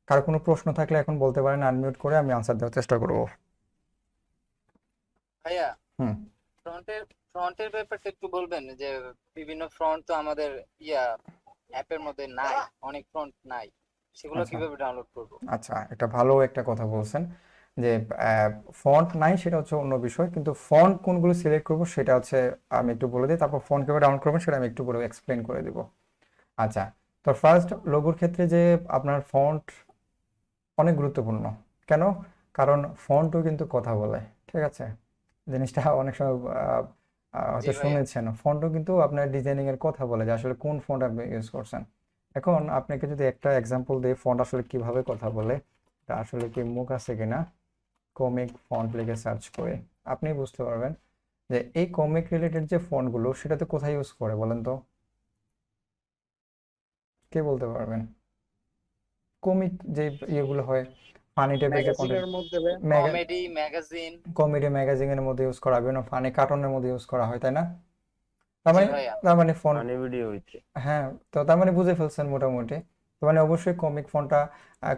[SPEAKER 1] কারো কোনো প্রশ্ন থাকলে এখন বলতে পারেন, আনমিউট করে আমি আনসার দেওয়ার চেষ্টা করব।
[SPEAKER 3] ভাইয়া,
[SPEAKER 1] হুম।
[SPEAKER 3] ফ্রন্টের ব্যাপারটা একটু বলবেন, যে বিভিন্ন ফ্রন্ট তো আমাদের অ্যাপের মধ্যে নাই, অনেক ফ্রন্ট নাই, সেগুলো
[SPEAKER 1] আচ্ছা
[SPEAKER 3] কিভাবে ডাউনলোড করব?
[SPEAKER 1] আচ্ছা, একটা ভালো একটা কথা বলছেন যে ফন্ট নাই সেটা হচ্ছে অন্য বিষয়, কিন্তু ফন্ট কোনগুলো সিলেক্ট করব সেটা হচ্ছে আমি একটু বলে দিই, তারপর ফন্ট কিভাবে ডাউনলোড করবেন সেটা আমি একটু পরে এক্সপ্লেন করে দিব। আচ্ছা, তো ফার্স্ট লোগোর ক্ষেত্রে যে আপনার ফন্ট অনেক গুরুত্বপূর্ণ। কেন? কারণ ফন্টও কিন্তু কথা বলে, ঠিক আছে? জিনিসটা অনেক সময়
[SPEAKER 3] জি
[SPEAKER 1] হয়তো
[SPEAKER 3] ভাইয়া।
[SPEAKER 1] শুনেছেন, ফন্টও কিন্তু আপনার ডিজাইনিং এর কথা বলে, যে আসলে কোন ফন্ট আপনি ইউজ করছেন। এখন আপনাকে যদি একটা এক্সাম্পল দিই ফন্ট আসলে কিভাবে কথা বলে, এটা আসলে কি মুখ আছে কিনা, কমিক ফন্ট লিখে সার্চ করে আপনি বুঝতে পারবেন যে এই কমিক রিলেটেড যে ফন্টগুলো সেটাতে কোথায় ইউজ করে বলেন তো, কে বলতে পারবেন? কমিক যে ইয়েগুলো হয়, ফানি টাইপের যে কন্টেন্ট,
[SPEAKER 9] ম্যাগাজিনের মধ্যে
[SPEAKER 3] কমেডি ম্যাগাজিন।
[SPEAKER 1] কমেডি ম্যাগাজিনের মধ্যে ইউজ করা, বিভিন্ন ফানি কার্টুনের মধ্যে ইউজ করা হয়, তাই না? তার
[SPEAKER 3] জি
[SPEAKER 1] মানে
[SPEAKER 3] ভাইয়া।
[SPEAKER 1] তার মানে ফন্ট,
[SPEAKER 9] ফানি ভিডিও হইছে।
[SPEAKER 1] হ্যাঁ, তো তার মানে বুঝে ফেলছেন মোটামুটি। তো মানে অবশ্যই কমিক ফন্টটা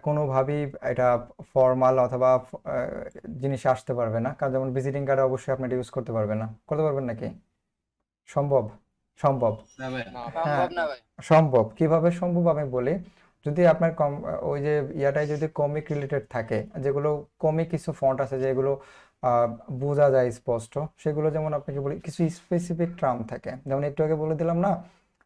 [SPEAKER 1] কোনোভাবেই এটা ফর্মাল অথবা জিনিসে আসতে পারবে না, কারণ যেমন ভিজিটিং কার্ডে অবশ্যই আপনি এটা ইউজ করতে পারবেন না, করতে পারবেন নাকি? সম্ভব? সম্ভব।
[SPEAKER 6] না ভাইয়া।
[SPEAKER 1] হ্যাঁ,
[SPEAKER 3] সম্ভব না ভাই।
[SPEAKER 1] সম্ভব। কিভাবে সম্ভব আমি বলি, যদি আপনার ওই যে ইয়াটাই যদি কমিক রিলেটেড থাকে, যেগুলো কমিক কিছু ফন্ট আছে যেগুলো আহ, বোঝা যায় স্পষ্ট, সেগুলো যেমন আপনাকে বলি কিছু স্পেসিফিক টার্ম থাকে, যেমন একটু আগে বলে দিলাম না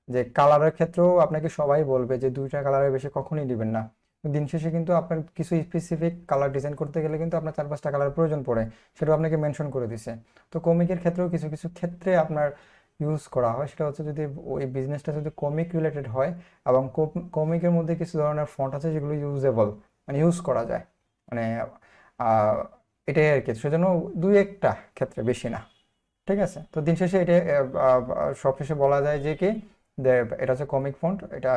[SPEAKER 1] যে কালারের ক্ষেত্রেও আপনাকে সবাই বলবে যে 2টা কালারের বেশি কখনোই দিবেন না। দিন শেষে কিন্তু আপনার কিছু স্পেসিফিক কালার ডিজাইন করতে গেলে কিন্তু আপনার 4-5টা কালার প্রয়োজন পড়ে, সেটাও আপনাকে মেনশন করে দিছে। তো কমিকের ক্ষেত্রেও কিছু কিছু ক্ষেত্রে আপনার ইউজ করা হয়, সেটা হচ্ছে যদি ওই বিজনেসটা যদি কমিক রিলেটেড হয় এবং কমিকের মধ্যে কিছু ধরনের ফন্ট আছে যেগুলো ইউজেবল, মানে ইউজ করা যায়, মানে আহ, এটাই আর কি, সেজন্য 2-1টা ক্ষেত্রে, বেশি না, ঠিক আছে? তো দিন শেষে এটা সব শেষে বলা যায় যে কি, যে এটা হচ্ছে কমিক ফন্ট, এটা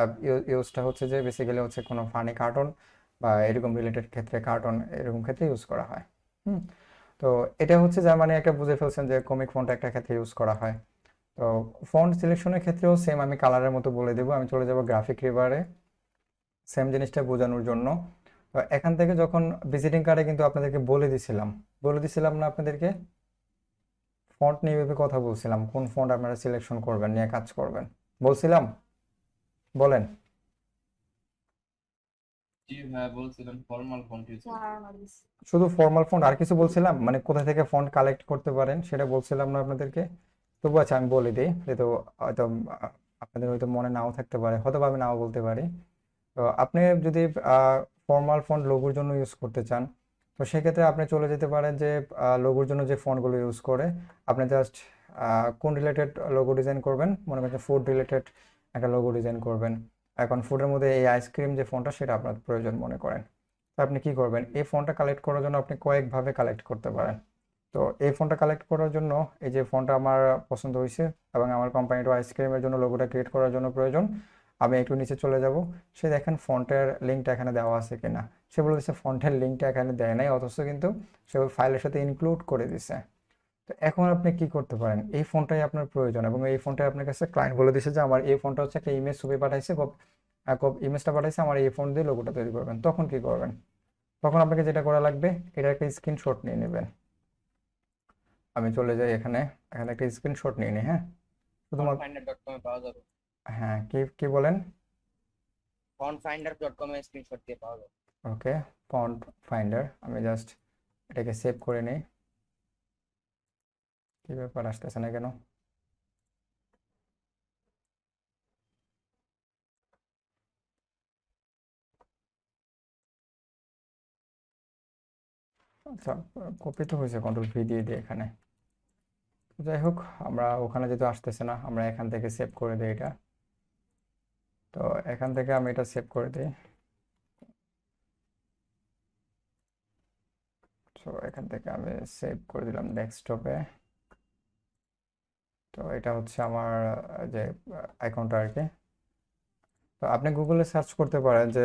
[SPEAKER 1] ইউজটা হচ্ছে যে বেসিক্যালি হচ্ছে কোনো ফানি কার্টুন বা এরকম রিলেটেড ক্ষেত্রে, কার্টুন এরকম ক্ষেত্রে ইউজ করা হয়। হুম। তো এটা হচ্ছে যার মানে একটা বুঝে ফেলছেন যে কমিক ফন্ট একটা ক্ষেত্রে ইউজ করা হয়। তো ফন্ট সিলেকশনের ক্ষেত্রেও সেম আমি কালারের মতো বলে দেবো, আমি চলে যাব গ্রাফিক রিভারে সেম জিনিসটা বোঝানোর জন্য। তো এখান থেকে যখন ভিজিটিং কার্ডে কিন্তু আপনাদেরকে বলে দিছিলাম না আপনাদেরকে, ফন্ট নিয়ে ভেবে কথা বলছিলাম, কোন ফন্ট আপনারা সিলেকশন করবেন নিয়ে কাজ করবেন বলছিলাম, বলেন।
[SPEAKER 6] জি ভাইয়া, বলছিলেন ফর্মাল ফন্ট ইউজ করতে।
[SPEAKER 1] শুধু ফর্মাল ফন্ট, আর কিছু বলছিলাম মানে কোথা থেকে ফন্ট কালেক্ট করতে পারেন সেটা বলছিলাম না আপনাদেরকে? তবু আচ্ছা আমি বলে দিই, যেহেতু হয়তো আপনাদের হয়তো মনে নাও থাকতে পারে, হয়তো বা আমি নাও বলতে পারি। তো আপনি যদি ফর্মাল ফন্ট লোগোর জন্য ইউজ করতে চান, তো সেক্ষেত্রে আপনি চলে যেতে পারেন যে লোগোর জন্য যে ফন্টগুলো ইউজ করে, আপনি জাস্ট কোন রিলেটেড লোগো ডিজাইন করবেন, মনে করেন ফুড রিলেটেড একটা লোগো ডিজাইন করবেন। এখন ফুডের মধ্যে এই আইসক্রিম যে ফন্টটা সেটা আপনার প্রয়োজন মনে করেন, তো আপনি কি করবেন, এই ফন্টটা কালেক্ট করার জন্য আপনি কয়েকভাবে কালেক্ট করতে পারেন। তো এই ফন্টটা কালেক্ট করার জন্য এই যে ফন্টটা আমার পছন্দ হয়েছে এবং আমার কোম্পানিটা আইসক্রিমের জন্য লোগোটা ক্রিয়েট করার জন্য প্রয়োজন, আমি একটু নিচে চলে যাব, সে দেখেন ফন্টের লিঙ্কটা এখানে দেওয়া আছে কিনা, সে বলে দিচ্ছে ফন্টের লিঙ্কটা এখানে দেয় নাই, অথচ কিন্তু সে ওই ফাইলের সাথে ইনক্লুড করে দিছে। তো এখন আপনি কি করতে পারেন, এই ফন্টটাই আপনার প্রয়োজন এবং এই ফন্টটাই আপনার কাছে ক্লায়েন্ট বলে দিচ্ছে যে আমার এই ফন্টটা হচ্ছে একটা ইমেজ ছবি পাঠাইছে, ইমেজটা পাঠাইছে, আমার এই ফন্ট দিয়ে লোগোটা তৈরি করবেন। তখন কি করবেন? তখন আপনাকে যেটা করা লাগবে, এটা একটা স্ক্রিনশট নিয়ে নেবেন। আমি চলে যাই এখানে, এখানে একটা স্ক্রিনশট নিয়ে নিই, হ্যাঁ, শুধুমাত্র,
[SPEAKER 3] fontfinder.com এ পাওয়া যাবে।
[SPEAKER 1] হ্যাঁ, কি কি বলেন?
[SPEAKER 3] fontfinder.com এ স্ক্রিনশট দিয়ে পাওয়া যাবে।
[SPEAKER 1] ওকে, ফন্ট ফাইন্ডার, আমি জাস্ট এটাকে সেভ করে নিই। কি ব্যাপার, আসতেছে না কেন? আচ্ছা, কপি তো হয়েছে, কন্ট্রোল ভি দিয়ে দিই এখানে। যাই হোক, আমরা ওখানে যেহেতু আসতেছে না, আমরা এখান থেকে সেভ করে দিই এটা। তো এখান থেকে আমি এটা সেভ করে দিই। তো এখান থেকে আমি সেভ করে দিলাম ডেস্কটপে। তো এটা হচ্ছে আমার যে অ্যাকাউন্টটা আর কি। তো আপনি গুগলে সার্চ করতে পারেন যে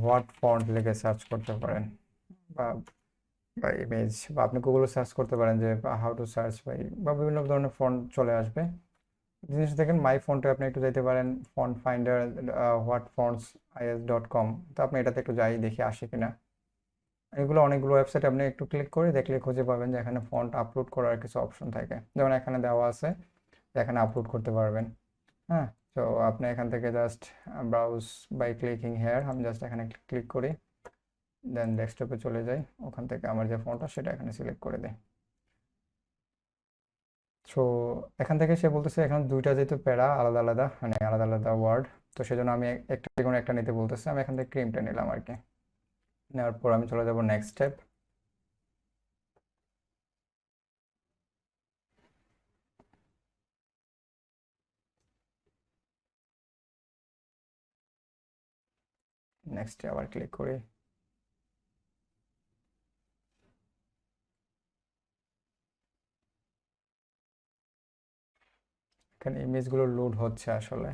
[SPEAKER 1] হোয়াট ফন্ট লিখে সার্চ করতে পারেন, বা বা ইমেজ, বা আপনি গুগলে সার্চ করতে পারেন যে হাউ টু সার্চ বা বিভিন্ন ধরনের ফন্ট চলে আসবে। জিনিস দেখেন মাই ফন্টে আপনি একটু যেতে পারেন, ফন্ট ফাইন্ডার whatfontsis.com। তো আপনি এটাতে একটু যাই দেখি আসে কিনা। এগুলো অনেকগুলো ওয়েবসাইট, আপনি একটু ক্লিক করে দেখলে খুঁজে পাবেন যে এখানে ফন্ট আপলোড করার কিছু অপশন থাকে, যেমন এখানে দেওয়া আছে যে এখানে আপলোড করতে পারবেন। হ্যাঁ, তো আপনি এখান থেকে just browse by clicking here, আমি জাস্ট এখানে ক্লিক করি, দেন ডেস্কটপে চলে যাই, ওখান থেকে আমার যে ফন্টটা সেটা এখানে সিলেক্ট করে দেয়। সো এখান থেকে সে বলতেছে এখানে দুইটা যেহেতু প্যারা আলাদা আলাদা, মানে আলাদা আলাদা ওয়ার্ড, তো সেজন্য আমি একটা যে কোনো একটা নিতে বলতেছে। আমি এখান থেকে ক্রিমটা নিলাম আর কি। নেওয়ার পর আমি চলে যাব নেক্সট স্টেপ। নেক্সটে আবার ক্লিক করি। এখানে ইমেজগুলো লোড হচ্ছে আসলে।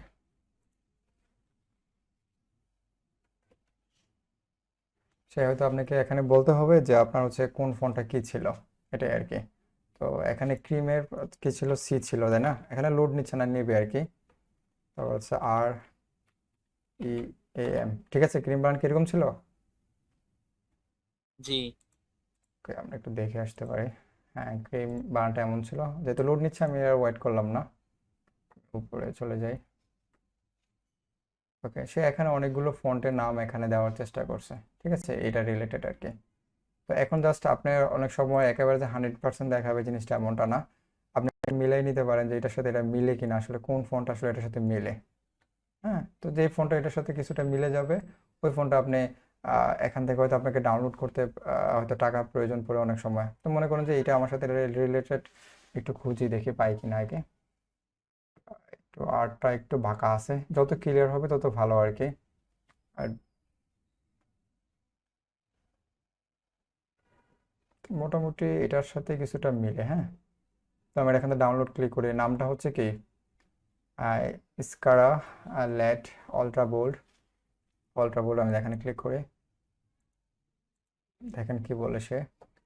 [SPEAKER 1] সে হয়তো আপনাকে এখানে বলতে হবে যে আপনার হচ্ছে কোন ফন্টটা কি ছিল, এটাই আর কি। তো এখানে ক্রিমের কি ছিল, সি ছিল, তাই না? এখানে লোড নিচ্ছে না, নেবে আর কি। তারপর হচ্ছে REAM, ঠিক আছে। ক্রিম ব্র্যান্ড কিরকম ছিল?
[SPEAKER 2] জি।
[SPEAKER 1] ওকে, আমরা একটু দেখে আসতে পারি। হ্যাঁ, ক্রিম ব্র্যান্ডটা এমন ছিল। যেহেতু লোড নিচ্ছে আমি আর ওয়েট করলাম না, উপরে চলে যাই। ওকে, সে এখানে অনেকগুলো ফন্টের নাম এখানে দেওয়ার চেষ্টা করছে, ঠিক আছে, এটা রিলেটেড আর কি। তো এখন জাস্ট আপনি অনেক সময় একেবারে যে 100% দেখাবে জিনিসটা এমনটা না, আপনি মিলাই নিতে পারেন যে এটার সাথে এটা মিলে কিনা, আসলে কোন ফন্ট আসলে এটার সাথে মিলে। হ্যাঁ, তো যে ফোনটা এটার সাথে কিছুটা মিলে যাবে, ওই ফোনটা আপনি এখান থেকে হয়তো আপনাকে ডাউনলোড করতে হয়তো টাকা প্রয়োজন পড়ে অনেক সময়। তো মনে করেন যে এটা আমার সাথে রিলেটেড, একটু খুঁজি দেখি পাই কিনা আগে। একটু আর্টটা একটু বাঁকা আছে, যত ক্লিয়ার হবে তত ভালো আর কি। আর মোটামুটি এটার সাথে কিছুটা মিলে। হ্যাঁ, তো আমি এখান থেকে ডাউনলোড ক্লিক করি। নামটা হচ্ছে কি, স্কারা ল্যাট আলট্রা বোল্ড। আমি এখানে ক্লিক করি, দেখেন কি বলে সে।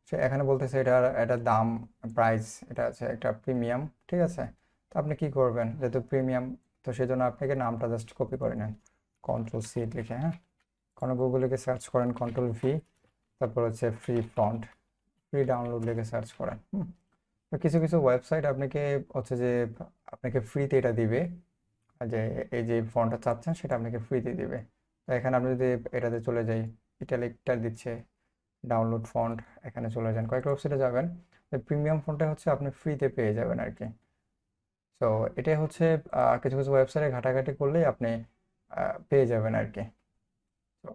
[SPEAKER 1] সে এখানে বলতেছে এটার দাম, প্রাইস, এটা আছে একটা প্রিমিয়াম, ঠিক আছে। তো আপনি কি করবেন, যেহেতু প্রিমিয়াম, তো সেজন্য আপনাকে নামটা জাস্ট কপি করে নেন, Ctrl+C লিখে। হ্যাঁ, কোনো গুগল লিখে সার্চ করেন Ctrl+V, তারপর হচ্ছে ফ্রি ফন্ট, ফ্রি ডাউনলোড লিখে সার্চ করেন। তো কিছু কিছু ওয়েবসাইট আপনাকে হচ্ছে যে আপনাকে ফ্রিতে এটা দিবে, যে এই যে ফন্টটা চাচ্ছেন সেটা আপনাকে ফ্রিতে দিবে। তো এখানে আপনি যদি এটাতে চলে যাই, ইটালিকটা দিচ্ছে, ডাউনলোড ফন্ট, এখানে চলে যান, কয়েকটা ওয়েবসাইটে যাবেন, প্রিমিয়াম ফন্টটা হচ্ছে আপনি ফ্রিতে পেয়ে যাবেন আর কি। তো এটাই হচ্ছে কিছু কিছু ওয়েবসাইটে ঘাটাঘাটি করলেই আপনি পেয়ে যাবেন আর কি। তো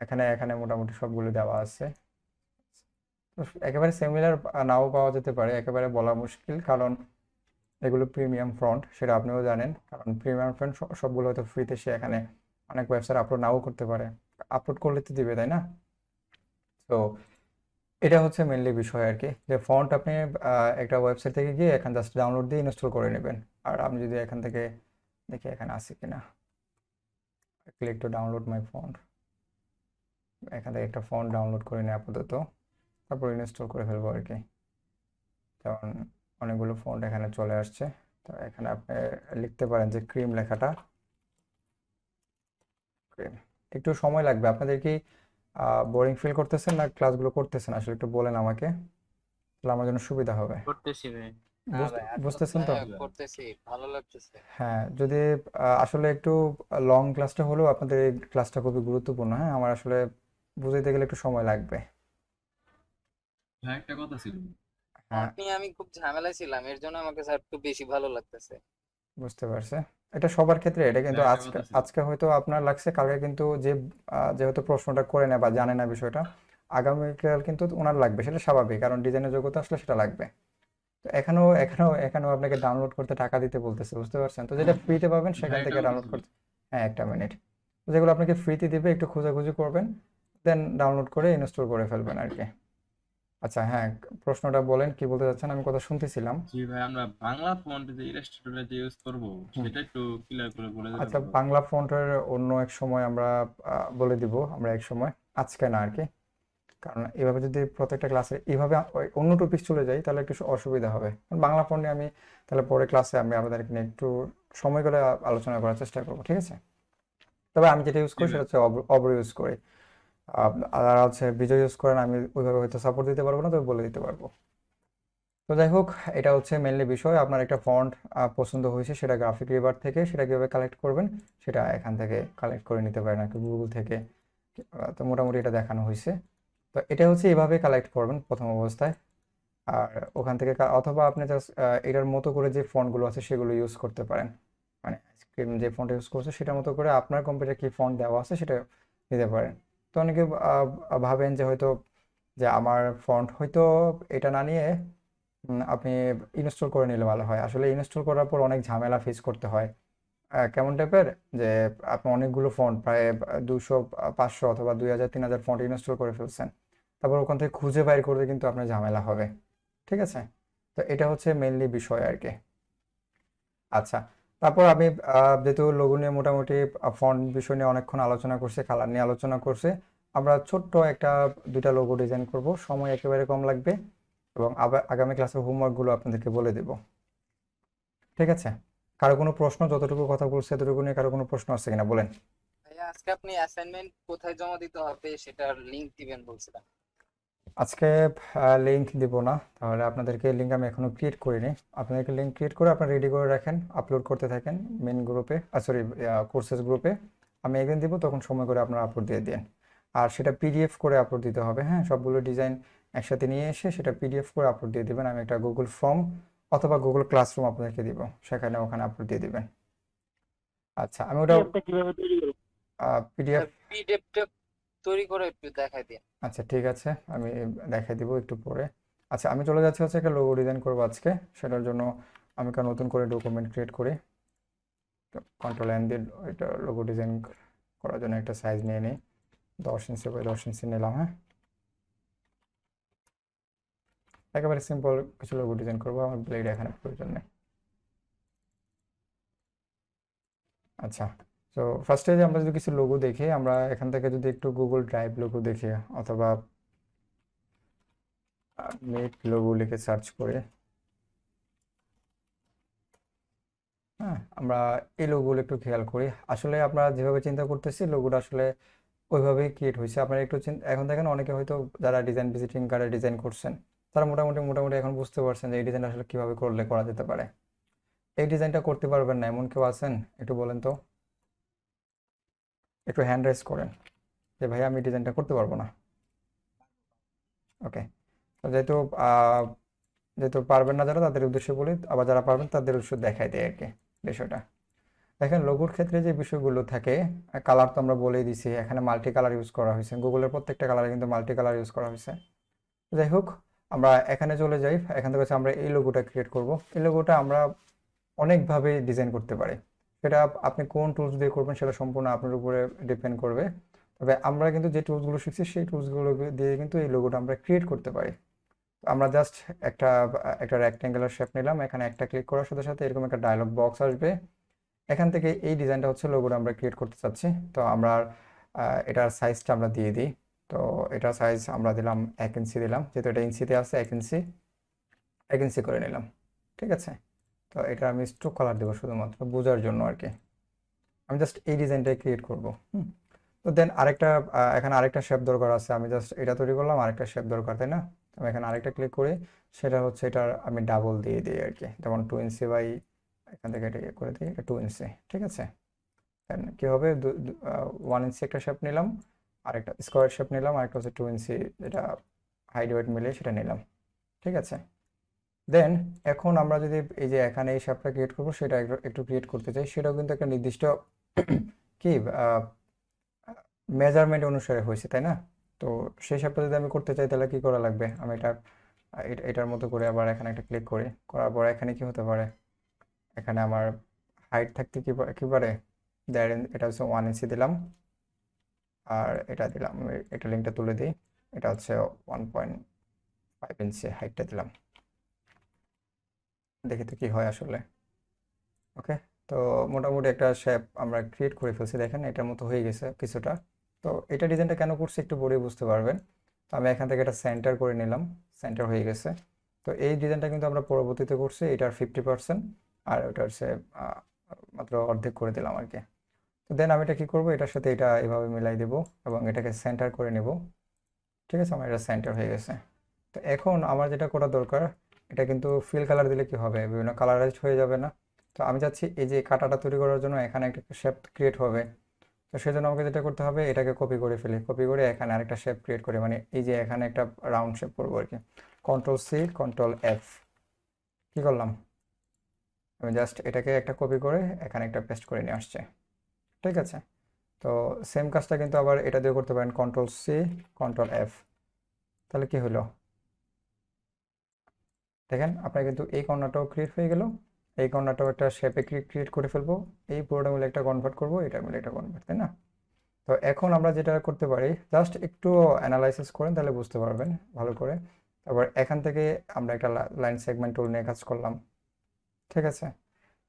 [SPEAKER 1] এখানে এখানে মোটামুটি সবগুলো দেওয়া আছে। তো একেবারে সিমিলার নাও পাওয়া যেতে পারে, একেবারে বলা মুশকিল, কারণ এগুলো প্রিমিয়াম ফন্ট, সেটা আপনিও জানেন। কারণ প্রিমিয়াম ফন্ট সবগুলো হয়তো ফ্রিতে সে এখানে অনেক ওয়েবসাইট আপলোড নাও করতে পারে, আপলোড করলে তো দিবে, তাই না? তো এটা হচ্ছে মেনলি বিষয় আর কি, যে ফন্ট আপনি একটা ওয়েবসাইট থেকে গিয়ে এখানে জাস্ট ডাউনলোড দিয়ে ইনস্টল করে নেবেন। আর আমি যদি এখান থেকে দেখি এখানে আছে কিনা, click to download my font, এখান থেকে একটা ফন্ট ডাউনলোড করে নিই আপাতত, তারপর ইনস্টল করে ফেলবো আর কি। যেমন অনেকগুলো ফন্ট এখানে চলে আসছে। তো এখানে আপনি লিখতে পারেন যে ক্রিম লেখাটা, ক্রিম। একটু সময় লাগবে। আপনাদের কি বোরিং ফিল করতেছেন না ক্লাসগুলো করতেছেন, আসলে একটু বলেন আমাকে, তাহলে আমার জন্য সুবিধা হবে।
[SPEAKER 2] করতেছি ভাই।
[SPEAKER 3] না ভাই, এখন
[SPEAKER 1] বুঝতেছেন তো?
[SPEAKER 3] করতেছি, ভালো লাগতেছে।
[SPEAKER 1] হ্যাঁ, যদি আসলে একটু লং ক্লাসটা হলেও আপনাদের এই ক্লাসটা খুবই গুরুত্বপূর্ণ। হ্যাঁ, আমার আসলে বুঝাইতে গেলে একটু সময় লাগবে।
[SPEAKER 6] হ্যাঁ, একটা কথা ছিল।
[SPEAKER 1] হ্যাঁ,
[SPEAKER 3] ফন্ট নিয়ে আমি খুব ঝামেলায় ছিলাম, এর জন্য আমাকে স্যার একটু বেশি ভালো লাগতেছে।
[SPEAKER 1] বুঝতে পারছে। এটা সবার ক্ষেত্রে, এটা কিন্তু
[SPEAKER 6] হ্যাঁ, একটা
[SPEAKER 1] আজকে
[SPEAKER 6] কথা ছিল।
[SPEAKER 1] আজকে হয়তো আপনার লাগছে, কালকে কিন্তু যেহেতু প্রশ্নটা করে না বা জানে না বিষয়টা, আগামীকাল কিন্তু ওনার লাগবে, সেটা স্বাভাবিক, কারণ ডিজাইনের যোগ্যতা আসলে সেটা লাগবে। তো এখানেও আপনাকে ডাউনলোড করতে টাকা দিতে বলতেছে, বুঝতে পারছেন? তো যেটা ফ্রিতে পাবেন সেখান থেকে ডাউনলোড করতে, হ্যাঁ একটা মিনিট, যেগুলো আপনাকে ফ্রিতে দিবে একটু খোঁজাখুঁজি করবেন, দেন ডাউনলোড করে ইনস্টল করে ফেলবেন আর কি। আচ্ছা হ্যাঁ, প্রশ্নটা বলেন, কি বলতে চাচ্ছেন? আমি কথা শুনতেছিলাম।
[SPEAKER 6] জি ভাই, আমরা বাংলা ফন্ট যে ইলাস্ট্রেটরে যে ইউজ করব সেটা একটু ক্লিয়ার করে বলে দিলে
[SPEAKER 1] আচ্ছা,
[SPEAKER 6] ভালো।
[SPEAKER 1] বাংলা ফন্টের অন্য এক সময় আমরা বলে দিব, আমরা এক সময়, আজকে না আর কি। কারণ এভাবে যদি প্রত্যেকটা ক্লাসে এইভাবে ওই অন্য টপিক চলে যাই তাহলে একটু অসুবিধা হবে। কারণ বাংলা ফন্ট নিয়ে আমি তাহলে পরে ক্লাসে আমি আপনাদেরকে নিয়ে একটু সময় করে আলোচনা করার চেষ্টা করবো, ঠিক আছে? তবে আমি যেটা ইউজ করি সেটা হচ্ছে অব্র ইউজ করি, আর হচ্ছে বিজয় ইউজ করেন, আমি ওইভাবে হয়তো সাপোর্ট দিতে পারবো না, তবে বলে দিতে পারবো। তো যাই হোক, এটা হচ্ছে মেনলি বিষয়। আপনার একটা ফন্ট পছন্দ হয়েছে, সেটা গ্রাফিক রিভার থেকে, সেটা কীভাবে কালেক্ট করবেন সেটা এখান থেকে কালেক্ট করে নিতে পারেন আর কি, গুগল থেকে। তো মোটামুটি এটা দেখানো হয়েছে। তো এটা হচ্ছে এভাবে কালেক্ট করবেন প্রথম অবস্থায়, আর ওখান থেকে অথবা আপনি জাস্ট এটার মতো করে যে ফন্টগুলো আছে সেগুলো ইউজ করতে পারেন, মানে আইসক্রিম যে ফন্ট ইউজ করছে সেটার মতো করে আপনার কম্পিউটারে কি ফন্ট দেওয়া আছে সেটা দিতে পারেন। তো অনেকে ভাবেন যে হয়তো যে আমার ফন্ট হয়তো এটা না নিয়ে আপনি ইনস্টল করে নিলে ভালো হয়। আসলে ইনস্টল করার পর অনেক ঝামেলা ফেস করতে হয়। কেমন টাইপের, যে আপনি অনেকগুলো ফন্ট প্রায় 200 500 অথবা 2000 3000 ফন্ট ইনস্টল করে ফেলছেন, তারপর ওখান থেকে খুঁজে বাইর করতে কিন্তু আপনার ঝামেলা হবে, ঠিক আছে? তো এটা হচ্ছে মেইনলি বিষয় আর কি। আচ্ছা, তারপর আমি যেহেতু লোগো নিয়ে মোটামুটি ফন্ট বিষয় নিয়ে অনেকক্ষণ আলোচনা করছি, কালার নিয়ে আলোচনা করছি, আমরা ছোট্ট একটা দুইটা লোগো ডিজাইন করব, সময় একেবারে কম লাগবে, এবং আবার আগামী ক্লাসের হোমওয়ার্কগুলো আপনাদেরকে বলে দেব, ঠিক আছে? কারো কোনো প্রশ্ন, যতটুকু কথা বলছে এতটুকু নিয়ে কারো কোনো প্রশ্ন আছে কিনা বলেন।
[SPEAKER 3] ভাইয়া আজকে আপনি অ্যাসাইনমেন্ট কোথায় জমা দিতে হবে সেটার লিংক দিবেন বলছিলেন।
[SPEAKER 1] আজকে লিংক দিব না, তাহলে আপনাদেরকে লিংক আমি এখনো ক্রিয়েট করিনি। আপনাদেরকে লিংক ক্রিয়েট করে আপনারা রেডি করে রাখেন, আপলোড করতে থাকেন মেন গ্রুপে, সরি কোর্সেস গ্রুপে। আমি একদিন দিব, তখন সময় করে আপনারা আপলোড দিয়ে দিন। আর সেটা পিডিএফ করে আপলোড দিতে হবে, হ্যাঁ, সবগুলো ডিজাইন একসাথে নিয়ে এসে সেটা পিডিএফ করে আপলোড দিয়ে দেবেন। আমি একটা গুগল ফর্ম অথবা গুগল ক্লাসরুম আপনাদেরকে দিব, ওখানে আপলোড দিয়ে দিবেন। আচ্ছা, আমি ওটা
[SPEAKER 4] পিডিএফটা কিভাবে তৈরি করব?
[SPEAKER 1] পিডিএফ,
[SPEAKER 3] পিডিএফটা তৈরি করে একটু দেখাই দিন।
[SPEAKER 1] আচ্ছা ঠিক আছে, আমি দেখাই দিব একটু পরে। আচ্ছা, আমি চলে যাচ্ছি হচ্ছে একটা লোগো ডিজাইন করবো আজকে, সেটার জন্য আমি একটা নতুন করে ডকুমেন্ট ক্রিয়েট করি। কন্ট্রোল এন দিয়ে এটা লোগো ডিজাইন করার জন্য একটা সাইজ নিয়ে নিই, 10 ইঞ্চি বাই 10 ইঞ্চি নিলাম, হ্যাঁ। একেবারে সিম্পল কিছু লোগো ডিজাইন করবো, আমার ব্লেড এখানে প্রয়োজন নেই। আচ্ছা, তো ফার্স্টে যে আমরা যদি কিছু লোগো দেখি, আমরা এখান থেকে যদি একটু গুগল ড্রাইভ লোগো দেখি অথবা মেক লোগো লিখে সার্চ করে, হ্যাঁ, আমরা এই লোগোগুলো একটু খেয়াল করি। আসলে আমরা যেভাবে চিন্তা করতেছি লোগোটা আসলে ওইভাবেই ক্রিয়েট হয়েছে। আপনারা একটু এখন দেখেন অনেকে হয়তো যারা ডিজাইন ভিজিটিং কার্ডে ডিজাইন করছেন, তারা মোটামুটি এখন বুঝতে পারছেন যে এই ডিজাইনটা আসলে কিভাবে করলে করা যেতে পারে। এই ডিজাইনটা করতে পারবেন না এমন কেউ আছেন? একটু বলেন তো, একটু হ্যান্ড রাইজ করেন যে ভাই আমি ডিজাইনটা করতে পারবো না। ওকে, তো যেহেতু পারবেন না যারা, তাদের উদ্দেশ্যে বলি, আবার যারা পারবেন তাদের উদ্দেশ্য দেখাই দেয় আর কি বিষয়টা। দেখেন লোগোর ক্ষেত্রে যে বিষয়গুলো থাকে, কালার তো আমরা বলেই দিছি, এখানে মাল্টি কালার ইউজ করা হয়েছে, গুগলের প্রত্যেকটা কালারে কিন্তু মাল্টি কালার ইউজ করা হয়েছে। যাই হোক, আমরা এখানে চলে যাই, এখান থেকে হচ্ছে আমরা এই লোগোটা ক্রিয়েট করব। এই লোগোটা আমরা অনেকভাবে ডিজাইন করতে পারি, সেটা আপনি কোন টুলস দিয়ে করবেন সেটা সম্পূর্ণ আপনার উপরে ডিপেন্ড করবে। তবে আমরা কিন্তু যে টুলসগুলো শিখছি সেই টুলসগুলো দিয়ে কিন্তু এই লোগোটা আমরা ক্রিয়েট করতে পারি। আমরা জাস্ট একটা একটা রেক্ট্যাঙ্গুলার শেপ নিলাম, এখানে একটা ক্লিক করার সাথে সাথে এরকম একটা ডায়লগ বক্স আসবে। এখান থেকে এই ডিজাইনটা হচ্ছে লোগোটা আমরা ক্রিয়েট করতে চাচ্ছি। তো আমরা এটার সাইজটা আমরা দিয়ে দিই। তো এটার সাইজ আমরা দিলাম 1 ইঞ্চি দিলাম, যেহেতু এটা ইঞ্চিতে আছে 1 ইঞ্চি করে নিলাম, ঠিক আছে? তো এটা আমি স্ট্রোক কালার দেবো শুধুমাত্র বোঝার জন্য আর কি। আমি জাস্ট এই ডিজাইনটাই ক্রিয়েট করবো। তো দেন এখানে আরেকটা শেপ দরকার আছে, আমি জাস্ট এটা তৈরি করলাম, আরেকটা শেপ দরকার, তাই না? আমি এখানে আরেকটা ক্লিক করি, সেটা হচ্ছে এটার আমি ডাবল দিয়ে দিই আর কি, যেমন 2 ইঞ্চি বাই, এখান থেকে এটা করে দিই, এটা 2 ইঞ্চি, ঠিক আছে? দেন কী হবে, 1 ইঞ্চি একটা শেপ নিলাম, আরেকটা স্কোয়ার শেপ নিলাম, আরেকটা হচ্ছে 2 ইঞ্চি, যেটা হাইট ওয়েট মিলিয়ে সেটা নিলাম, ঠিক আছে? দেন এখন আমরা যদি এই যে এখানে এই শেপটা ক্রিয়েট করবো, সেটা একটু ক্রিয়েট করতে চাই, সেটাও কিন্তু একটা নির্দিষ্ট কি মেজারমেন্ট অনুসারে হয়েছে, তাই না? তো সেই শেপটা যদি আমি করতে চাই তাহলে কি করা লাগবে, আমি এটা এটার মতো করে আবার এখানে একটা ক্লিক করি, করার পর এখানে কি হতে পারে, এখানে আমার হাইট থাকতে কি পারে, এটা হচ্ছে 1 ইঞ্চি দিলাম, আর এটা দিলাম, এটা লিঙ্কটা তুলে দিই, এটা হচ্ছে 1.5 ইঞ্চি হাইটটা দিলাম, দেখি তো কি হয় আসলে। ওকে, তো মোটামুটি একটা শেপ আমরা ক্রিয়েট করে ফেলছি, দেখেন এটার মতো হয়ে গেছে কিছুটা। তো এটা ডিজাইনটা কেন করছি একটু পরে বুঝতে পারবেন। তো আমি এখান থেকে এটা সেন্টার করে নিলাম, সেন্টার হয়ে গেছে। তো এই ডিজাইনটা কিন্তু আমরা পরবর্তীতে করছি, এটার 50%, আর ওটা হচ্ছে মাত্র অর্ধেক করে দিলাম আর কি। তো দেন আমি এটা কি করব, এটার সাথে এটা এভাবে মিলাই দেব এবং এটাকে সেন্টার করে নেব। ঠিক আছে, আমার এটা সেন্টার হয়ে গেছে। তো এখন আমার যেটা করা দরকার, এটা কিন্তু ফিল কালার দিলে কি হবে, বিভিন্ন কালারাইজড হয়ে যাবে না। তো আমি চাচ্ছি এই যে কাটাটা তৈরি করার জন্য এখানে একটা শেপ ক্রিয়েট হবে। তো সেজন্য আমাকে যেটা করতে হবে, এটাকে কপি করে ফেলি, কপি করে এখানে আরেকটা শেপ ক্রিয়েট করে, মানে এই যে এখানে একটা রাউন্ড শেপ করবো আর কি। Ctrl+C Ctrl+F, কি করলাম, আমি জাস্ট এটাকে একটা কপি করে এখানে একটা পেস্ট করে নিয়ে আসছে। ঠিক আছে, তো সেম কাজটা কিন্তু আবার এটা দিয়ে করতে পারেন, Ctrl+C Ctrl+F, তাহলে কি হলো দেখেন, আপনার কিন্তু এই কর্নারটাও ক্রিয়েট হয়ে গেল, এই কর্নারটাও একটা শেপে ক্রিয়েট করে ফেলবো, এই পুরোটা মিলে একটা কনভার্ট করবো, এটা মিলে একটা কনভার্ট, তাই না? তো এখন আমরা যেটা করতে পারি, জাস্ট একটু অ্যানালাইসিস করেন তাহলে বুঝতে পারবেন ভালো করে। তারপর এখান থেকে আমরা একটা লাইন সেগমেন্ট টুল নিয়ে কাজ করলাম। ঠিক আছে,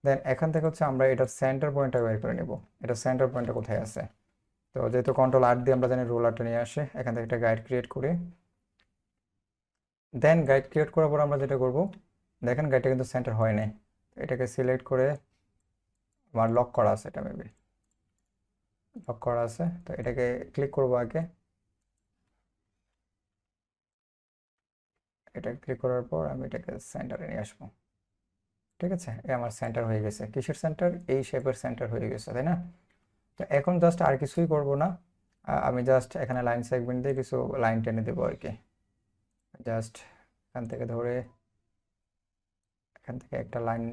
[SPEAKER 1] দেন এখান থেকে হচ্ছে আমরা এটার সেন্টার পয়েন্টটা বের করে নেব, এটা সেন্টার পয়েন্টটা কোথায় আছে। তো যেহেতু Ctrl+R দিয়ে আমরা জানি রোলারটা নিয়ে আসে, এখান থেকে একটা গাইড ক্রিয়েট করি। দেন গাইড ক্রিয়েট করার পর আমরা যেটা করব, দেখেন গাইডটা কিন্তু সেন্টার হয় নাই, এটাকে সিলেক্ট করে আমার লক করা আছে, এটা মেবি লক করা আছে, তো এটাকে ক্লিক করব আগে, এটা ক্লিক করার পর আমি এটাকে সেন্টারে নিয়ে আসবো। ঠিক আছে, এই আমার সেন্টার হয়ে গেছে, কিসের সেন্টার, এই শেপের সেন্টার হয়ে গেছে, তাই না? তো এখন জাস্ট আর কিছুই করব না, আমি জাস্ট এখানে লাইন সেগমেন্ট দিয়ে কিছু লাইন টেনে দেবো আর কি। জাস্ট এখান থেকে ধরে এখান থেকে একটা লাইন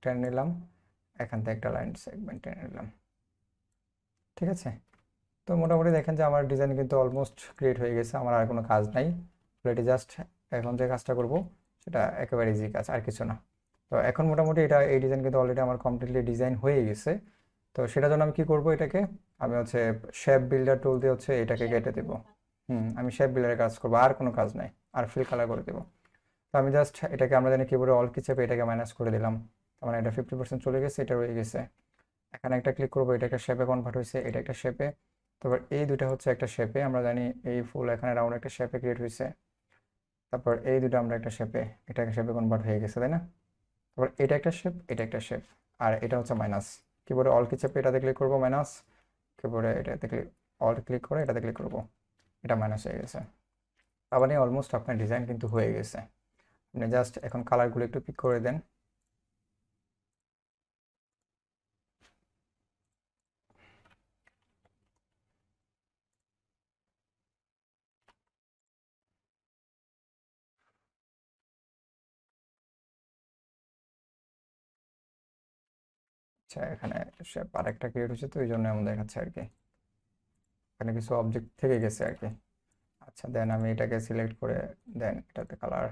[SPEAKER 1] টেনে নিলাম, এখান থেকে একটা লাইন সেগমেন্ট টেনে নিলাম। ঠিক আছে, তো মোটামুটি দেখেন যে আমার ডিজাইন কিন্তু অলমোস্ট ক্রিয়েট হয়ে গেছে, আমার আর কোনো কাজ নাই। এটি জাস্ট এখন যে কাজটা করব সেটা একেবারে ইজি কাজ, আর কিছু না। তো এখন মোটামুটি এই ডিজাইন কিন্তু অলরেডি আমার কমপ্লিটলি ডিজাইন হয়ে গেছে। তো সেটার জন্য আমি কি করব, এটাকে আমি হচ্ছে শেপ বিল্ডার টুল দিয়ে হচ্ছে এটাকে কেটে দেব। আমি শেপ বিল্ডারের কাজ করবো, আর কোনো কাজ নাই, আর ফিল কালার করে দেবো। তো আমি জাস্ট এটাকে, আমরা জানি কিবোর্ডে অল কি চেপে এটাকে মাইনাস করে দিলাম, তার মানে এটা 50% চলে গেছে, এটা রয়ে গেছে। এখানে একটা ক্লিক করবো, এটা একটা শেপে কনভার্ট হয়েছে, এটা একটা শেপে। তারপর এই দুটা হচ্ছে একটা শেপে, আমরা জানি এই ফুল এখানে রাউন্ড একটা শেপে ক্রিয়েট হয়েছে। তারপর এই দুটো আমরা একটা শেপে, এটা একটা শেপে কনভার্ট হয়ে গেছে, তাই না? তারপর এটা একটা শেপ, এটা একটা শেপ, আর এটা হচ্ছে মাইনাস। কিবোর্ডে অল কি চেপে এটাতে ক্লিক করবো, মাইনাস। কিবোর্ডে এটাতে অল ক্লিক করে এটাতে ক্লিক করবো, এটা মাইনাস হয়ে গেছে। তার মানে অলমোস্ট আপনার ডিজাইন কিন্তু হয়ে গেছে। আপনি জাস্ট এখন কালারগুলো একটু পিক করে দেন। আচ্ছা, এখানে শেপ আরেকটা ক্রিয়েট হচ্ছে, তো এই জন্য এমন দেখাচ্ছে আর কি, এখানে কিছু অবজেক্ট থেকে গেছে আর কি। আচ্ছা, দেন আমি এটাকে সিলেক্ট করে দেন এটাতে কালার,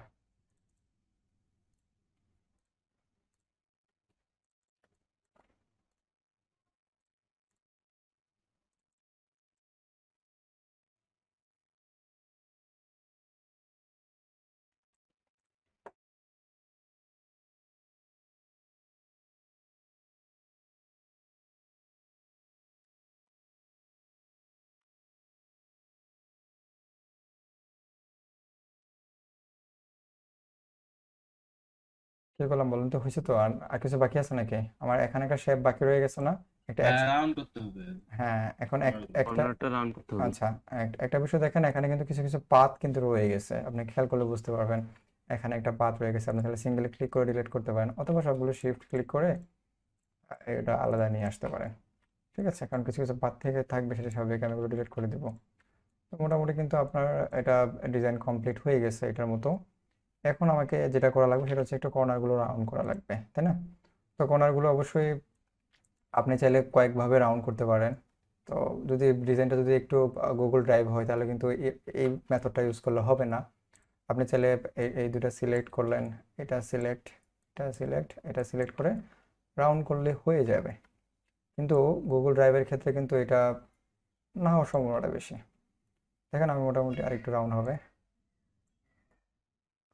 [SPEAKER 1] কি করলাম বলুন তো, হয়েছে তো? আর কিছু বাকি আছে নাকি? আমার এখানে একটা শেপ বাকি রয়ে গেছে না, একটা
[SPEAKER 6] রাউন্ড করতে হবে,
[SPEAKER 1] হ্যাঁ, এখন একটা
[SPEAKER 9] কর্নারটা রাউন্ড করতে হবে।
[SPEAKER 1] আচ্ছা, একটা বিষয় দেখেন, এখানে কিন্তু কিছু কিছু পাথ কিন্তু রয়ে গেছে, আপনি খেয়াল করলে বুঝতে পারবেন। এখানে একটা পাথ রয়ে গেছে, আপনি তাহলে সিঙ্গেল ক্লিক করে ডিলিট করতে পারেন, অথবা সবগুলো শিফট ক্লিক করে এটা আলাদা নিয়ে আসতে পারেন। ঠিক আছে, কারণ কিছু কিছু পাথ থেকে থাকবে, সেটা স্বাভাবিক, আমি ওগুলো ডিলিট করে দেবো। তো মোটামুটি কিন্তু আপনার এটা ডিজাইন কমপ্লিট হয়ে গেছে এটার মতো। এখন আমাকে যেটা করা লাগবে সেটা হচ্ছে একটু কর্নারগুলো রাউন্ড করা লাগবে, তাই না? তো কর্নারগুলো অবশ্যই আপনি চাইলে কয়েকভাবে রাউন্ড করতে পারেন। তো যদি ডিজাইনটা যদি একটু গুগল ড্রাইভ হয় তাহলে কিন্তু এই মেথডটা ইউজ করলে হবে না। আপনি চাইলে এই দুটো সিলেক্ট করলেন, এটা সিলেক্ট, এটা সিলেক্ট করে রাউন্ড করলে হয়ে যাবে। কিন্তু গুগল ড্রাইভের ক্ষেত্রে কিন্তু এটা না হওয়ার সম্ভাবনাটা বেশি। দেখেন আমি মোটামুটি আরেকটু রাউন্ড হবে।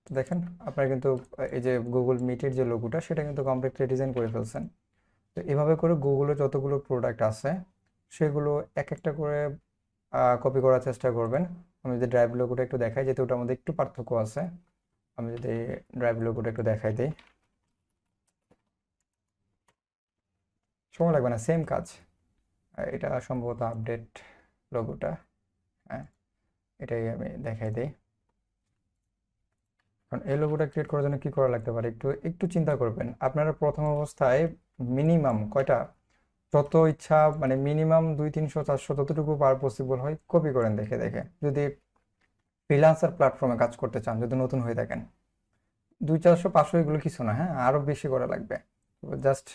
[SPEAKER 1] তো দেখেন আপনার কিন্তু এই যে গুগল মিটের যে লোগোটা সেটা কিন্তু কমপ্লিটলি ডিজাইন করে ফেলছেন। তো এভাবে করে গুগলের যতগুলো প্রোডাক্ট আছে সেগুলো এক একটা করে কপি করার চেষ্টা করবেন। আমি যদি ড্রাইভ লোগোটা একটু দেখাই, যেহেতু ওটার মধ্যে একটু পার্থক্য আছে, আমি যদি ড্রাইভ লোগোটা একটু দেখাই দিই, সময় লাগবে না, সেম কাজ। এটা সম্ভবত আপডেট লোগোটা, হ্যাঁ এটাই আমি দেখাই দিই। কারণ এই লোগোটা ক্রিয়েট করার জন্য কি করা লাগতে পারে একটু একটু চিন্তা করবেন। আপনারা প্রথম অবস্থায় মিনিমাম কয়টা, যত ইচ্ছা মানে মিনিমাম 200-300-400 যতটুকু পার পসিবল হয় কপি করেন দেখে দেখে। যদি ফ্রিল্যান্সার প্ল্যাটফর্মে কাজ করতে চান, যদি নতুন হয়ে থাকেন, 200-400-500 এগুলো কিছু না, হ্যাঁ আরও বেশি করা লাগবে। জাস্ট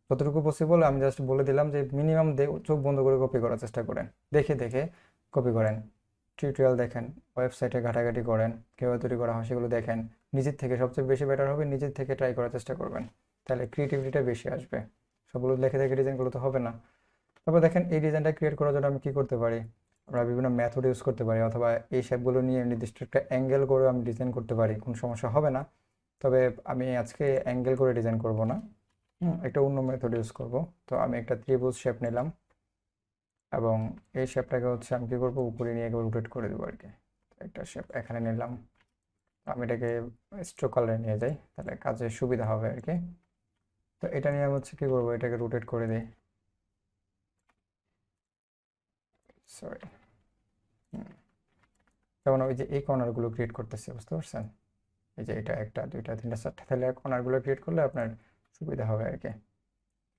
[SPEAKER 1] যতটুকু পসিবল আমি জাস্ট বলে দিলাম যে মিনিমাম চোখ বন্ধ করে কপি করার চেষ্টা করেন, দেখে দেখে কপি করেন। টিউটোরিয়াল দেখেন, ওয়েবসাইটে ঘাটাঘাটি করেন, কীভাবে তৈরি করা হয় সেগুলো দেখেন। নিজের থেকে সবচেয়ে বেশি বেটার হবে নিজের থেকে ট্রাই করার চেষ্টা করবেন, তাহলে ক্রিয়েটিভিটিটা বেশি আসবে। সবগুলো দেখে দেখে ডিজাইনগুলো তো হবে না। তারপর দেখেন এই ডিজাইনটা ক্রিয়েট করার জন্য আমি কী করতে পারি, আমরা বিভিন্ন মেথড ইউজ করতে পারি, অথবা এই শেপগুলো নিয়ে নির্দিষ্ট একটা অ্যাঙ্গেল করে আমি ডিজাইন করতে পারি, কোনো সমস্যা হবে না। তবে আমি আজকে অ্যাঙ্গেল করে ডিজাইন করব না, একটা অন্য মেথড ইউজ করব। তো আমি একটা ত্রিভুজ শেপ নিলাম এবং এই শেপটাকে হচ্ছে আমি কী করবো, উপরে নিয়ে একবার রোটেট করে দেবো আর কি। একটা শেপ এখানে নিলাম, আমি এটাকে স্ট্রোক কালারে নিয়ে যাই, তাহলে কাজে সুবিধা হবে আর কি। তো এটা নিয়ে আমি হচ্ছে কী করবো, এটাকে রোটেট করে দিই, সরি। যেমন ওই যে এই কর্নারগুলো ক্রিয়েট করতেছি, বুঝতে পারছেন? এই যে এটা 1 2 3 4 তাহলে কর্নারগুলো ক্রিয়েট করলে আপনার সুবিধা হবে আর কি।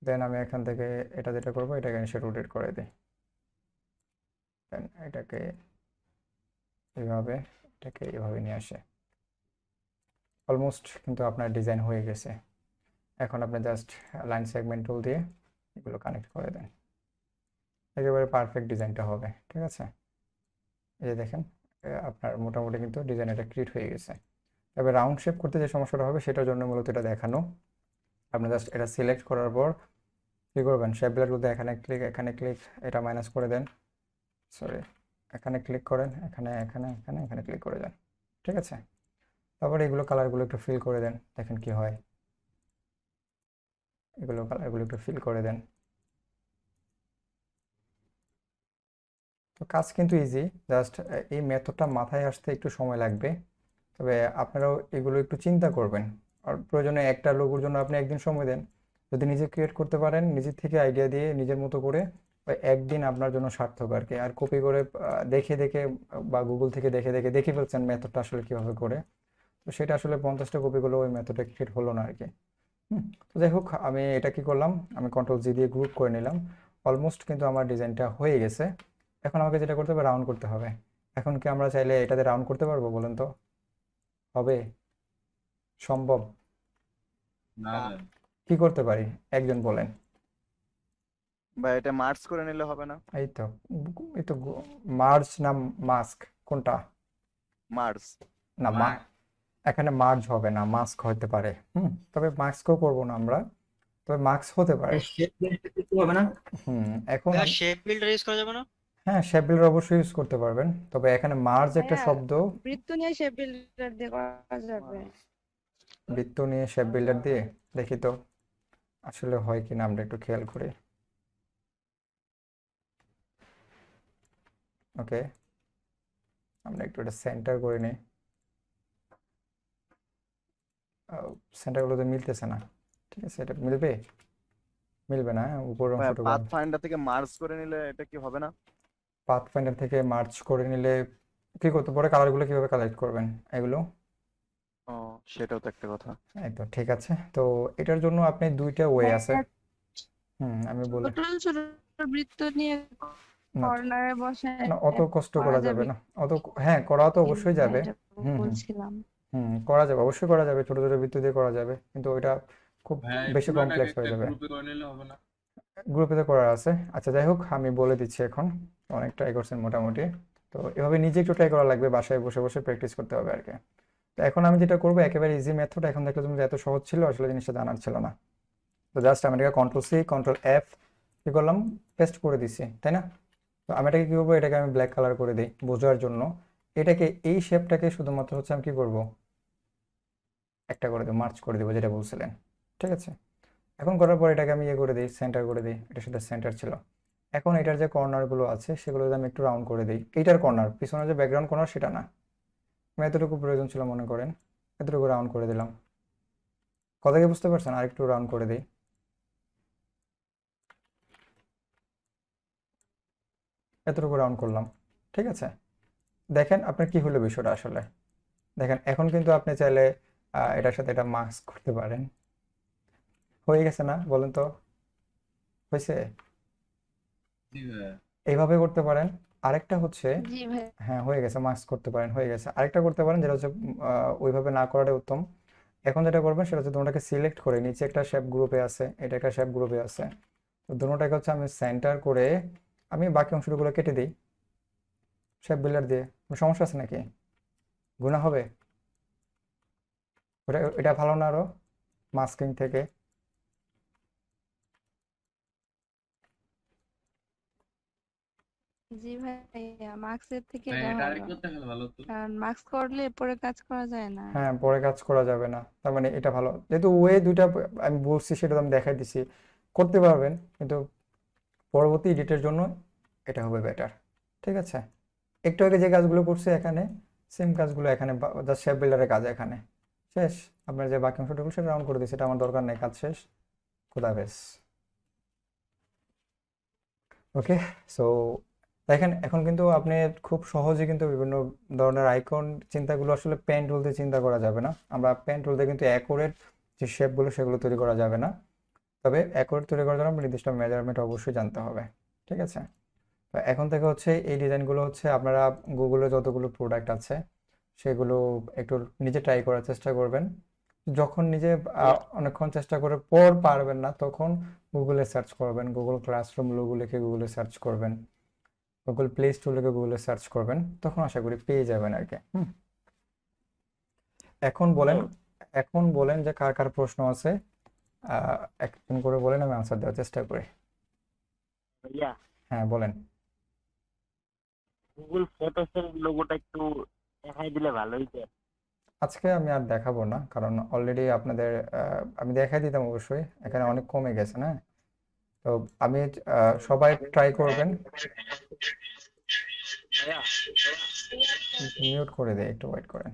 [SPEAKER 1] দেন আমি এখান থেকে এটা যেটা করবো, এটাকে এসে রোটেট করে দিই, দেন এটাকে এইভাবে, এটাকে এইভাবে নিয়ে আসে। অলমোস্ট কিন্তু আপনার ডিজাইন হয়ে গেছে। এখন আপনি জাস্ট লাইন সেগমেন্ট টুল দিয়ে এগুলো কানেক্ট করে দেন, একেবারে পারফেক্ট ডিজাইনটা হবে, ঠিক আছে? এই যে দেখেন আপনার মোটামুটি কিন্তু ডিজাইন এটা ক্রিয়েট হয়ে গেছে। তবে রাউন্ড শেপ করতে যে সমস্যাটা হবে সেটার জন্য মূলত এটা দেখানো। আপনি জাস্ট এটা সিলেক্ট করার পর কী করবেন, শেপ বিল্ডারগুলোতে এখানে ক্লিক, এটা মাইনাস করে দেন, সরি এখানে ক্লিক করেন, এখানে ক্লিক করে দেন, ঠিক আছে? তারপরে এগুলো কালারগুলো একটু ফিল করে দেন, দেখেন কি হয়। এগুলো কালারগুলো একটু ফিল করে দেন। তো কাজ কিন্তু ইজি, জাস্ট এই মেথডটা মাথায় আসতে একটু সময় লাগবে। তবে আপনারাও এগুলো একটু চিন্তা করবেন, আর প্রয়োজনে একটা লোগোর জন্য আপনি একদিন সময় দেন। যদি নিজে ক্রিয়েট করতে পারেন, নিজের থেকে আইডিয়া দিয়ে নিজের মতো করে, ওই একদিন আপনার জন্য সার্থক আর কি। আর কপি করে দেখে দেখে বা গুগল থেকে দেখে দেখে দেখে ফেলছেন মেথডটা আসলে কীভাবে করে, তো সেটা আসলে 50টা কপি করলেও ওই মেথডটা ক্রিয়েট হলো না আর কি। তো যাই হোক, আমি এটা কি করলাম, আমি Ctrl+G দিয়ে গ্রুপ করে নিলাম। অলমোস্ট কিন্তু আমার ডিজাইনটা হয়ে গেছে। এখন আমাকে যেটা করতে হবে, রাউন্ড করতে হবে। এখন কি আমরা চাইলে এটাতে রাউন্ড করতে পারবো বলেন তো? হবে? সম্ভব?
[SPEAKER 6] না
[SPEAKER 1] কি করতে পারি একজন বলেন।
[SPEAKER 9] বা এটা মার্জ করে নিলে হবে না?
[SPEAKER 1] এই তো মার্জ না মাস্ক, কোনটা?
[SPEAKER 9] মার্জ
[SPEAKER 1] না এখানে মার্জ হবে না, মাস্ক হতে পারে। তবে মাস্কও করব না আমরা, তবে মাস্ক হতে পারে।
[SPEAKER 2] হবে না?
[SPEAKER 1] এখন
[SPEAKER 2] শেপ বিল্ডার ইউজ করা যাবে না?
[SPEAKER 1] হ্যাঁ, শেপ বিল্ডার অবশ্যই ইউজ করতে পারবেন, তবে এখানে মার্জ একটা
[SPEAKER 8] হ্যাঁ,
[SPEAKER 1] শব্দ,
[SPEAKER 8] বৃত্ত নিয়ে শেপ বিল্ডার দিয়ে করা যাবে।
[SPEAKER 1] বৃত্ত নিয়ে শেপ বিল্ডার দিয়ে দেখি তো আসলে হয় কিনা, আমরা একটু খেয়াল করি। ওকে, আমরা একটু এটা সেন্টার করে নিই। সেন্টারগুলো তো মিলতেছে না, ঠিক আছে এটা মিলবে না, উপর অংশটুকু।
[SPEAKER 9] পাথ ফাইন্ডার থেকে মার্জ করে নিলে এটা কি হবে না?
[SPEAKER 1] পাথ ফাইন্ডার থেকে মার্চ করে নিলে কি করতে পারে, কালারগুলো কিভাবে কালেক্ট করবেন এগুলো?
[SPEAKER 9] ও, সেটাও তো একটা কথা।
[SPEAKER 1] এই তো ঠিক আছে। তো এটার জন্য আপনি দুইটা ওয়ে আছে। আমি বলি
[SPEAKER 8] ছোট ছোট বৃত্ত নিয়ে
[SPEAKER 1] না,
[SPEAKER 8] কর্নারে বসে
[SPEAKER 1] না অত কষ্ট
[SPEAKER 8] করা
[SPEAKER 1] করা যাবে
[SPEAKER 8] যাবে
[SPEAKER 1] না, হ্যাঁ করা তো অবশ্যই যাবে।
[SPEAKER 8] এটা
[SPEAKER 1] হুম
[SPEAKER 8] বলছিলাম।
[SPEAKER 1] করা যাবে, অবশ্যই করা যাবে, ছোট ছোট বৃত্ত দিয়ে করা যাবে, কিন্তু ওইটা খুব
[SPEAKER 6] ভাই
[SPEAKER 1] বেশি
[SPEAKER 6] পুরোটাকে
[SPEAKER 1] কমপ্লেক্স হয়ে
[SPEAKER 6] একটা
[SPEAKER 1] যাবে।
[SPEAKER 6] গ্রুপে করে নিলে হবে না?
[SPEAKER 1] গ্রুপে তো করা আছে। আচ্ছা যাই হোক, আমি বলে দিচ্ছি এখন, অনেক ট্রাই করছেন মোটামুটি। তো তো এভাবে নিজে একটু ট্রাই করা লাগবে, বাসায় বসে বসে প্র্যাকটিস করতে হবে আর কি। তো এখন আমি যেটা করবো একেবারে ইজি মেথড, এখন দেখলে তুমি যে এত সহজ ছিল আসলে জিনিসটা জানার ছিল না। তো জাস্ট আমি এটাকে কন্ট্রোল-C কন্ট্রোল-F কি করলাম, পেস্ট করে দিছি, তাই না? তো আমি এটাকে কি করবো, এটাকে আমি ব্ল্যাক কালার করে দিই বোঝার জন্য। এটাকে এই শেপটাকে শুধুমাত্র হচ্ছে আমি কি করব, একটা করে দেবো, মার্চ করে দেবো যেটা বলছিলেন, ঠিক আছে? এখন করার পর এটাকে আমি ইয়ে করে দিই, সেন্টার করে দিই, এটার সাথে সেন্টার ছিল। এখন এটার যে কর্নারগুলো আছে সেগুলো যদি আমি একটু রাউন্ড করে দিই, এইটার কর্নার, পিছনে যে ব্যাকগ্রাউন্ড কর্নার সেটা না, আমি এতটুকু প্রয়োজন ছিল মনে করেন, এতটুকু রাউন্ড করে দিলাম। কথা কি বুঝতে পারছেন? আর একটু রাউন্ড করে দিই, এতটুকু রাউন্ড করলাম, ঠিক আছে? দেখেন আপনার কি হলো বিষয়টা আসলে। দেখেন এখন কিন্তু আপনি চাইলে এটার সাথে এটা মাস্ক করতে পারেন। হয়ে গেছে না, বলেন তো? হয়েছে?
[SPEAKER 6] জি ভাইয়া।
[SPEAKER 1] এইভাবে করতে পারেন। আরেকটা হচ্ছে,
[SPEAKER 8] জি ভাই।
[SPEAKER 1] হ্যাঁ হয়ে গেছে, মাস্ক করতে পারেন, হয়ে গেছে। আরেকটা করতে পারেন যেটা হচ্ছে ওইভাবে না করাটাই উত্তম। এখন যেটা করবেন সেটা হচ্ছে তোমরাকে সিলেক্ট করে, নিচে একটা শেপ গ্রুপে আছে, এটা একটা শেপ গ্রুপে আছে, তো দুটোটাকে হচ্ছে আমি সেন্টার করে আমি বাকি অংশগুলো কেটে দিই শেপ বিল্ডার দিয়ে। কোনো সমস্যা আছে নাকি? গুণা হবে? এটা ভালো না আরো মাস্কিং থেকে?
[SPEAKER 8] জি ভাইয়া, মাস্কের থেকে
[SPEAKER 6] ভাই
[SPEAKER 8] এটা
[SPEAKER 6] এটা
[SPEAKER 8] ভালো,
[SPEAKER 6] আরেকটু করতে গেলে ভালো তো।
[SPEAKER 8] কারণ মাস্ক করলে পরে কাজ করা যায় না।
[SPEAKER 1] হ্যাঁ, পরে কাজ করা যাবে না, তার মানে এটা ভালো। যেহেতু ওয়ে দুইটা আমি বলছি সেটা তো আমি দেখাই দিছি, করতে পারবেন, কিন্তু পরবর্তী এডিটের জন্য এটা হবে বেটার, ঠিক আছে? একটু আগে যে কাজগুলো করছি এখানে, সেম কাজগুলো এখানে, জাস্ট শেপ বিল্ডারের কাজ এখানে শেষ। আপনার যে বাকি অংশটুকু সেটা রাউন্ড করে দিচ্ছি, সেটা আমার দরকার নেই, কাজ শেষ, খোদা হাফেজ। ওকে, সো দেখেন এখন কিন্তু আপনি খুব সহজে কিন্তু বিভিন্ন ধরনের আইকন চিন্তাগুলো আসলে পেন টুল দিয়ে চিন্তা করা যাবে না। আমরা পেন টুল দিয়ে কিন্তু অ্যাকুরেট যে শেপগুলো সেগুলো তৈরি করা যাবে না, তবে অ্যাকুরেট তৈরি করার জন্য নির্দিষ্ট মেজারমেন্ট অবশ্যই জানতে হবে, ঠিক আছে? তো এখন থেকে হচ্ছে এই ডিজাইনগুলো হচ্ছে আপনারা গুগলে যতগুলো প্রোডাক্ট আছে সেগুলো একটু নিজে ট্রাই করার চেষ্টা করবেন। যখন নিজে অনেকক্ষণ চেষ্টা করে পর পারবেন না, তখন গুগলে সার্চ করবেন, গুগল ক্লাসরুম লোগো লিখে গুগলে সার্চ করবেন, গুগল প্লে স্টোর লিখে গুগলে সার্চ করবেন, তখন আশা করি পেয়ে যাবেন আর কি। এখন বলেন যে কার কার প্রশ্ন আছে, একজন করে বলেন, আমি আনসার দেওয়ার চেষ্টা করি।
[SPEAKER 4] ভাইয়া,
[SPEAKER 1] হ্যাঁ বলেন।
[SPEAKER 4] গুগল ফটোসের লোগোটা একটু দেখাই দিলে ভালো হইতো।
[SPEAKER 1] আজকে আমি আর দেখাবো না, কারণ অলরেডি আপনাদের আমি দেখাই দিতাম অবশ্যই, এখানে অনেক কমে গেছে না। তো আমি সবাই ট্রাই করবেন।
[SPEAKER 4] ভাইয়া,
[SPEAKER 1] মিউট করে দেয়, একটু ওয়েট করেন।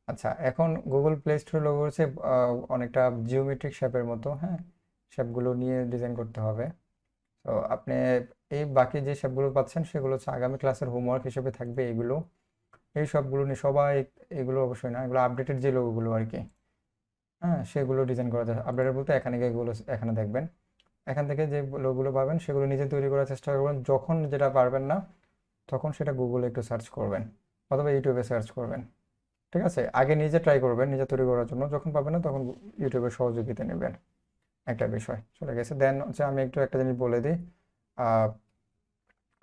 [SPEAKER 1] আচ্ছা, এখন গুগল প্লে স্টোর লোগো হচ্ছে অনেকটা জিওমেট্রিক শেপের মতো, হ্যাঁ, শেপগুলো নিয়ে ডিজাইন করতে হবে। তো আপনি এই বাকি যে শেপগুলো পাচ্ছেন সেগুলো হচ্ছে আগামী ক্লাসের হোমওয়ার্ক হিসেবে থাকবে এগুলো, এই সবগুলো নিয়ে সবাই, এগুলো অবশ্যই না, এগুলো আপডেটেড যে লোগোগুলো আর কি, হ্যাঁ, সেগুলো ডিজাইন করা যায়। আপডেটেড বলতে এখানে গিয়ে এগুলো এখানে দেখবেন, এখান থেকে যে লোগোগুলো পাবেন সেগুলো নিজে তৈরি করার চেষ্টা করবেন। যখন যেটা পারবেন না তখন সেটা গুগলে একটু সার্চ করবেন অথবা ইউটিউবে সার্চ করবেন, ঠিক আছে? আগে নিজে ট্রাই করবেন নিজে তৈরি করার জন্য, যখন পাবেন না তখন ইউটিউবের সহযোগিতা নেবেন। একটা বিষয় চলে গেছে, দেন হচ্ছে আমি একটু একটা জিনিস বলে দিই।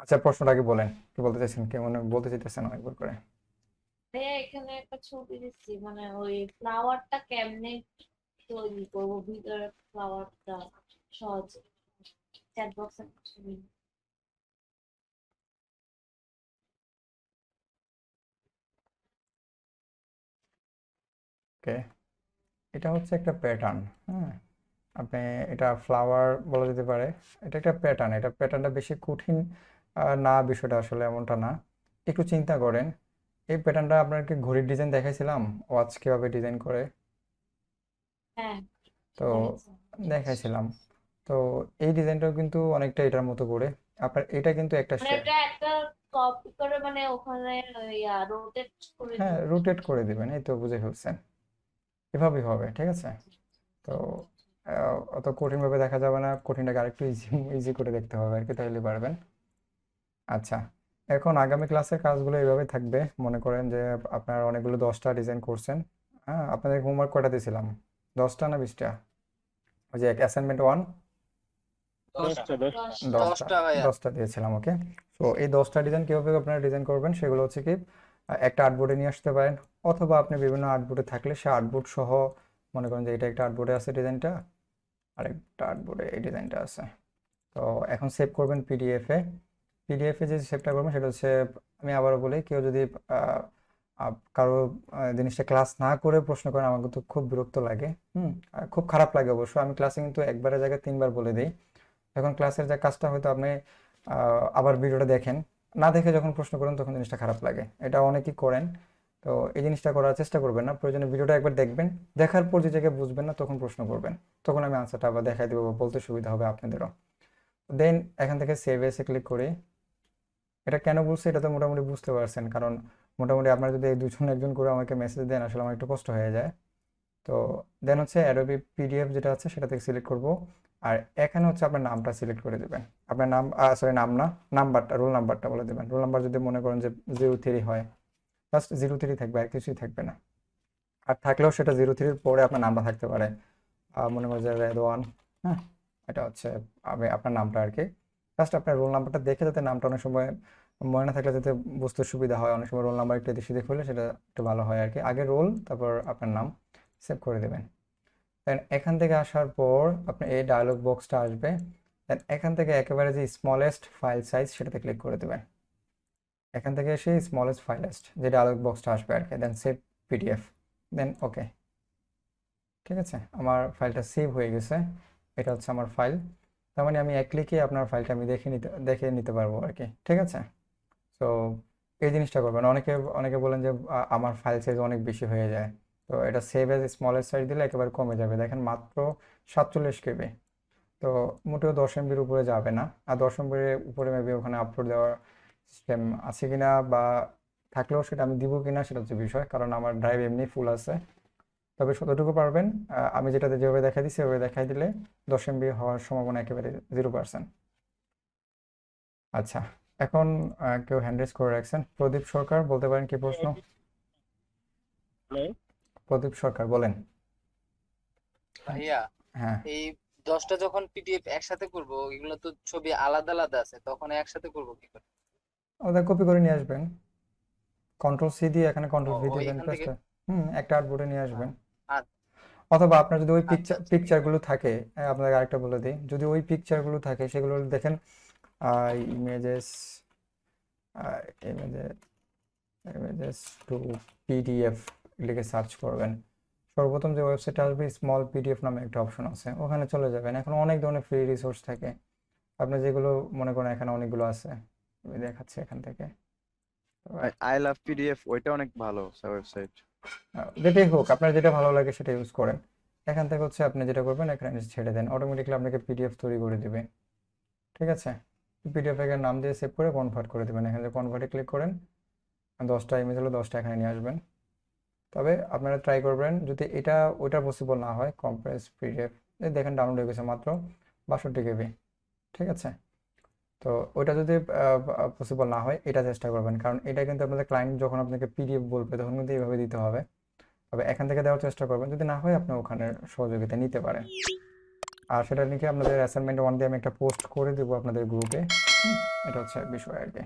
[SPEAKER 1] আচ্ছা, প্রশ্নটা আগে বলেন, কি বলতে চাইছেন, কি মনে বলতে চাইতেছেন একবার করে?
[SPEAKER 5] ভাইয়া এখানে একটা ছবি দিচ্ছি, মানে ওই ফ্লাওয়ারটা কেমনে তৈরি করবো, ভিতরে ফ্লাওয়ারটা সহজে চ্যাট বক্সে ছবি।
[SPEAKER 1] ওকে, এটা হচ্ছে একটা প্যাটার্ন, হ্যাঁ, আপনি এটা ফ্লাওয়ার বলা যেতে পারে। এটা একটা প্যাটার্ন, এটা প্যাটার্নটা বেশি কঠিন না, বিষয়টা আসলে এমনটা না। একটু চিন্তা করেন, এই প্যাটার্নটা আপনাকে ঘড়ির ডিজাইন দেখাইছিলাম, ওয়াচ কিভাবে ডিজাইন করে,
[SPEAKER 5] হ্যাঁ,
[SPEAKER 1] তো
[SPEAKER 5] দেখেছি।
[SPEAKER 1] দেখাইছিলাম। তো এই ডিজাইনটাও কিন্তু অনেকটা এটার মতো করে, আপনার এটা কিন্তু একটা
[SPEAKER 5] মানে এটা একটা কপি করে মানে ওখানে রোটেট করে
[SPEAKER 1] হ্যাঁ,
[SPEAKER 5] দিই।
[SPEAKER 1] রোটেট করে দিবেন, এই তো বুঝে ফেলছেন, এভাবেই হবে, ঠিক আছে? তো অত কঠিনভাবে দেখা যাবে না, কঠিনটাকে আরেকটু ইজি ইজি করে দেখতে হবে আর কি, তাহলে পারবেন। আচ্ছা, এখন আগামী ক্লাসের কাজগুলো এইভাবে থাকবে। মনে করেন যে আপনার অনেকগুলো 10টা ডিজাইন করছেন, হ্যাঁ, আপনাদের হোমওয়ার্ক কয়টা দিয়েছিলাম, 10টা না 20টা? ওই যে অ্যাসাইনমেন্ট 1,
[SPEAKER 4] 10টা
[SPEAKER 5] 10
[SPEAKER 1] 10টা
[SPEAKER 3] 10টা ভাইয়া।
[SPEAKER 1] 10টা দিয়েছিলাম, ওকে। সো এই 10টা ডিজাইন কীভাবে আপনারা ডিজাইন করবেন সেগুলো হচ্ছে কি একটা আর্টবোর্ডে নিয়ে আসতে পারেন, অথবা আপনি বিভিন্ন আর্টবোর্ডে থাকলে সে আর্টবোর্ড সহ, মনে করেন যে এটা একটা আর্টবোর্ডে আছে ডিজাইনটা, আরেকটা আর্টবোর্ডে এই ডিজাইনটা আছে। তো এখন সেভ করবেন পিডিএফে। পিডিএফে যে সেভটা করবেন সেটা হচ্ছে, আমি আবারও বলি, কেউ যদি কারো জিনিসটা ক্লাস না করে প্রশ্ন করেন আমার কিন্তু খুব বিরক্ত লাগে, খুব খারাপ লাগে অবশ্য। আমি ক্লাসে কিন্তু একবারের জায়গায় 3বার বলে দিই। যখন ক্লাসের যে কাজটা হয়তো আপনি আবার ভিডিওটা দেখেন, না দেখে যখন প্রশ্ন করেন তখন জিনিসটা খারাপ লাগে। এটা অনেকেই করেন। তো এই জিনিসটা করার চেষ্টা করবেন না, প্রয়োজনে ভিডিওটা একবার দেখবেন, দেখার পর যে জায়গায় বুঝবেন না তখন প্রশ্ন করবেন, তখন আমি আনসারটা আবার দেখাই দেবো বা বলতে সুবিধা হবে আপনাদেরও। দেন এখান থেকে সেভ এসে ক্লিক করি। এটা কেন বলছি এটা তো মোটামুটি বুঝতে পারছেন, কারণ মোটামুটি আপনারা যদি এই দুজন একজন করে আমাকে মেসেজ দেন আসলে আমার একটু কষ্ট হয়ে যায়। তো দেন হচ্ছে অ্যাডোবি পিডিএফ যেটা আছে সেটা থেকে সিলেক্ট করব, আর এখানে হচ্ছে আপনার নামটা সিলেক্ট করে দেবেন। আপনার নাম, সরি নাম না, নাম্বারটা, রোল নাম্বারটা বলে দেবেন। রোল নাম্বার যদি মনে করেন যে 03 হয়, জাস্ট 03 থাকবে, আর কিছুই থাকবে না। আর থাকলেও সেটা 03-র পরে আপনার নামটা থাকতে পারে, মনে করেন যে রেদওয়ান। হ্যাঁ, এটা হচ্ছে আপনার নামটা আর কি। জাস্ট আপনার রোল নাম্বারটা দেখে, যাতে নামটা অনেক সময় মনে না থাকলে যাতে বুঝতে সুবিধা হয়, অনেক সময় রোল নাম্বার একটু এদিক সেদিক হলে সেটা একটু ভালো হয় আর কি। আগে রোল, তারপর আপনার নাম, সেভ করে দেবেন। দেন এখান থেকে আসার পর আপনি এই ডায়লগ বক্সটা আসবে। দেন এখান থেকে একেবারে যে স্মলেস্ট ফাইল সাইজ সেটাতে ক্লিক করে দেবেন। এখান থেকে এসে স্মলেস্ট ফাইলেস্ট যে ডায়লগ বক্সটা আসবে আর কি, দেন সেভ পিডিএফ, দেন ওকে। ঠিক আছে, আমার ফাইলটা সেভ হয়ে গেছে। এটা হচ্ছে আমার ফাইল। তার মানে আমি এক ক্লিকে আপনার ফাইলটা আমি দেখে নিতে পারবো আর কি। ঠিক আছে, তো এই জিনিসটা করবেন। অনেকে বলেন যে আমার ফাইল সাইজ অনেক বেশি হয়ে যায়, তো এটা সেভ এজ স্মলেস্ট সাইজ দিলে একেবারে কমে যাবে। দেখেন মাত্র 47 কেবি, তো মোটেও 10 MB-র উপরে যাবে না। আর 10 MB-র উপরে মেবি ওখানে আপলোড দেওয়ার সিস্টেম আছে কিনা, বা থাকলেও সেটা আমি দিব কিনা সেটা হচ্ছে বিষয়, কারণ আমার ড্রাইভ এমনি ফুল আছে। তবে যতটুকু পারবেন, আমি যেটাতে যেভাবে দেখাই দিচ্ছি ওভাবে দেখাই দিলে 10 MB হওয়ার সম্ভাবনা একেবারে 0%। আচ্ছা, এখন কেউ হ্যান্ড রেজ করে রাখছেন, প্রদীপ সরকার, বলতে পারেন কি প্রশ্ন? প্রদীপ সরকার বলেন।
[SPEAKER 3] ভাইয়া,
[SPEAKER 1] হ্যাঁ,
[SPEAKER 3] এই 10টা যখন পিডিএফ একসাথে করব, এগুলো তো ছবি আলাদা আলাদা আছে, তখন একসাথে করব কি করে?
[SPEAKER 1] ওটা কপি করে নিয়ে আসবেন, কন্ট্রোল-C দিয়ে এখানে কন্ট্রোল-V দিবেন,
[SPEAKER 3] ওইখান থেকে।
[SPEAKER 1] একটা আর্টবোর্ডে নিয়ে আসবেন।
[SPEAKER 3] আচ্ছা
[SPEAKER 1] অথবা আপনার যদি ওই
[SPEAKER 3] আচ্ছা আচ্ছা, ঠিক আছে।
[SPEAKER 1] পিকচারগুলো থাকে, আপনাকে আরেকটা বলে দিই, যদি ওই পিকচারগুলো থাকে সেগুলো দেখেন, ইমেজেস, ইমেজেস টু পিডিএফ লিখে সার্চ করবেন। সর্বপ্রথম যে ওয়েবসাইটে আসবে স্মল পিডিএফ নামে একটা অপশন আছে, ওখানে চলে যাবেন। এখন অনেক ধরনের ফ্রি রিসোর্স থাকে, আপনি যেগুলো মনে করেন, এখানে অনেকগুলো আছে, আমি দেখাচ্ছি এখান থেকে।
[SPEAKER 9] আই লাভ পিডিএফ, ওইটা অনেক ভালো ওয়েবসাইট।
[SPEAKER 1] যেটাই হোক, আপনার যেটা ভালো লাগে সেটা ইউজ করেন। এখান থেকে হচ্ছে আপনি যেটা করবেন, এখানে ছেড়ে দেন, অটোমেটিকলি আপনাকে পিডিএফ তৈরি করে দিবে। ঠিক আছে, পিডিএফ এর নাম দিয়ে সেভ করে কনভার্ট করে দেবেন। এখানে কনভার্টে ক্লিক করেন, 10টা ইমেজ হলো 10টা এখানে নিয়ে আসবেন। তবে আপনারা ট্রাই করবেন, যদি এটা ওইটা পসিবল না হয়, কম্প্রেস পিডিএফ, দেখেন ডাউনলোড হয়ে গেছে মাত্র 62 কেবি। ঠিক আছে, তো ওইটা যদি পসিবল না হয় এটা চেষ্টা করবেন, কারণ এটা কিন্তু আপনাদের ক্লায়েন্ট যখন আপনাকে পিডিএফ বলবে তখন কিন্তু এইভাবে দিতে হবে। তবে এখান থেকে দেওয়ার চেষ্টা করবেন, যদি না হয় আপনি ওখানে সহযোগিতা নিতে পারেন। আর সেটা লিখে আপনাদের অ্যাসাইনমেন্ট 1 দিয়ে আমি একটা পোস্ট করে দেবো আপনাদের গ্রুপে। এটা হচ্ছে বিষয় আর কি।